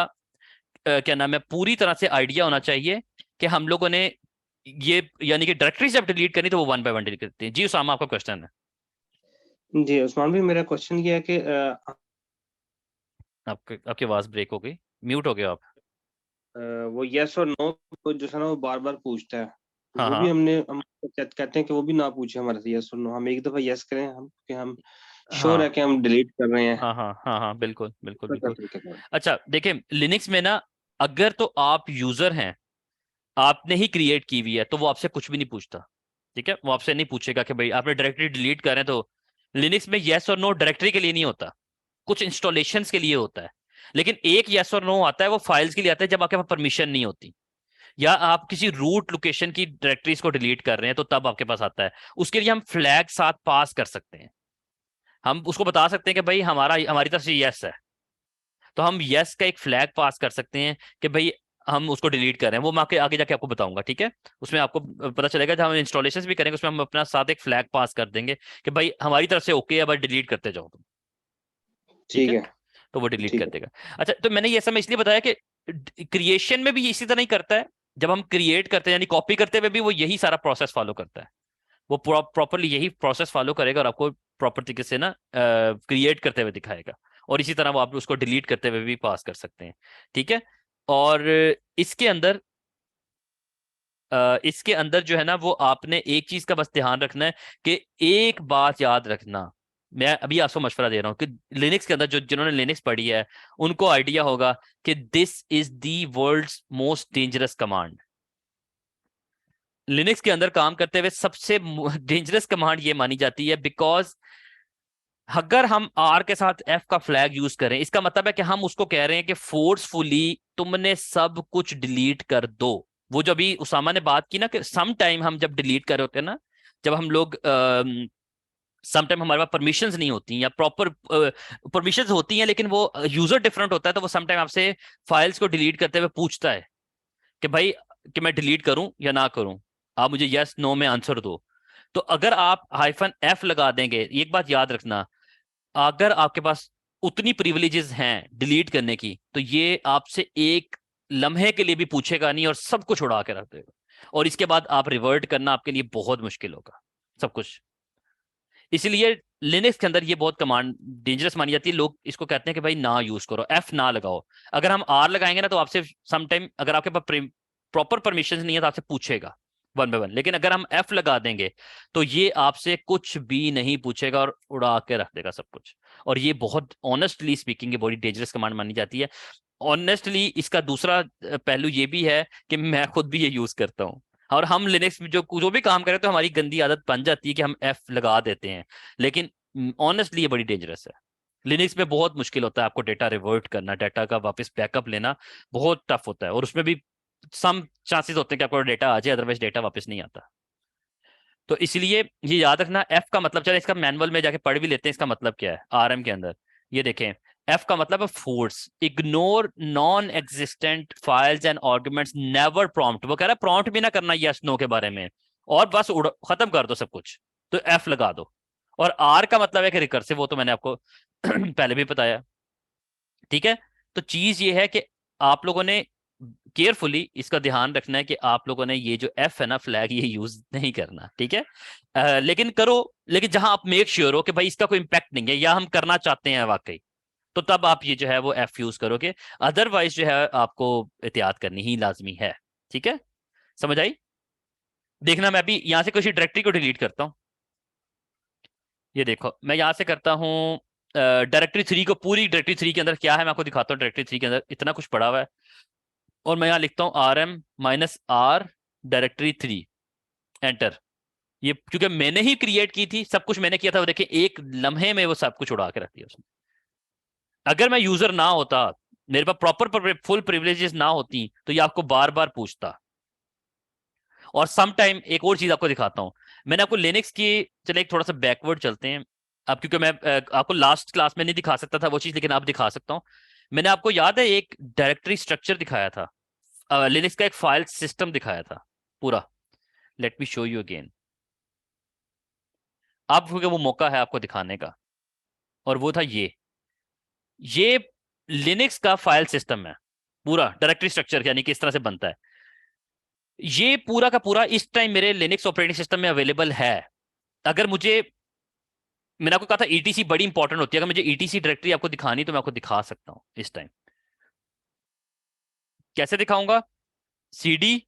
क्या नाम है पूरी तरह से आइडिया होना चाहिए कि हम लोगों ने ये, यानी कि डायरेक्टरी जब डिलीट करनी तो वो वन बाय वन डिलीट करते हैं। जी उसामा, आपका क्वेश्चन है। जी उस्मान भाई, मेरा क्वेश्चन ये है कि आपकी आपकी आवाज ब्रेक हो गई, म्यूट हो गया आप। वो यस और नो जो है ना वो बार बार पूछता है। तो हाँ वो भी हाँ हम कहते हैं कि वो भी ना पूछे हमारे से यस और नो, हम एक दफा यस करें हम कि हम श्योर है हाँ कि हम डिलीट कर रहे हैं। हाँ हाँ हाँ हाँ, बिल्कुल बिल्कुल तो कर बिल्कुल। सकते हैं। अच्छा देखिए, लिनक्स में ना, अगर तो आप यूजर हैं, आपने ही क्रिएट की हुई है, तो वो आपसे कुछ भी नहीं पूछता। ठीक है, वो आपसे नहीं पूछेगा कि भाई आपने डायरेक्टरी डिलीट कर रहे हैं तो। लिनक्स में येस और नो डायरेक्टरी के लिए नहीं होता, कुछ इंस्टॉलेशंस के लिए होता है। लेकिन एक येस और नो आता है, वो फाइल्स के लिए आता है जब आपके पास परमिशन नहीं होती, या आप किसी रूट लोकेशन की डायरेक्टरीज को डिलीट कर रहे हैं, तो तब आपके पास आता है। उसके लिए हम फ्लैग साथ पास कर सकते हैं, हम उसको बता सकते हैं कि भाई हमारी तरफ से यस है, तो हम यस का एक फ्लैग पास कर सकते हैं कि भाई हम उसको डिलीट कर रहे हैं। वो मैं आगे आगे जाके आपको बताऊंगा, ठीक है। उसमें आपको पता चलेगा, जब हम इंस्टॉलेशन भी करेंगे उसमें हम अपना साथ एक फ्लैग पास कर देंगे कि भाई हमारी तरफ से ओके है, बस डिलीट करते जाओ तुम। ठीक ठीक है, है। तो वो डिलीट ठीक कर है। देगा। अच्छा, तो मैंने ये समय इसलिए बताया कि क्रिएशन में भी ये इसी तरह ही करता है। जब हम क्रिएट करते हैं यानी कॉपी करते हुए भी वो यही सारा प्रोसेस फॉलो करता है, वो प्रॉपरली यही प्रोसेस फॉलो करेगा और आपको प्रॉपर तरीके से ना क्रिएट करते हुए दिखाएगा। और इसी तरह वो आप उसको डिलीट करते हुए भी पास कर सकते हैं। ठीक है, और इसके अंदर इसके अंदर जो है ना, वो आपने एक चीज का बस ध्यान रखना है कि एक बात याद रखना, मैं अभी आपको मशवरा दे रहा हूँ कि लिनक्स के अंदर जो जिन्होंने लिनक्स पढ़ी है उनको आइडिया होगा कि this is the world's most dangerous command. Linux के अंदर काम करते हुए सबसे डेंजरस कमांड ये मानी जाती है, बिकॉज अगर हम आर के साथ एफ का फ्लैग यूज करें, इसका मतलब है कि हम उसको कह रहे हैं कि फोर्सफुली तुमने सब कुछ डिलीट कर दो। वो जो अभी उसामा ने बात की ना कि सम टाइम हम जब डिलीट कर रहे होते हैं ना, जब हम लोग सम टाइम हमारे पास परमिशंस नहीं होती या प्रॉपर परमिशंस होती हैं, लेकिन वो यूजर डिफरेंट होता है, तो वो सम टाइम आपसे फाइल्स को डिलीट करते हुए पूछता है कि भाई कि मैं डिलीट करूं या ना करूं, आप मुझे यस नो में आंसर दो। तो अगर आप हाइफन एफ लगा देंगे, एक बात याद रखना, अगर आपके पास उतनी प्रिविलेजेस हैं डिलीट करने की, तो ये आपसे एक लम्हे के लिए भी पूछेगा नहीं और सब कुछ उड़ा के रख देगा, और इसके बाद आप रिवर्ट करना आपके लिए बहुत मुश्किल होगा सब कुछ। इसलिए लिनक्स के अंदर ये बहुत कमांड डेंजरस मानी जाती है। लोग इसको कहते हैं कि भाई ना यूज करो, एफ ना लगाओ। अगर हम आर लगाएंगे ना, तो आपसे सम टाइम अगर आपके पास प्रॉपर परमिशन नहीं है तो आपसे पूछेगा वन बाय वन। लेकिन अगर हम एफ लगा देंगे तो ये आपसे कुछ भी नहीं पूछेगा और उड़ा के रख देगा सब कुछ। और ये बहुत ऑनेस्टली स्पीकिंग ये बड़ी डेंजरस कमांड मानी जाती है। ऑनेस्टली इसका दूसरा पहलू ये भी है कि मैं खुद भी ये यूज करता हूँ, और हम लिनक्स में जो जो भी काम करें तो हमारी गंदी आदत बन जाती है कि हम एफ लगा देते हैं। लेकिन ऑनेस्टली ये बड़ी डेंजरस है। लिनक्स में बहुत मुश्किल होता है आपको डेटा रिवर्ट करना, डेटा का वापस बैकअप लेना बहुत टफ होता है, और उसमें भी सम चांसेस होते हैं कि आपको डेटा आ जाए, अदरवाइज डेटा वापस नहीं आता। तो इसलिए ये याद रखना, एफ का मतलब, चले इसका मैनुअल में जाके पढ़ भी लेते हैं, इसका मतलब क्या है आरएम के अंदर। ये देखें, एफ का मतलब है force, ignore non existent files and arguments, never prompt. वो कह रहा है प्रॉम्प्ट भी ना करना यस नो के बारे में, और बस खत्म कर दो सब कुछ, तो एफ लगा दो। और आर का मतलब है कि रिकर्सिव, वो तो मैंने आपको पहले भी बताया। ठीक है, तो चीज ये है कि आप लोगों ने केयरफुली इसका ध्यान रखना है कि आप लोगों ने ये जो एफ है ना फ्लैग, ये यूज नहीं करना। ठीक है, लेकिन करो, लेकिन जहां आप मेक श्योर हो कि भाई इसका कोई इंपैक्ट नहीं है या हम करना चाहते हैं वाकई, तो तब आप ये जो है वो एफ यूज करोगे। अदरवाइज जो है आपको एहतियात करनी ही लाजमी है। ठीक है, समझ आई? देखना, मैं अभी यहाँ से किसी डायरेक्टरी को डिलीट करता हूँ। ये देखो, मैं यहाँ से करता हूँ डायरेक्टरी थ्री को, पूरी डायरेक्टरी थ्री के अंदर क्या है मैं आपको दिखाता हूँ। डायरेक्टरी थ्री के अंदर इतना कुछ पड़ा हुआ है, और मैं यहाँ लिखता हूँ R M minus R directory three, enter. ये क्योंकि मैंने ही क्रिएट की थी, सब कुछ मैंने किया था, वो देखिए एक लम्हे में वो सब कुछ उड़ा के रख दिया उसने। अगर मैं यूजर ना होता, मेरे पास प्रॉपर फुल प्रिविलेजेस ना होती, तो ये आपको बार बार पूछता। और सम टाइम एक और चीज आपको दिखाता हूं, मैंने आपको लिनक्स की, चले एक थोड़ा सा बैकवर्ड चलते हैं अब, क्योंकि मैं आपको लास्ट क्लास में नहीं दिखा सकता था वो चीज, लेकिन आप दिखा सकता हूं। मैंने आपको याद है एक डायरेक्टरी स्ट्रक्चर दिखाया था, लिनक्स का एक फाइल सिस्टम दिखाया था पूरा। Let me show you again. अब क्योंकि वो मौका है आपको दिखाने का, और वो था ये लिनक्स का फाइल सिस्टम है पूरा, डायरेक्टरी स्ट्रक्चर यानी कि इस तरह से बनता है। ये पूरा का पूरा इस टाइम मेरे लिनक्स ऑपरेटिंग सिस्टम में अवेलेबल है। अगर मुझे, मैंने आपको कहा था ईटीसी बड़ी इंपॉर्टेंट होती है, अगर मुझे ईटीसी डायरेक्टरी आपको दिखानी तो मैं आपको दिखा सकता हूँ इस टाइम। कैसे दिखाऊंगा? सीडी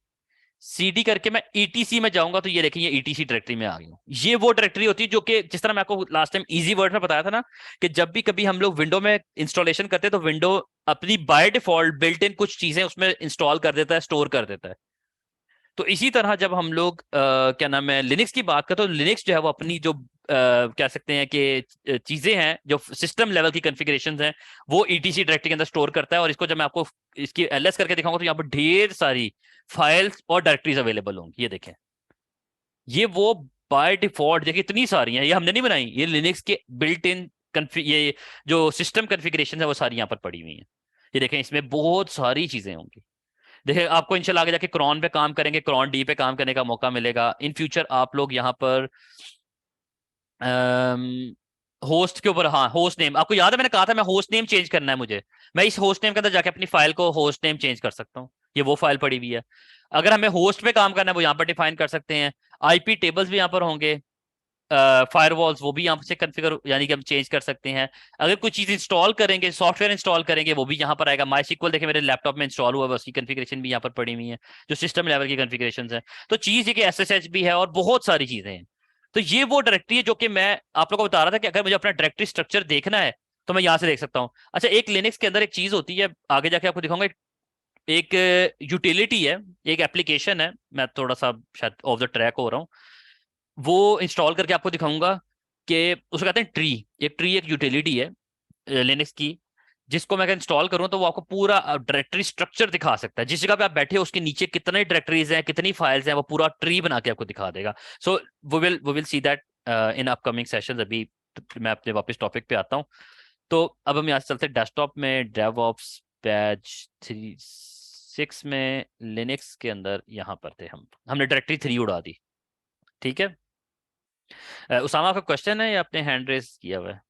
सीडी करके मैं ईटीसी में जाऊंगा तो ये देखिए ये ईटीसी डायरेक्टरी में आ गई हूँ। ये वो डायरेक्टरी होती है जो कि जिस तरह मैं आपको लास्ट टाइम इजी वर्ड में बताया था ना, कि जब भी कभी हम लोग विंडो में इंस्टॉलेशन करते हैं तो विंडो अपनी बाय डिफॉल्ट बिल्ट इन कुछ चीजें उसमें इंस्टॉल कर देता है, स्टोर कर देता है। तो इसी तरह जब हम लोग क्या नाम है लिनक्स की बात करते हैं तो लिनक्स जो है वो अपनी जो कह सकते हैं कि चीजें हैं जो सिस्टम लेवल की कॉन्फ़िगरेशंस हैं वो ईटीसी डायरेक्टरी के अंदर स्टोर करता है। और इसको जब मैं आपको इसकी एलएस करके दिखाऊंगा तो यहाँ पर ढेर सारी फाइल्स और डायरेक्टरीज अवेलेबल होंगी। ये देखें, ये वो बाय डिफॉल्ट देखिए इतनी सारी हैं, ये हमने नहीं बनाई, ये लिनक्स के बिल्ट इन ये जो सिस्टम कॉन्फ़िगरेशन है वो सारी यहाँ पर पड़ी हुई हैं। ये देखें, इसमें बहुत सारी चीजें होंगी। देखिए आपको इंशाल्लाह आगे जाके क्रॉन पे काम करेंगे, क्रॉन डी पे काम करने का मौका मिलेगा इन फ्यूचर। आप लोग यहाँ पर होस्ट के ऊपर, हाँ होस्ट नेम, आपको याद है मैंने कहा था मैं होस्ट नेम चेंज करना है मुझे, मैं इस होस्ट नेम के अंदर जाके अपनी फाइल को होस्ट नेम चेंज कर सकता हूँ। ये वो फाइल पड़ी हुई है। अगर हमें होस्ट पे काम करना है वो यहाँ पर डिफाइन कर सकते हैं। आईपी टेबल्स भी यहाँ पर होंगे, फायरवॉल्स वो भी यहाँ से कॉन्फ़िगर यानी कि हम चेंज कर सकते हैं। अगर कोई चीज इंस्टॉल करेंगे, सॉफ्टवेयर इंस्टॉल करेंगे, वो भी यहाँ पर आएगा। माई सिक्वल देखिए मेरे लैपटॉप में इंस्टॉल हुआ है, उसकी कॉन्फ़िगरेशन भी यहाँ पर पड़ी हुई है, जो सिस्टम लेवल की कॉन्फ़िगरेशन है। तो चीज ये कि एसएसएच भी है और बहुत सारी चीजें हैं। तो ये वो डायरेक्टरी है जो कि मैं आप लोगों को बता रहा था कि अगर मुझे अपना डायरेक्टरी स्ट्रक्चर देखना है तो मैं यहाँ से देख सकता हूँ। अच्छा, एक लिनक्स के अंदर एक चीज होती है, आगे जाके आपको दिखाऊंगा। एक यूटिलिटी है, एक एप्लीकेशन है, मैं थोड़ा सा शायद ऑफ द ट्रैक हो रहा हूँ, वो इंस्टॉल करके आपको दिखाऊंगा कि उसको कहते हैं ट्री। एक ट्री एक यूटिलिटी है लिनक्स की, जिसको मैं अगर इंस्टॉल करूं तो वो आपको पूरा डायरेक्टरी स्ट्रक्चर दिखा सकता है। जिस जगह पे आप बैठे हो उसके नीचे कितने डायरेक्टरीज हैं, कितनी फाइल्स हैं, वो पूरा ट्री बना के आपको दिखा देगा। सो वो will see that in upcoming sessions. अभी मैं अपने वापस टॉपिक पे आता हूँ। तो अब हम यहाँ से चलते हैं डेस्कटॉप में, डेवऑप्स बैच 3.6 में लिनक्स के अंदर यहाँ पर थे हमने डायरेक्टरी 3 उड़ा दी। ठीक है, उसामा का क्वेश्चन है या आपने हैंड रेस किया हुआ है?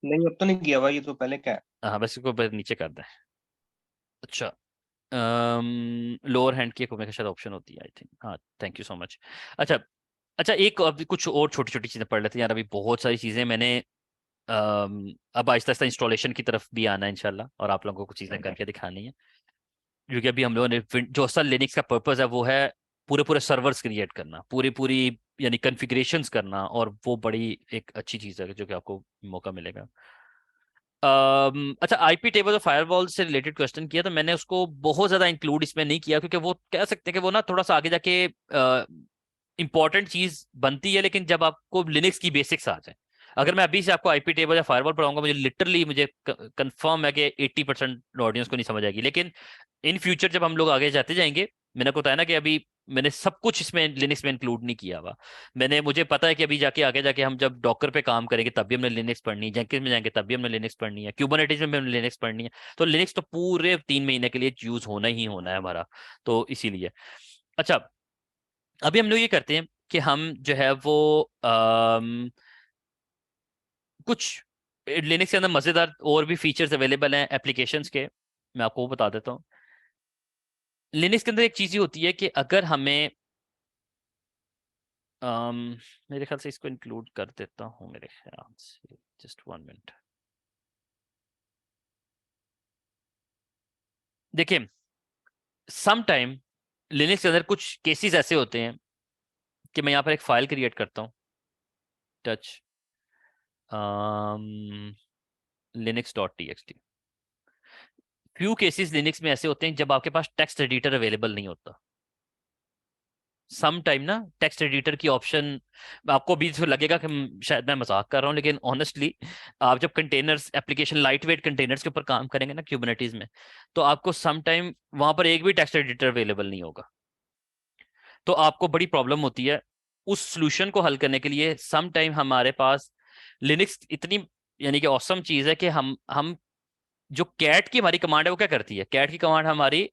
नहीं, अब तो नहीं किया भाई, ये तो पहले क्या है। हाँ बस इसको बस नीचे कर दें। अच्छा, लोअर हैंड की एक मेरे ख्याल शायद ऑप्शन होती है आई थिंक। हाँ, थैंक यू सो मच। अच्छा, अच्छा एक अभी कुछ और छोटी छोटी चीज़ें पढ़ लेते हैं यार, अभी बहुत सारी चीज़ें मैंने अब आहिस्ता आहिस्ता इंस्टॉलेशन की तरफ भी आना है इंशाल्लाह, और आप लोगों को कुछ चीज़ें करके दिखानी है। क्योंकि अभी हम लोगों ने जो असल लिनक्स का पर्पस है वो है पूरे पूरे सर्वर्स क्रिएट करना, पूरी पूरी यानी कॉन्फ़िगरेशंस करना, और वो बड़ी एक अच्छी चीज़ है जो कि आपको मौका मिलेगा। अच्छा, आईपी टेबल और फायरवॉल से रिलेटेड क्वेश्चन किया तो मैंने उसको बहुत ज्यादा इंक्लूड इसमें नहीं किया, क्योंकि वो कह सकते हैं कि वो ना थोड़ा सा आगे जाके इंपॉर्टेंट चीज बनती है, लेकिन जब आपको लिनक्स की बेसिक्स आ जाए। अगर मैं अभी से आपको आईपी टेबल या फायरवॉल पढ़ाऊंगा, मुझे कंफर्म है कि 80% ऑडियंस को नहीं समझ आएगी। लेकिन इन फ्यूचर जब हम लोग आगे जाते जाएंगे, मैंने आपको बताया ना कि अभी मैंने सब कुछ इसमें लिनक्स में इंक्लूड नहीं किया हुआ। मुझे पता है कि अभी जाके आगे जाके हम जब डॉकर पे काम करेंगे तब भी हमने लिनक्स पढ़नी है, जेंकिंस में जाएंगे तब भी हमने लिनक्स पढ़नी है, क्यूबरनेटिस में भी हमने लिनक्स पढ़नी है। तो लिनक्स तो पूरे 3 महीने के लिए यूज होना ही होना है हमारा, तो इसीलिए। अच्छा, अभी हम लोग ये करते हैं कि हम जो है वो कुछ लिनक्स के अंदर मजेदार और भी फीचर्स अवेलेबल हैं एप्लीकेशंस के, मैं आपको वो बता देता हूँ। लिनक्स के अंदर एक चीज ही होती है कि अगर हमें मेरे ख्याल से इसको इंक्लूड कर देता हूँ, मेरे ख्याल से जस्ट 1 मिनट। देखिए, सम टाइम लिनक्स के अंदर कुछ केसेस ऐसे होते हैं कि मैं यहाँ पर एक फाइल क्रिएट करता हूँ, touch Linux dot T X T. Few cases Linux में ऐसे होते हैं जब आपके पास टेक्स्ट एडिटर अवेलेबल नहीं होता। सम टाइम ना टेक्स्ट एडिटर की ऑप्शन आपको भी तो लगेगा कि शायद मैं मजाक कर रहा हूँ, लेकिन ऑनेस्टली आप जब containers application light weight containers के ऊपर काम करेंगे ना क्यूबरनेटीज में, तो आपको सम टाइम वहां पर एक भी टेक्स्ट एडिटर अवेलेबल नहीं होगा। तो आपको बड़ी प्रॉब्लम होती है। उस सोल्यूशन को हल करने के लिए सम टाइम हमारे पास लिनक्स इतनी यानी कि औसम चीज है कि हम जो कैट की हमारी कमांड है वो क्या करती है, कैट की कमांड हमारी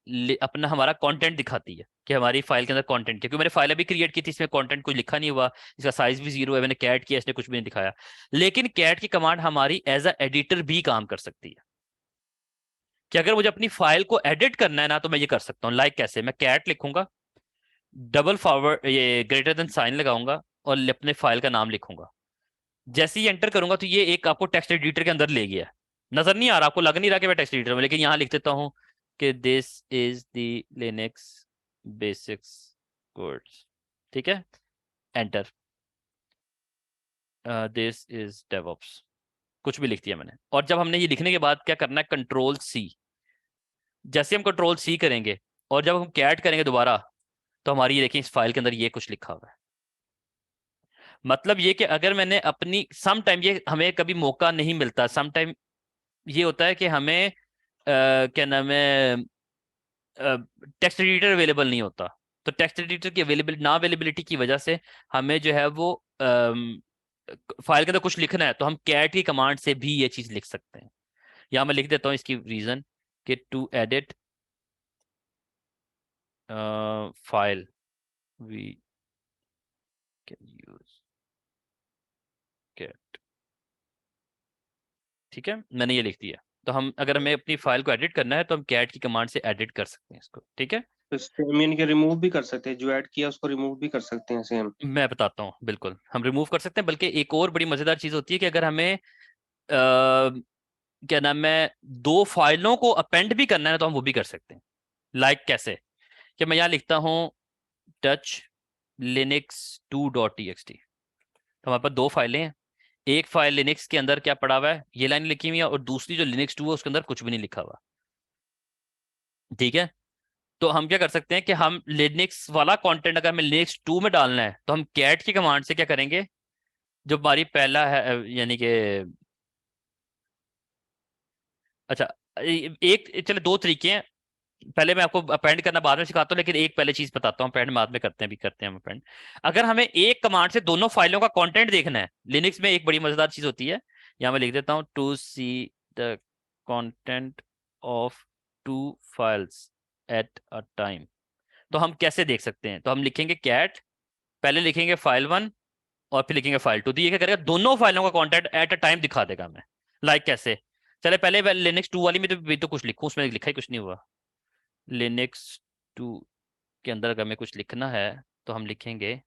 अपना हमारा कंटेंट दिखाती है कि हमारी फाइल के अंदर कंटेंट, क्योंकि मैंने फाइल अभी क्रिएट की थी, इसमें कंटेंट कुछ लिखा नहीं हुआ, इसका साइज भी 0 है, मैंने कैट किया, इसने कुछ भी नहीं दिखाया। लेकिन कैट की कमांड हमारी एज अ एडिटर भी काम कर सकती है, कि अगर मुझे अपनी फाइल को एडिट करना है ना तो मैं ये कर सकता हूँ। लाइक कैसे, मैं कैट लिखूंगा, डबल फॉरवर्ड ये ग्रेटर देन साइन लगाऊंगा और अपने फाइल का नाम लिखूंगा। जैसे ही एंटर करूंगा तो ये एक आपको टेक्स्ट एडिटर के अंदर ले गया, नजर नहीं आ रहा आपको, लग नहीं रहा कि मैं टेक्स्ट एडिटर में, लेकिन यहां लिख देता हूं कि this is the Linux basics codes, ठीक है, एंटर, दिस इज डेवऑप्स, कुछ भी लिख दिया मैंने। और जब हमने ये लिखने के बाद क्या करना है, कंट्रोल सी, जैसे हम कंट्रोल सी करेंगे और जब हम कैट करेंगे दोबारा, तो हमारी ये देखिए इस फाइल के अंदर ये कुछ लिखा हुआ है। मतलब ये कि अगर मैंने अपनी, सम टाइम ये हमें कभी मौका नहीं मिलता, सम टाइम ये होता है कि हमें क्या नाम है, टेक्स्ट एडिटर अवेलेबल नहीं होता, तो टेक्स्ट एडिटर की अवेलेबिलिटी की वजह से हमें जो है वो फाइल के अंदर कुछ लिखना है, तो हम कैट की कमांड से भी ये चीज लिख सकते हैं। यहाँ मैं लिख देता हूँ इसकी रीजन कि to edit file we can use cat, ठीक है, मैंने ये लिख दिया। तो हम अगर हमें अपनी फाइल को एडिट करना है तो हम कैट की कमांड से एडिट कर सकते हैं इसको, ठीक है। तो सेम यानी कि रिमूव भी कर सकते हैं, जो ऐड किया उसको रिमूव भी कर सकते हैं सेम। मैं बताता हूँ, बिल्कुल हम रिमूव कर सकते हैं, बल्कि एक और बड़ी मजेदार चीज होती है कि अगर हमें क्या नाम है, दो फाइलों को अपेंड भी करना है तो हम वो भी कर सकते हैं। लाइक कैसे, कि मैं यहाँ लिखता हूँ टच लिनक्स 2.txt, तो हमारे पास दो फाइलें हैं, एक फाइल लिनक्स के अंदर क्या पड़ा हुआ है, ये लाइन लिखी हुई है, और दूसरी जो लिनक्स 2 है उसके अंदर कुछ भी नहीं लिखा हुआ, ठीक है। तो हम क्या कर सकते हैं कि हम लिनक्स वाला कंटेंट अगर हमें लिनक्स 2 में डालना है तो हम कैट की कमांड से क्या करेंगे, जो हमारी पहला है यानी कि, अच्छा, एक चलो दो तरीके हैं, पहले मैं आपको अपेंड करना बाद में सिखाता हूँ, लेकिन एक पहले चीज बताता हूँ, अपेंड बाद में करते हैं, भी करते हैं हम अपेंड। अगर हमें एक कमांड से दोनों फाइलों का कंटेंट देखना है, लिनक्स में एक बड़ी मजेदार चीज होती है, यहाँ मैं लिख देता हूँ to see the content of two files at a time. तो हम कैसे देख सकते हैं, तो हम लिखेंगे कैट, पहले लिखेंगे फाइल 1 और फिर लिखेंगे फाइल 2, तो ये क्या करेगा, दोनों फाइलों का कंटेंट एट अ टाइम दिखा देगा हमें। लाइक कैसे, चले पहले लिनक्स 2 वाली में तो कुछ लिखूं, उसमें लिखा ही कुछ नहीं हुआ। लिनक्स 2 के अंदर अगर हमें कुछ लिखना है तो हम लिखेंगे,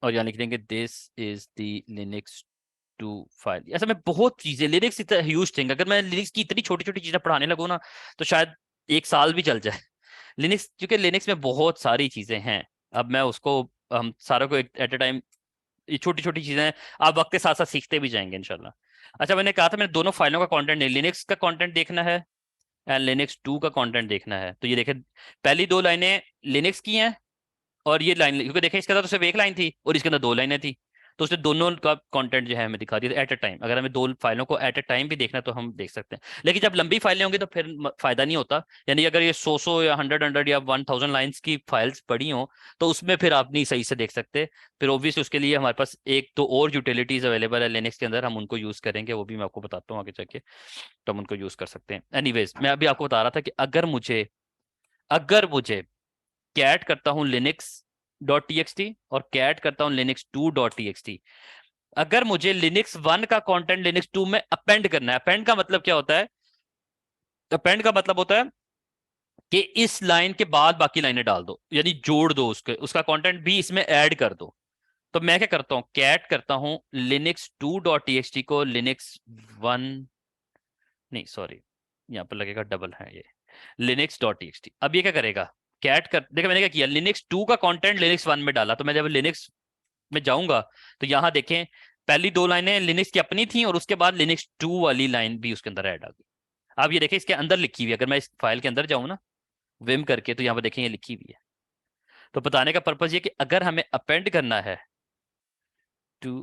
और यहाँ लिख देंगे this is the Linux 2 file. ऐसा मैं बहुत चीजें, लिनक्स इतना ह्यूज थिंग, अगर मैं लिनक्स की इतनी छोटी छोटी चीजें पढ़ाने लगूँ ना तो शायद एक साल भी चल जाए। लिनक्स, क्योंकि लिनक्स में बहुत सारी चीजें हैं, अब मैं उसको, हम सारा को एट अ टाइम, ये छोटी छोटी चीजें आप वक्त के साथ साथ सीखते भी जाएंगे इंशाल्लाह। अच्छा, मैंने कहा था मैंने दोनों फाइलों का कंटेंट नहीं, लिनक्स का कंटेंट देखना है एंड लिनक्स 2 का कंटेंट देखना है, तो ये देखें पहली दो लाइनें लिनक्स की हैं, और ये लाइन, क्योंकि देखें इसके अंदर तो सिर्फ एक लाइन थी और इसके अंदर दो लाइनें थी, तो उसने दोनों का कंटेंट जो है हमें दिखा दिया एट अ टाइम। अगर हमें दो फाइलों को एट अ टाइम भी देखना है तो हम देख सकते हैं, लेकिन जब लंबी फाइलें होंगी तो फिर फायदा नहीं होता, यानी अगर ये 100 या 100 या 1000 लाइन्स की फाइल्स पड़ी हो तो उसमें फिर आप नहीं सही से देख सकते। फिर ऑब्वियसली उसके लिए हमारे पास एक तो और यूटिलिटीज अवेलेबल है लिनक्स के अंदर, हम उनको यूज करेंगे, वो भी मैं आपको बताता हूँ आगे जाके, तो हम उनको यूज कर सकते हैं। एनीवेज, मैं अभी आपको बता रहा था कि अगर मुझे कैट करता हूं लिनक्स डॉट टी और कैट करता हूं लिनक्स 2.txt, अगर मुझे लिनक्स 1 का कंटेंट लिनक्स 2 में अपेंड करना है, अपेंड का मतलब क्या होता है, अपेंड का मतलब होता है कि इस लाइन के बाद बाकी लाइनें डाल दो, यानी जोड़ दो, उसका कंटेंट भी इसमें ऐड कर दो। तो मैं क्या करता हूं, कैट करता हूं लिनक्स 2.txt को लिनक्स 1, नहीं सॉरी, यहाँ पर लगेगा डबल है ये, लिनक्स डॉट टीएक्सटी। अब ये क्या करेगा, कैट कर, देखो मैंने क्या किया, लिनक्स 2 का कंटेंट लिनक्स 1 में डाला, तो मैं जब लिनक्स में जाऊंगा तो यहाँ देखें पहली दो लाइनें लिनक्स की अपनी थी और उसके बाद लिनक्स 2 वाली लाइन भी उसके अंदर ऐड आ गई। अब ये देखें इसके अंदर लिखी हुई है, अगर मैं इस फाइल के अंदर जाऊँ ना विम करके, तो यहाँ पर देखें ये लिखी हुई है। तो बताने का पर्पज ये कि अगर हमें अपेंड करना है to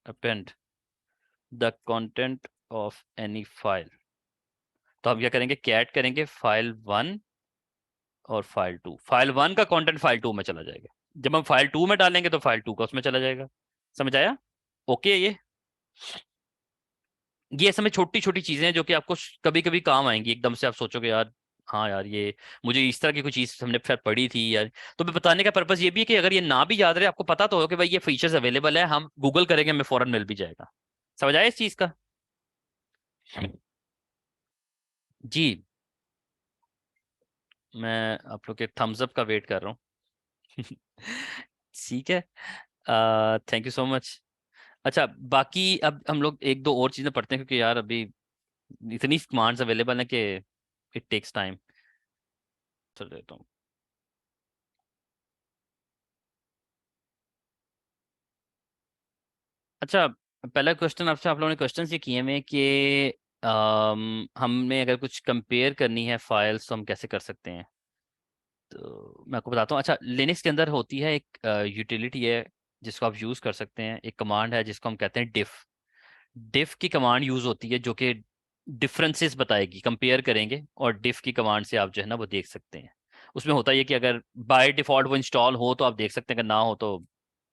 append the content of any file, तो हम क्या करेंगे, कैट करेंगे फाइल 1 और फाइल 2, फाइल 1 का कंटेंट फाइल 2 में चला जाएगा, जब हम फाइल 2 में डालेंगे तो फाइल 2 का उसमें चला जाएगा। समझ आया, ओके ये। ये समय छोटी छोटी चीजें हैं जो कि आपको कभी कभी काम आएंगी, एकदम से आप सोचोगे यार हाँ यार ये मुझे इस तरह की कोई चीज हमने शायद पढ़ी थी यार। तो मैं बताने का पर्पस ये भी है कि अगर ये ना भी याद रहे, आपको पता तो हो कि भाई ये फीचर्स अवेलेबल है, हम गूगल करेंगे हमें फौरन मिल भी जाएगा। समझ आया इस चीज का? जी, मैं आप लोग के थम्स अप का वेट कर रहा हूँ। ठीक है, थैंक यू सो मच। अच्छा, बाकी अब हम लोग एक दो और चीजें पढ़ते हैं, क्योंकि यार अभी इतनी कमांड्स अवेलेबल है कि इट टेक्स टाइम। चल देता हूँ। अच्छा, पहला क्वेश्चन आपसे, आप लोगों ने क्वेश्चन ये किए हैं कि हमें अगर कुछ कंपेयर करनी है फाइल्स तो हम कैसे कर सकते हैं। तो मैं आपको बताता हूँ। अच्छा, लिनक्स के अंदर होती है एक यूटिलिटी है जिसको आप यूज़ कर सकते हैं, एक कमांड है जिसको हम कहते हैं डिफ। डिफ की कमांड यूज़ होती है जो कि डिफरेंसेस बताएगी, कंपेयर करेंगे, और डिफ की कमांड से आप जो है ना वो देख सकते हैं। उसमें होता है ये कि अगर बाय डिफॉल्ट वो इंस्टॉल हो तो आप देख सकते हैं, अगर ना हो तो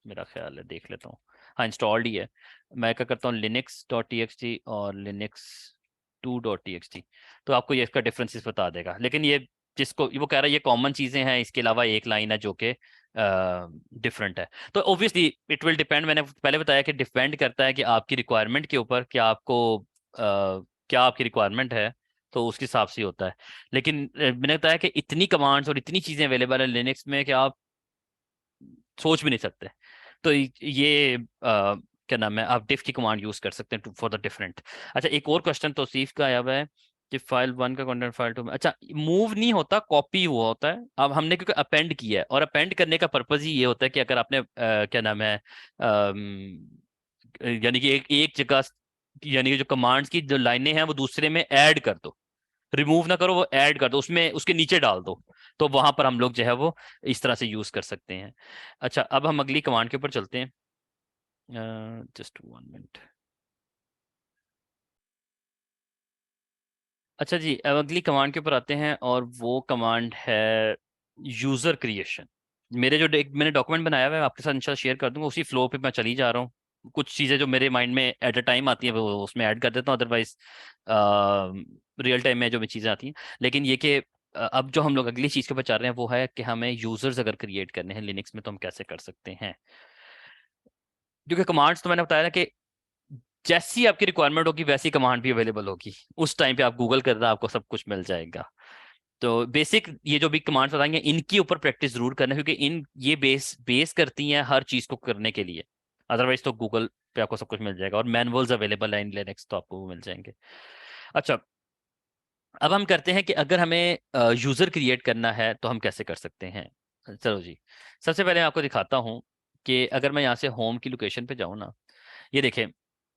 मेरा ख्याल है देख लेता हूँ। हाँ, इंस्टॉल्ड ही है। मैं क्या करता हूँ, Linux dot T X T और Linux two dot T X T, तो आपको ये इसका डिफरेंसेस बता देगा। लेकिन ये जिसको वो कह रहा है ये कॉमन चीज़ें हैं, इसके अलावा एक लाइन है जो कि डिफरेंट है। तो ऑब्वियसली इट विल डिपेंड, मैंने पहले बताया कि डिपेंड करता है कि आपकी रिक्वायरमेंट के ऊपर, कि आपको क्या आपकी रिक्वायरमेंट है, तो उसके हिसाब से ही होता है। लेकिन मैंने बताया कि इतनी कमांड्स और इतनी चीज़ें अवेलेबल है लिनक्स में कि आप सोच भी नहीं सकते। तो ये क्या नाम है, आप डिफ की कमांड यूज कर सकते हैं फॉर द डिफरेंट। अच्छा, एक और क्वेश्चन तौसीफ का आया हुआ है कि फाइल वन का कंटेंट फाइल टू में, अच्छा मूव नहीं होता, कॉपी हुआ होता है। अब हमने क्योंकि अपेंड किया है, और अपेंड करने का पर्पज ही ये होता है कि अगर आपने क्या नाम है यानी कि एक जगह, यानी कि जो कमांड्स की जो लाइनें हैं वो दूसरे में ऐड कर दो, रिमूव ना करो, वो ऐड कर दो उसमें, उसके नीचे डाल दो। तो वहां पर हम लोग जो है वो इस तरह से यूज कर सकते हैं। अच्छा, अब हम अगली कमांड के ऊपर चलते हैं। Just one minute. अच्छा जी, अब अगली कमांड के ऊपर आते हैं, और वो कमांड है यूजर क्रिएशन। मेरे जो एक मैंने डॉक्यूमेंट बनाया हुआ है आपके साथ इंशाल्लाह शेयर कर दूंगा, उसी फ्लो पे मैं चली जा रहा हूँ। कुछ चीज़ें जो मेरे माइंड में एट अ टाइम आती है वो उसमें ऐड कर देता हूँ, अदरवाइज रियल टाइम में जो भी चीज़ें आती हैं। लेकिन ये कि अब जो हम लोग अगली चीज़ के ऊपर चल रहे हैं वो है कि हमें यूजर्स अगर क्रिएट करने हैं लिनक्स में तो हम कैसे कर सकते हैं। क्योंकि कमांड्स तो मैंने बताया ना कि जैसी आपकी रिक्वायरमेंट होगी वैसी कमांड भी अवेलेबल होगी, उस टाइम पे आप गूगल कर रहे हैं आपको सब कुछ मिल जाएगा। तो बेसिक ये जो भी कमांड्स बताएंगे इनकी ऊपर प्रैक्टिस जरूर करना, क्योंकि इन ये बेस बेस करती हैं हर चीज को करने के लिए। अदरवाइज तो गूगल पे आपको सब कुछ मिल जाएगा, और मैनुअल्स अवेलेबल है इन लिनक्स तो आपको वो मिल जाएंगे। अच्छा, अब हम करते हैं कि अगर हमें यूजर क्रिएट करना है तो हम कैसे कर सकते हैं। चलो जी, सबसे पहले मैं आपको दिखाता हूँ कि अगर मैं यहाँ से होम की लोकेशन पे जाऊँ ना, ये देखें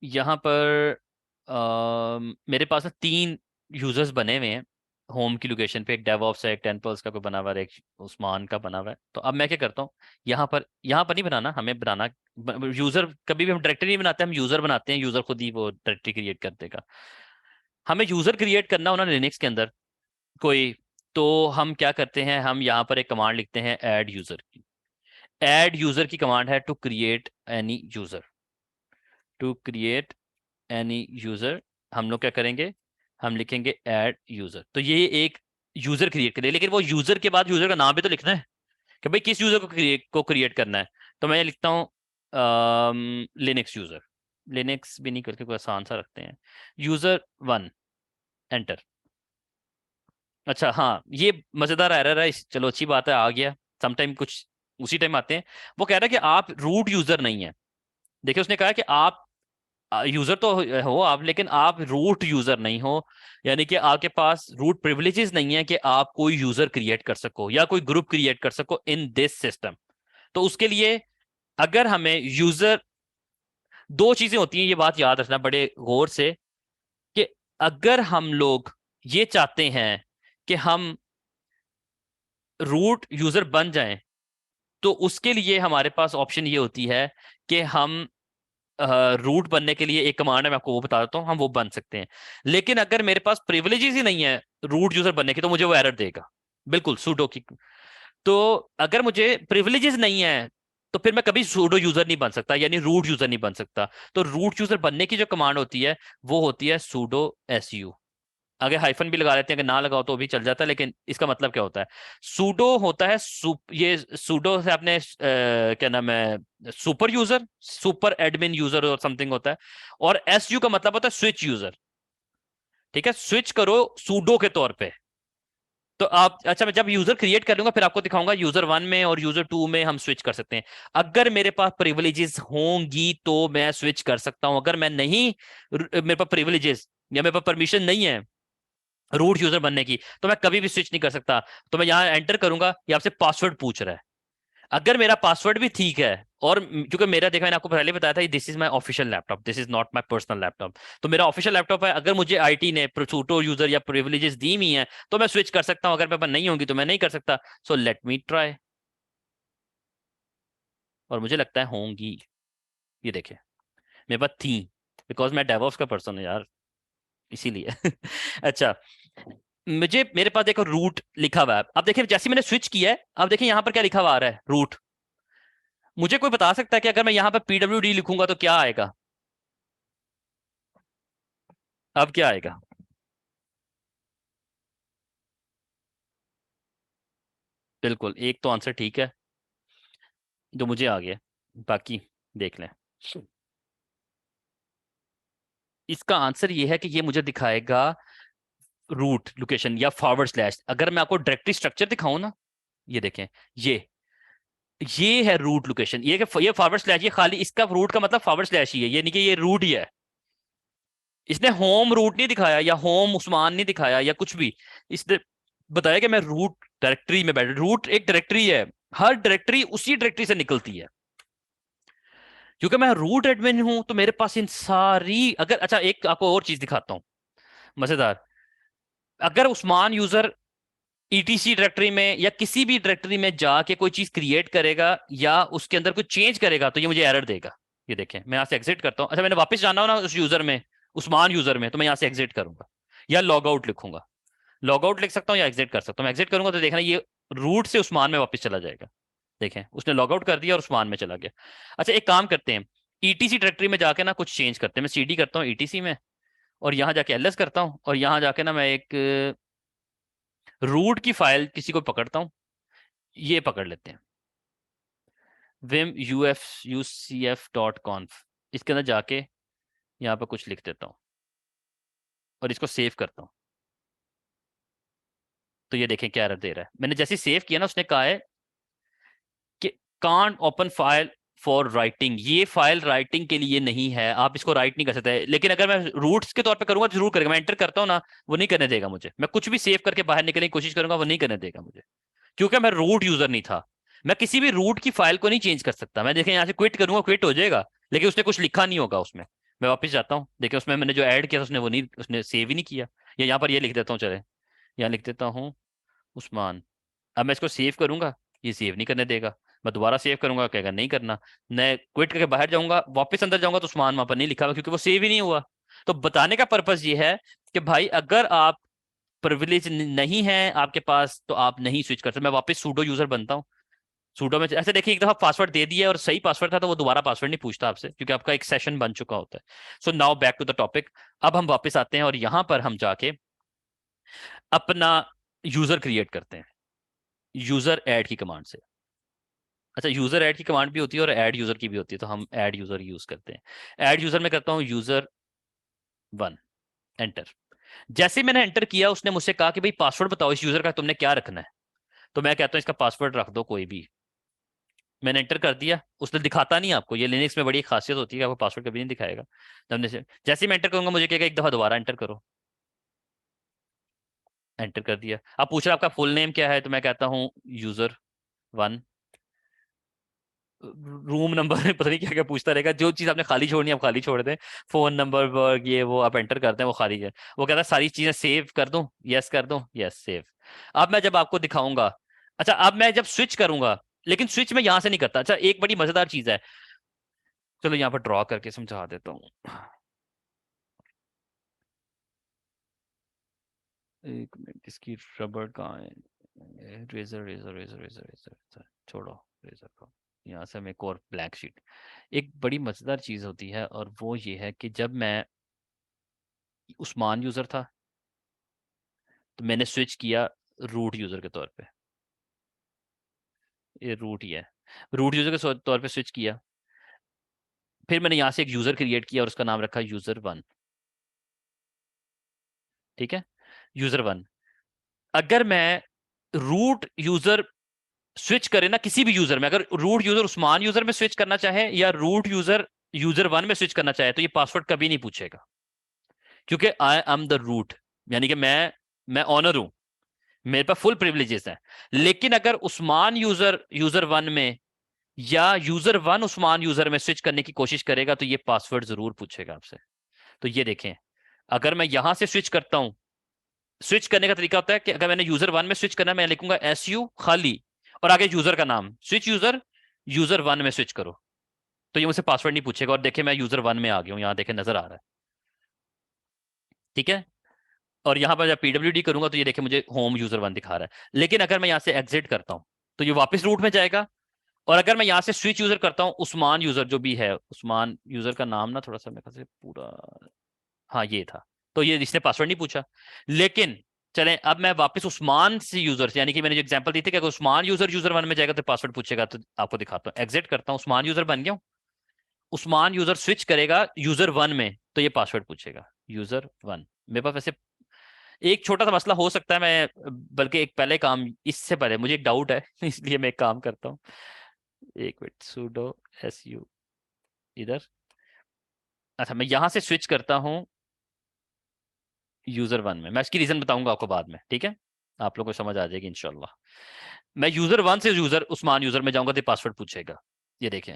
यहाँ पर मेरे पास ना 3 यूजर्स बने हुए हैं होम की लोकेशन पे। एक डेवऑप्स है, एक टेनपल्स का कोई बना हुआ है, एक उस्मान का बना हुआ है। तो अब मैं क्या करता हूँ, यहाँ पर नहीं बनाना, हमें बनाना यूजर, कभी भी हम डायरेक्टरी नहीं बनाते, हम यूजर बनाते हैं, यूजर खुद ही वो डायरेक्टरी क्रिएट कर देगा। हमें यूजर क्रिएट करना हो ना लिनक्स के अंदर कोई, तो हम क्या करते हैं, हम यहाँ पर एक कमांड लिखते हैं ऐड यूजर की। ऐड यूजर की कमांड है to create any user. To create any user, हम लोग क्या करेंगे, हम लिखेंगे ऐड यूजर। तो ये एक यूजर क्रिएट करें, लेकिन वो यूजर के बाद यूजर का नाम भी तो लिखना है कि भाई किस यूजर को क्रिएट करना है। तो मैं लिखता हूँ लिनक्स यूजर। लिनक्स भी नहीं करके कोई आसान सा रखते हैं, यूजर वन, एंटर। अच्छा हाँ, ये मजेदार एरर है, चलो अच्छी बात है आ गया। समटाइम कुछ उसी टाइम आते हैं। वो कह रहा है कि आप रूट यूजर नहीं है। देखिए उसने कहा कि आप यूजर तो हो आप, लेकिन आप रूट यूजर नहीं हो, यानी कि आपके पास रूट प्रिविलेजेस नहीं है कि आप कोई यूजर क्रिएट कर सको या कोई ग्रुप क्रिएट कर सको इन दिस सिस्टम। तो उसके लिए अगर हमें यूजर, दो चीजें होती हैं, ये बात याद रखना बड़े गौर से, कि अगर हम लोग ये चाहते हैं कि हम रूट यूजर बन जाएं, तो उसके लिए हमारे पास ऑप्शन ये होती है कि हम रूट बनने के लिए एक कमांड है, मैं आपको वो बता देता हूँ, हम वो बन सकते हैं। लेकिन अगर मेरे पास प्रिविलेजेस ही नहीं है रूट यूजर बनने की तो मुझे वो एरर देगा, बिल्कुल सूडो की। तो अगर मुझे प्रिविलेजेस नहीं है तो फिर मैं कभी सूडो यूजर नहीं बन सकता, यानी रूट यूजर नहीं बन सकता। तो रूट यूजर बनने की जो कमांड होती है वो होती है सूडो su। अगर हाइफन भी लगा लेते हैं, अगर ना लगाओ तो भी चल जाता है, लेकिन इसका मतलब क्या होता है? सूडो होता है ये सूडो से आपने क्या नाम है, super user, super admin user और समथिंग होता है। और एसयू का मतलब होता है स्विच यूजर। ठीक है, स्विच करो सूडो के तौर पे। तो आप, अच्छा मैं जब यूजर क्रिएट कर लूंगा फिर आपको दिखाऊंगा यूजर 1 में और यूजर 2 में हम स्विच कर सकते हैं। अगर मेरे पास प्रिविलेजेस होंगी तो मैं स्विच कर सकता हूं, अगर मैं नहीं, मेरे पास प्रिविलेजेस या मेरे पास परमिशन नहीं है रूट यूजर बनने की, तो मैं कभी भी स्विच नहीं कर सकता। तो मैं यहाँ एंटर करूंगा, ये आपसे पासवर्ड पूछ रहा है। अगर मेरा पासवर्ड भी ठीक है, और क्योंकि मेरा, देखा मैंने आपको पहले बताया था, this is my official laptop, this is not my personal laptop. तो मेरा ऑफिशियल लैपटॉप है, अगर मुझे आईटी ने प्रोसूटो यूजर या प्रिविलेजेस दी हुई हैं तो मैं स्विच कर सकता हूं, अगर पेपर नहीं होंगी तो मैं नहीं कर सकता। सो लेट मी ट्राई। और मुझे लगता है होंगी, ये देखे मेरे पास थी, बिकॉज मैं डेवऑप्स का पर्सन हूँ यार, इसीलिए। अच्छा, मुझे, मेरे पास देखो रूट लिखा हुआ है, अब देखिए जैसे मैंने स्विच किया है, अब देखिए यहाँ पर क्या लिखा हुआ आ रहा है, रूट। मुझे कोई बता सकता है कि अगर मैं यहाँ पर पीडब्ल्यूडी लिखूंगा तो क्या आएगा? अब क्या आएगा? बिल्कुल, एक तो आंसर ठीक है जो मुझे आ गया, बाकी देख लें। इसका आंसर ये है कि ये मुझे दिखाएगा रूट लोकेशन या फॉरवर्ड स्लैश। अगर मैं आपको डायरेक्टरी स्ट्रक्चर दिखाऊं ना, ये देखें, ये ये है रूट लोकेशन, ये फॉरवर्ड स्लैश, ये खाली इसका रूट का मतलब फॉरवर्ड स्लैश ही है, ये नहीं कि ये रूट ही है। इसने होम रूट नहीं दिखाया या होम उस्मान नहीं दिखाया या कुछ भी। इसने बताया कि मैं रूट डायरेक्टरी में बैठ, रूट एक डायरेक्टरी है, हर डायरेक्टरी उसी डायरेक्टरी से निकलती है। क्योंकि मैं रूट एडमिन हूं तो मेरे पास इन सारी, अगर, अच्छा एक आपको और चीज दिखाता हूँ मजेदार। अगर उस्मान यूजर ईटीसी डायरेक्टरी में या किसी भी डायरेक्टरी में जाके कोई चीज क्रिएट करेगा या उसके अंदर कुछ चेंज करेगा तो ये मुझे एरर देगा। ये देखें, मैं यहाँ से एग्जिट करता हूँ। अच्छा, मैंने वापस जाना हो ना उस यूजर में, उस्मान यूजर में, तो मैं यहाँ से एग्जिट करूंगा या लॉग आउट लिखूंगा। लॉग आउट लिख सकता हूँ या एग्जिट कर सकता हूँ। मैं एग्जिट करूंगा तो देखना ये रूट से उस्मान में वापस चला जाएगा। देखें, उसने लॉग आउट कर दिया और उस्मान में चला गया। अच्छा, एक काम करते हैं, ईटीसी डायरेक्टरी में जाके ना कुछ चेंज करते हैं। मैं सीडी करता हूँ ईटीसी में, और यहाँ जाके एलएस करता हूँ, और यहाँ जाके ना मैं एक रूट की फाइल किसी को पकड़ता हूँ। ये पकड़ लेते हैं, विम ucf.conf। इसके अंदर जाके यहाँ पर कुछ लिख देता हूँ और इसको सेव करता हूँ। तो ये देखें क्या एरर दे रहा है। मैंने जैसे सेव किया ना, उसने कहा है कि can't open file for writing, ये फाइल राइटिंग के लिए नहीं है, आप इसको राइट नहीं कर सकते। लेकिन अगर मैं रूट्स के तौर पे करूंगा तो जरूर करेगा। मैं एंटर करता हूँ ना, वो नहीं करने देगा मुझे। मैं कुछ भी सेव करके बाहर निकलने की कोशिश करूंगा, वो नहीं करने देगा मुझे, क्योंकि मैं रूट यूजर नहीं था। मैं किसी भी रूट की फाइल को नहीं चेंज कर सकता। मैं देखें यहाँ से क्विट करूंगा, क्विट हो जाएगा, लेकिन उसने कुछ लिखा नहीं होगा उसमें। मैं वापस जाता हूँ, देखिए उसमें मैंने जो ऐड किया था उसने वो नहीं, उसने सेव ही नहीं किया। या यहाँ पर ये लिख देता हूँ, चले यहाँ लिख देता हूँ उस्मान। अब मैं इसको सेव करूंगा, ये सेव नहीं करने देगा। मैं दोबारा सेव करूंगा, कहेगा नहीं करना। मैं क्विट करके बाहर जाऊंगा, वापस अंदर जाऊंगा तो उस्मान वहां पर नहीं लिखा हुआ, क्योंकि वो सेव ही नहीं हुआ। तो बताने का पर्पज ये है कि भाई अगर आप प्रिविलेज नहीं है आपके पास तो आप नहीं स्विच कर सकते। मैं वापस सूडो यूजर बनता हूँ। सूडो में ऐसे देखिए, एक दफा पासवर्ड दे दिया और सही पासवर्ड था तो वो दोबारा पासवर्ड नहीं पूछता आपसे, क्योंकि आपका एक सेशन बन चुका होता है। So now back to the topic. अब हम वापस आते हैं और यहां पर हम जाके अपना यूजर क्रिएट करते हैं यूजर ऐड की कमांड से। अच्छा, यूजर ऐड की कमांड भी होती है और ऐड यूजर की भी होती है, तो हम ऐड यूजर यूज करते हैं। ऐड यूजर में करता हूँ यूजर 1, एंटर। जैसे ही मैंने एंटर किया उसने मुझसे कहा कि भाई पासवर्ड बताओ इस यूजर का, तुमने क्या रखना है। तो मैं कहता हूँ इसका पासवर्ड रख दो कोई भी। मैंने एंटर कर दिया, उसने दिखाता नहीं आपको, ये लिनक्स में बड़ी खासियत होती है कि आपको पासवर्ड कभी नहीं दिखाएगा। हमने से जैसे ही मैं एंटर करूंगा मुझे कहेगा एक दफा दोबारा एंटर करो। एंटर कर दिया। अब पूछ रहा है आपका फुल नेम क्या है, तो मैं कहता हूँ यूजर 1। रूम नंबर पता नहीं क्या क्या पूछता रहेगा, जो चीज आपने खाली छोड़नी है आप खाली छोड़ दें। फोन नंबर वर्ग ये वो आप एंटर करते हैं, वो खाली है। वो कहता है सारी चीजें सेव कर दूं, यस कर दूं, यस सेव। अब मैं जब आपको दिखाऊंगा, अच्छा अब मैं जब स्विच करूंगा, लेकिन स्विच में यहां से नहीं करता। अच्छा, एक बड़ी मजेदार चीज है, चलो यहाँ पर ड्रॉ करके समझा देता हूँ। एक मिनट, इसकी रबड़ कहाँ है? Eraser eraser eraser eraser eraser, छोड़ो रेजर को। यहाँ से हमें एक और ब्लैंक शीट। एक बड़ी मज़ेदार चीज़ होती है और वो ये है कि जब मैं उस्मान यूज़र था तो मैंने स्विच किया रूट यूज़र के तौर पे, ये रूट ही है, रूट यूज़र के तौर पे स्विच किया। फिर मैंने यहाँ से एक यूज़र क्रिएट किया और उसका नाम रखा यूज़र 1। ठीक है, यूज़र 1। अगर मैं रूट यूज़र स्विच करे ना किसी भी यूज़र में, अगर रूट यूज़र उस्मान यूज़र में स्विच करना चाहे या रूट यूज़र यूज़र 1 में स्विच करना चाहे, तो ये पासवर्ड कभी नहीं पूछेगा, क्योंकि आई एम द रूट, यानी कि मैं ऑनर हूं, मेरे पास फुल प्रिविलेजेस हैं। लेकिन अगर उस्मान यूज़र 1 में या यूज़र 1 उस्मान यूज़र में स्विच करने की कोशिश करेगा तो ये पासवर्ड जरूर पूछेगा आपसे। तो ये देखें, अगर मैं यहां से स्विच करता हूं, स्विच करने का तरीका होता है कि अगर मैंने यूज़र 1 में स्विच करना है, मैं लिखूंगा SU खाली और आगे यूज़र का नाम, स्विच यूज़र 1 में स्विच करो, तो ये मुझसे पासवर्ड नहीं पूछेगा। और देखे मैं यूज़र 1 में आ गया हूँ, यहाँ देखे नजर आ रहा है। ठीक है, और यहाँ पर जब PWD करूंगा तो ये देखे मुझे होम यूज़र 1 दिखा रहा है। लेकिन अगर मैं यहाँ से एग्जिट करता हूँ तो ये वापस रूट में जाएगा। और अगर मैं यहाँ से स्विच यूजर करता हूँ, उस्मान यूजर जो भी है, उस्मान यूजर का नाम ना थोड़ा सा मेरे ख्याल से पूरा, हाँ ये था, तो ये इसने पासवर्ड नहीं पूछा। लेकिन चलें अब मैं वापस उस्मान से यूजर से, यानी कि मैंने जो एग्जांपल दी थी कि अगर उस्मान यूज़र 1 में जाएगा तो पासवर्ड पूछेगा, तो आपको दिखाता हूँ। एग्जिट करता हूँ, उस्मान यूजर बन गया हूँ, उस्मान यूजर स्विच करेगा यूज़र 1 में तो ये पासवर्ड पूछेगा यूज़र 1। मेरे पास वैसे एक छोटा सा मसला हो सकता है, मैं बल्कि एक पहले काम, इससे पहले मुझे एक डाउट है इसलिए मैं एक काम करता हूँ, एक मिनट, sudo su इधर, अच्छा मैं यहां से स्विच करता हूं यूज़र 1 में। मैं इसकी रीजन बताऊंगा आपको बाद में, ठीक है, आप लोगों को समझ आ जाएगी इंशाल्लाह। मैं यूज़र 1 से उस्मान यूजर में जाऊंगा तो पासवर्ड पूछेगा। ये देखें,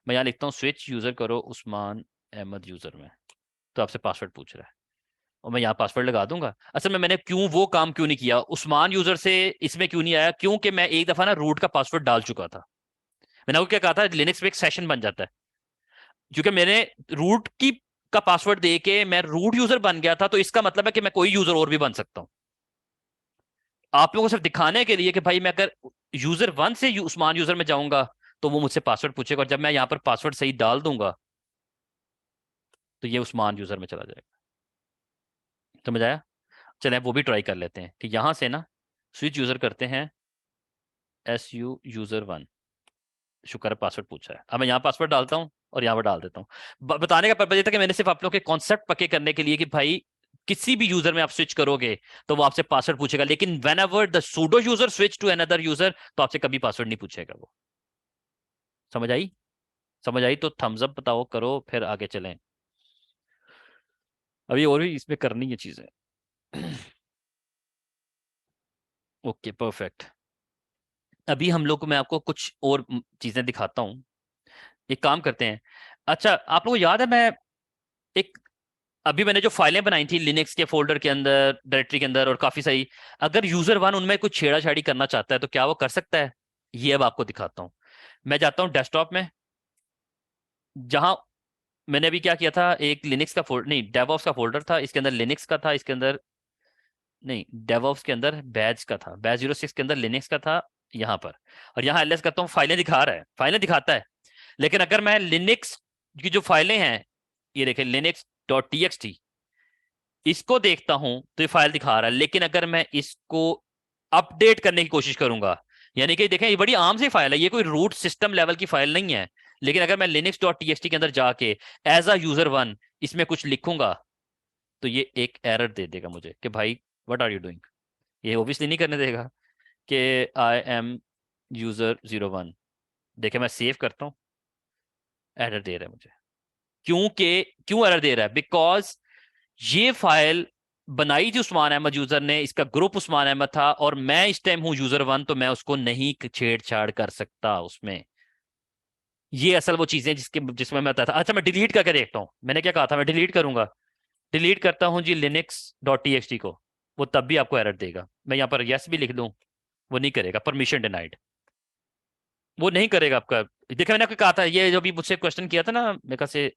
मैं यहाँ लिखता हूँ स्विच यूजर करो उस्मान अहमद यूजर में, तो आपसे पासवर्ड पूछ रहा है और मैं यहाँ पासवर्ड लगा दूंगा। असल में मैंने वो काम क्यों नहीं किया, उस्मान यूजर से इसमें क्यों नहीं आया, क्योंकि मैं एक दफा ना रूट का पासवर्ड डाल चुका था। मैंने आपको क्या कहा था, लिनक्स में एक सेशन बन जाता है, क्योंकि मैंने रूट की का पासवर्ड दे के मैं रूट यूजर बन गया था, तो इसका मतलब है कि मैं कोई यूजर और भी बन सकता हूं। आप लोगों को सिर्फ दिखाने के लिए कि भाई मैं अगर यूज़र 1 से उस्मान यूजर में जाऊंगा तो वो मुझसे पासवर्ड पूछेगा, और जब मैं यहाँ पर पासवर्ड सही डाल दूंगा तो ये उस्मान यूजर में चला जाएगा। समझ आया? चले वो भी ट्राई कर लेते हैं कि यहां से ना स्विच यूजर करते हैं SU यूज़र 1। शुक्र है पासवर्ड पूछा है। अब मैं यहाँ पासवर्ड डालता हूँ और यहाँ पर डाल देता हूँ। बताने का पर्पज ये था कि मैंने सिर्फ आप लोगों के कॉन्सेप्ट पक्के करने के लिए कि भाई किसी भी यूजर में आप स्विच करोगे तो वो आपसे पासवर्ड पूछेगा, लेकिन whenever the sudo user switch to another user तो आपसे कभी पासवर्ड नहीं पूछेगा वो। समझ आई? समझ आई तो थम्स अप बताओ, करो, फिर आगे चलें। अभी और भी इसमें करनी है चीजें। Okay perfect. अभी हम लोग को, मैं आपको कुछ और चीजें दिखाता हूँ। एक काम करते हैं, अच्छा आप लोगों को याद है मैं एक, अभी मैंने जो फाइलें बनाई थी लिनक्स के फोल्डर के अंदर, डायरेक्टरी के अंदर और काफी सही, अगर यूज़र 1 उनमें कुछ छेड़ाछाड़ी करना चाहता है तो क्या वो कर सकता है? ये अब आपको दिखाता हूँ। मैं जाता हूँ डेस्कटॉप में, जहां मैंने अभी क्या किया था, एक लिनक्स का फोल्डर नहीं डेवऑप्स का फोल्डर था, इसके अंदर लिनक्स का था, इसके अंदर नहीं डेवऑप्स के अंदर बैज का था, बैज 06 के अंदर लिनक्स का था यहाँ पर। और यहाँ एलएस करता हूँ, फाइलें दिखा रहा है, फाइलें दिखाता है। लेकिन अगर मैं लिनक्स की जो फाइलें हैं, ये देखें linux.txt, इसको देखता हूं तो ये फाइल दिखा रहा है। लेकिन अगर मैं इसको अपडेट करने की कोशिश करूंगा, यानी कि देखें ये बड़ी आम सी फाइल है, ये कोई रूट सिस्टम लेवल की फाइल नहीं है, लेकिन अगर मैं linux.txt के अंदर जाके एज अ यूज़र 1 इसमें कुछ लिखूंगा तो ये एक एरर दे देगा मुझे कि भाई व्हाट आर यू डूइंग। ये ओबियसली नहीं करने देगा कि आई एम यूज़र 01। देखे मैं सेव करता हूँ, एरर दे रहा है मुझे। क्यों एरर दे रहा है? बिकॉज ये फाइल बनाई थी उस्मान अहमद यूजर ने, इसका ग्रुप उस्मान अहमद था और मैं इस टाइम हूं यूज़र 1, तो मैं उसको नहीं छेड़छाड़ कर सकता उसमें। ये असल वो चीजें जिसमें मैं बताया था। अच्छा मैं डिलीट करके देखता हूँ, मैंने क्या कहा था, मैं डिलीट करूंगा, डिलीट करता हूँ जी linux.txt को, वो तब भी आपको एरर देगा। मैं यहाँ पर यस भी लिख दूं, वो नहीं करेगा, परमिशन डिनाइड, वो नहीं करेगा आपका। देखा मैंने आपको कहा था, ये जो भी मुझसे क्वेश्चन किया था ना मेरे ख्याल से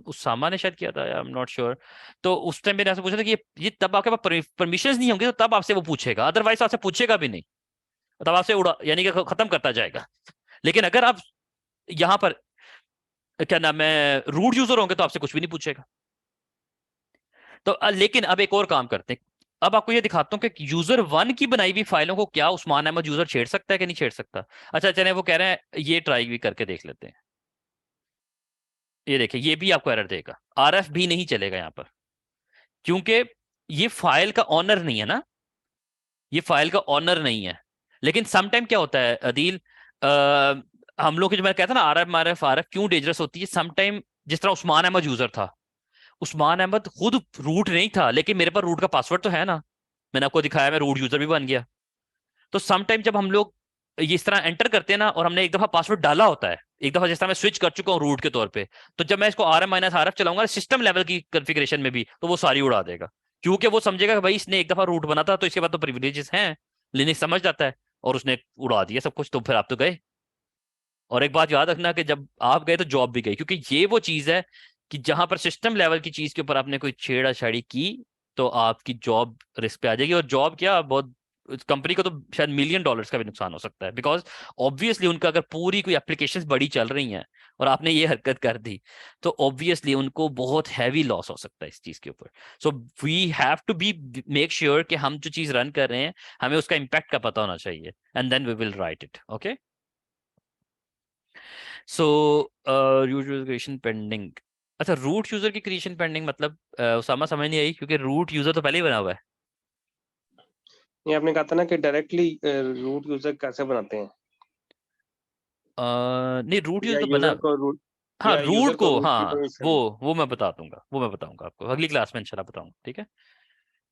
उस सामा ने शायद किया था, आई एम नॉट श्योर। तो उस टाइम मैंने आपसे पूछा था कि ये तब आपके पास परमिशन नहीं होंगे तो तब आपसे वो पूछेगा, अदरवाइज आपसे पूछेगा भी नहीं, तब आपसे उड़ा यानी कि खत्म करता जाएगा। लेकिन अगर आप यहाँ पर क्या नाम है रूट यूजर होंगे तो आपसे कुछ भी नहीं पूछेगा। तो लेकिन अब एक और काम करते हैं। अब आपको ये दिखाता हूँ कि यूजर वन की बनाई हुई फाइलों को क्या उस्मान अहमद यूजर छेड़ सकता है कि नहीं छेड़ सकता। अच्छा चले वो कह रहे हैं ये ट्राई भी करके देख लेते हैं। ये देखिए ये भी आपको एरर देगा, आरएफ भी नहीं चलेगा यहाँ पर, क्योंकि ये फाइल का ऑनर नहीं है ना, ये फाइल का ऑनर नहीं है। लेकिन समटाइम क्या होता है अदील, हम लोग की जो मैं कहता ना आरएफ आरएफ आरएफ क्यों डेंजरस होती है समटाइम। जिस तरह उस्मान अहमद यूजर था, उस्मान अहमद खुद रूट नहीं था लेकिन मेरे पास रूट का पासवर्ड तो है ना, मैंने आपको दिखाया, मैं रूट यूजर भी बन गया। तो समटाइम जब हम लोग ये इस तरह एंटर करते हैं ना, और हमने एक दफा पासवर्ड डाला होता है, एक दफा जिस तरह मैं स्विच कर चुका हूँ रूट के तौर पे, तो जब मैं इसको R M minus R F चलाऊंगा सिस्टम लेवल की कॉन्फ़िगरेशन में भी, तो वो सारी उड़ा देगा, क्योंकि वो समझेगा कि भाई इसने एक दफा रूट बना था तो इसके बाद तो प्रिविलेजेस हैं, लिनक्स समझ जाता है, और उसने उड़ा दिया सब कुछ, तो फिर आप तो गए। और एक बात याद रखना कि जब आप गए तो जॉब भी गई, क्योंकि ये वो चीज है कि जहां पर सिस्टम लेवल की चीज के ऊपर आपने कोई छेड़ाछाड़ी की तो आपकी जॉब रिस्क पे आ जाएगी। और जॉब क्या, बहुत कंपनी को तो शायद $1 million का भी नुकसान हो सकता है, बिकॉज ऑब्वियसली उनका अगर पूरी कोई एप्लीकेशंस बड़ी चल रही हैं और आपने ये हरकत कर दी तो ऑब्वियसली उनको बहुत हैवी लॉस हो सकता है इस चीज के ऊपर। So we have to be make sure कि हम जो चीज रन कर रहे हैं हमें उसका इम्पैक्ट का पता होना चाहिए, and then we will write it. Okay, so user creation pending. अच्छा रूट यूजर की क्रिएशन पेंडिंग मतलब उसामा समझ नहीं आई, क्योंकि रूट यूजर तो पहले ही बना हुआ है। ये आपने कहा था ना कि डायरेक्टली रूट यूजर कैसे बनाते हैं, नहीं रूट यूजर या तो बना, यूजर को रूट हाँ या रूट यूजर को को, रूट की हाँ परमिशन। वो मैं बता दूंगा, वो मैं बताऊंगा आपको अगली क्लास में इंशाल्लाह बताऊंगा, ठीक है।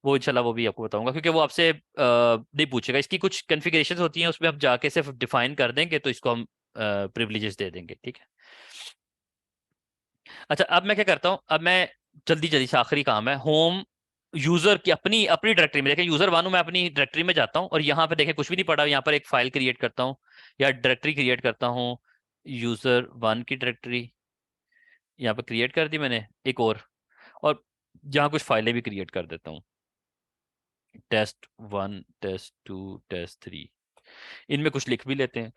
वो इंशाल्लाह वो भी आपको बताऊंगा, क्योंकि वो आपसे नहीं पूछेगा, इसकी कुछ कॉन्फ़िगरेशंस होती हैं उसमें आप जाके सिर्फ डिफाइन कर देंगे तो इसको हम प्रिविलेजेस दे देंगे, ठीक है। अच्छा अब मैं क्या करता हूँ, अब मैं जल्दी जल्दी से आखिरी काम है, होम यूजर की अपनी अपनी डायरेक्टरी में देखें, यूजर वन हूं मैं, अपनी डायरेक्टरी में जाता हूँ और यहाँ पे देखें कुछ भी नहीं पड़ा, यहाँ पर एक फाइल क्रिएट करता हूँ या डायरेक्टरी क्रिएट करता हूँ, यूजर वन की डायरेक्टरी यहाँ पे क्रिएट कर दी मैंने एक और यहाँ कुछ फाइलें भी क्रिएट कर देता हूँ, test one test two test three, इनमें कुछ लिख भी लेते हैं।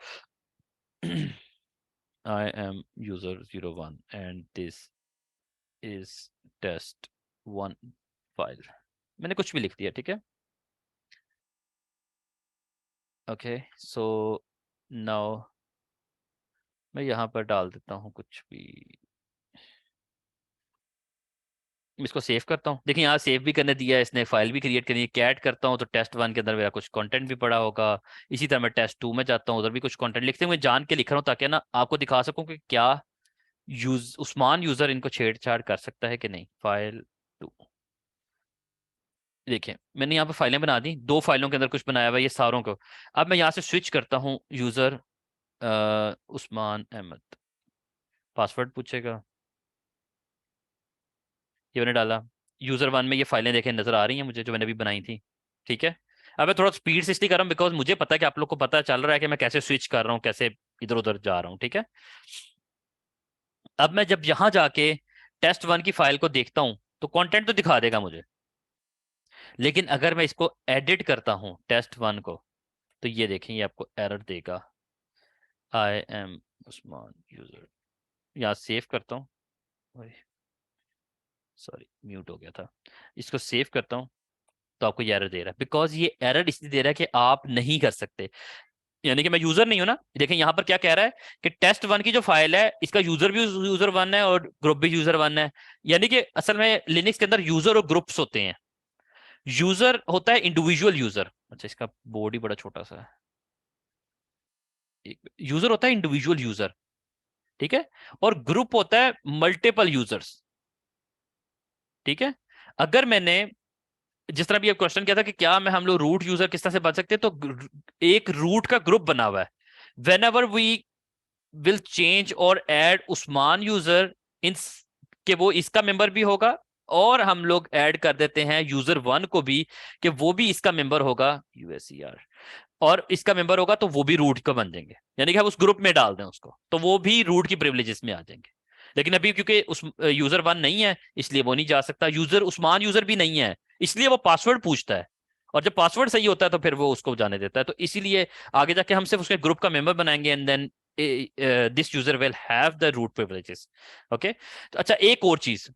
I am user 01 and this is test one file, मैंने कुछ भी लिख दिया, ठीक है। ओके सो नाउ मैं यहाँ पर डाल देता हूँ कुछ भी, इसको सेव करता हूँ। देखिए यहाँ सेव भी करने दिया है इसने, फाइल भी क्रिएट करनी है, कैट करता हूँ तो टेस्ट वन के अंदर मेरा कुछ कंटेंट भी पड़ा होगा। इसी तरह मैं टेस्ट टू में जाता हूँ, उधर भी कुछ कंटेंट लिखते हुए जान के लिख रहा हूँ ताकि ना आपको दिखा सकूँ कि क्या उस्मान यूजर इनको छेड़छाड़ कर सकता है कि नहीं। फाइल टू, देखिए मैंने यहाँ पे फाइलें बना दी, दो फाइलों के अंदर कुछ बनाया हुआ है ये सारों को। अब मैं यहाँ से स्विच करता हूँ यूजर उस्मान अहमद, पासवर्ड पूछेगा, ये मैंने डाला। यूजर वन में ये फाइलें देखें नजर आ रही हैं मुझे जो मैंने अभी बनाई थी, ठीक है। अब मैं थोड़ा स्पीड से इसलिए कर रहा हूँ बिकॉज मुझे पता है कि आप लोग को पता चल रहा है कि मैं कैसे स्विच कर रहा हूँ, कैसे इधर उधर जा रहा हूँ, ठीक है। अब मैं जब यहाँ जाके टेस्ट वन की फाइल को देखता हूँ तो कंटेंट तो दिखा देगा मुझे, लेकिन अगर मैं इसको एडिट करता हूँ टेस्ट वन को तो ये देखें ये आपको एरर देगा, आई एम उस्मान यूजर। यहाँ सेव करता हूँ, सॉरी म्यूट हो गया था, इसको सेव करता हूँ तो आपको ये एरर दे रहा है, बिकॉज ये एरर इसलिए दे रहा है कि आप नहीं कर सकते, यानी कि मैं यूजर नहीं हूं ना। देखें यहाँ पर क्या कह रहा है कि टेस्ट वन की जो फाइल है इसका यूजर भी यूजर वन है और ग्रुप भी यूजर वन है, यानी कि असल में लिनक्स के अंदर यूजर और ग्रुप्स होते हैं। यूजर होता है इंडिविजुअल यूजर, अच्छा इसका बोर्ड ही बड़ा छोटा सा है, यूजर होता है इंडिविजुअल यूजर, ठीक है, और ग्रुप होता है मल्टीपल यूजर्स, ठीक है। अगर मैंने जिस तरह भी आप क्वेश्चन किया था कि क्या मैं हम लोग रूट यूजर किस तरह से बन सकते हैं, तो एक रूट का ग्रुप बना हुआ है, whenever we will change और ऐड उस्मान यूजर इन, कि वो इसका मेंबर भी होगा, और हम लोग ऐड कर देते हैं यूजर वन को भी कि वो भी इसका मेंबर होगा यूएसईआर, और इसका मेंबर होगा तो वो भी रूट का बन जाएंगे, यानी कि हम उस ग्रुप में डाल दें उसको तो वो भी रूट की प्रिविलेजेस में आ जाएंगे। लेकिन अभी क्योंकि उस यूजर वन नहीं है इसलिए वो नहीं जा सकता, यूजर उस्मान यूजर भी नहीं है इसलिए वो पासवर्ड पूछता है, और जब पासवर्ड सही होता है तो फिर वो उसको जाने देता है, तो इसीलिए आगे जाके हम सिर्फ उसके ग्रुप का मेंबर बनाएंगे and then this user will have the root privileges. Okay, तो अच्छा एक और चीज,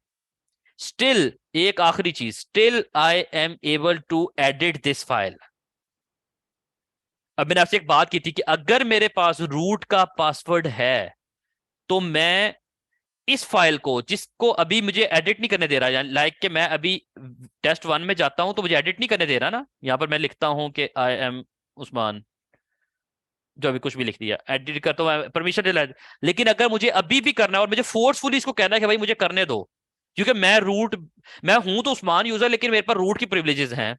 स्टिल एक आखिरी चीज, still I am able to edit this file. अब मैंने आपसे एक बात की थी कि अगर मेरे पास रूट का पासवर्ड है तो मैं इस फाइल को, जिसको अभी मुझे एडिट नहीं करने दे रहा, लाइक कि मैं अभी टेस्ट 1 में जाता हूं तो मुझे एडिट नहीं करने दे रहा ना, यहां पर मैं लिखता हूं कि आई एम उस्मान, जो अभी कुछ भी लिख दिया, एडिट करता हूं, परमिशन दे, लेकिन अगर मुझे अभी भी करना है और मुझे फोर्सफुली इसको कहना है कि भाई मुझे करने दो, क्योंकि मैं हूं तो उस्मान यूजर, लेकिन मेरे पास रूट की प्रिविलेजेस हैं,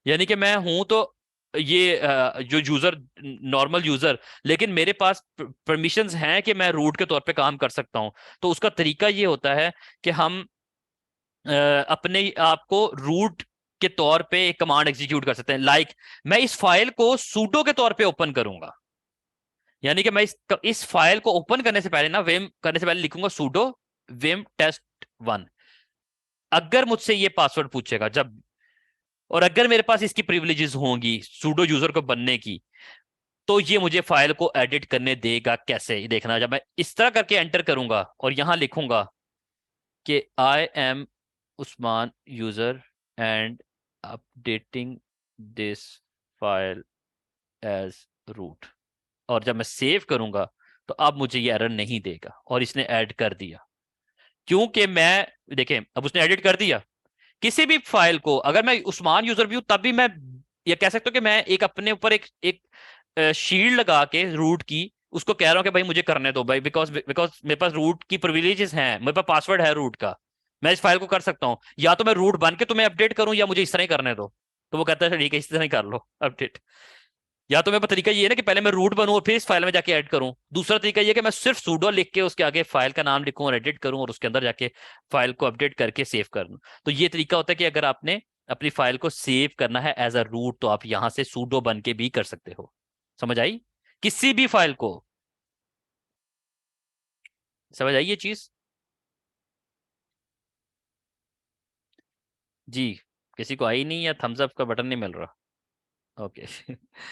यानी कि मैं हूं तो ये जो यूजर, नॉर्मल यूजर, लेकिन मेरे पास परमिशंस हैं कि मैं रूट के तौर पे काम कर सकता हूं। तो उसका तरीका ये होता है कि हम अपने आप को रूट के तौर पे एक कमांड एग्जीक्यूट कर सकते हैं, लाइक मैं इस फाइल को सूडो के तौर पे ओपन करूंगा, यानी कि मैं इस फाइल को ओपन करने से पहले ना, विम करने से पहले लिखूंगा सूडो विम टेस्ट 1। अगर मुझसे ये पासवर्ड पूछेगा जब, और अगर मेरे पास इसकी प्रिविलेजेस होंगी सूडो यूजर को बनने की, तो ये मुझे फाइल को एडिट करने देगा कैसे, ये देखना। जब मैं इस तरह करके एंटर करूंगा और यहां लिखूंगा कि I am Usman user and updating this file as root, और जब मैं सेव करूंगा तो अब मुझे ये एरर नहीं देगा, और इसने ऐड कर दिया, क्योंकि मैं, देखें अब उसने एडिट कर दिया। किसी भी फाइल को अगर मैं उस्मान यूजर भी हूं तब भी मैं ये कह सकता हूं कि मैं एक अपने ऊपर एक एक शील्ड लगा के रूट की उसको कह रहा हूं कि भाई मुझे करने दो भाई, बिकॉज बिकॉज मेरे पास रूट की प्रिविलेजेस हैं, मेरे पास पासवर्ड है रूट का, मैं इस फाइल को कर सकता हूं, या तो मैं रूट बन के तुम्हें अपडेट करूं या मुझे इस तरह ही करने दो। तो वो कहता है ठीक है इस तरह ही कर लो अपडेट, या तो मेरा तरीका ये है ना कि पहले मैं रूट बनूं और फिर इस फाइल में जाके ऐड करूं, दूसरा तरीका ये कि मैं सिर्फ सूडो लिख के उसके आगे फाइल का नाम लिखूं और एडिट करूं और उसके अंदर जाके फाइल को अपडेट करके सेव कर लूं। तो ये तरीका होता है कि अगर आपने अपनी फाइल को सेव करना है एज अ रूट, तो आप यहां से सूडो बन के भी कर सकते हो। समझ आई किसी भी फाइल को? समझ आई ये चीज? जी, किसी को आई नहीं, या थम्स अप का बटन नहीं मिल रहा? ओके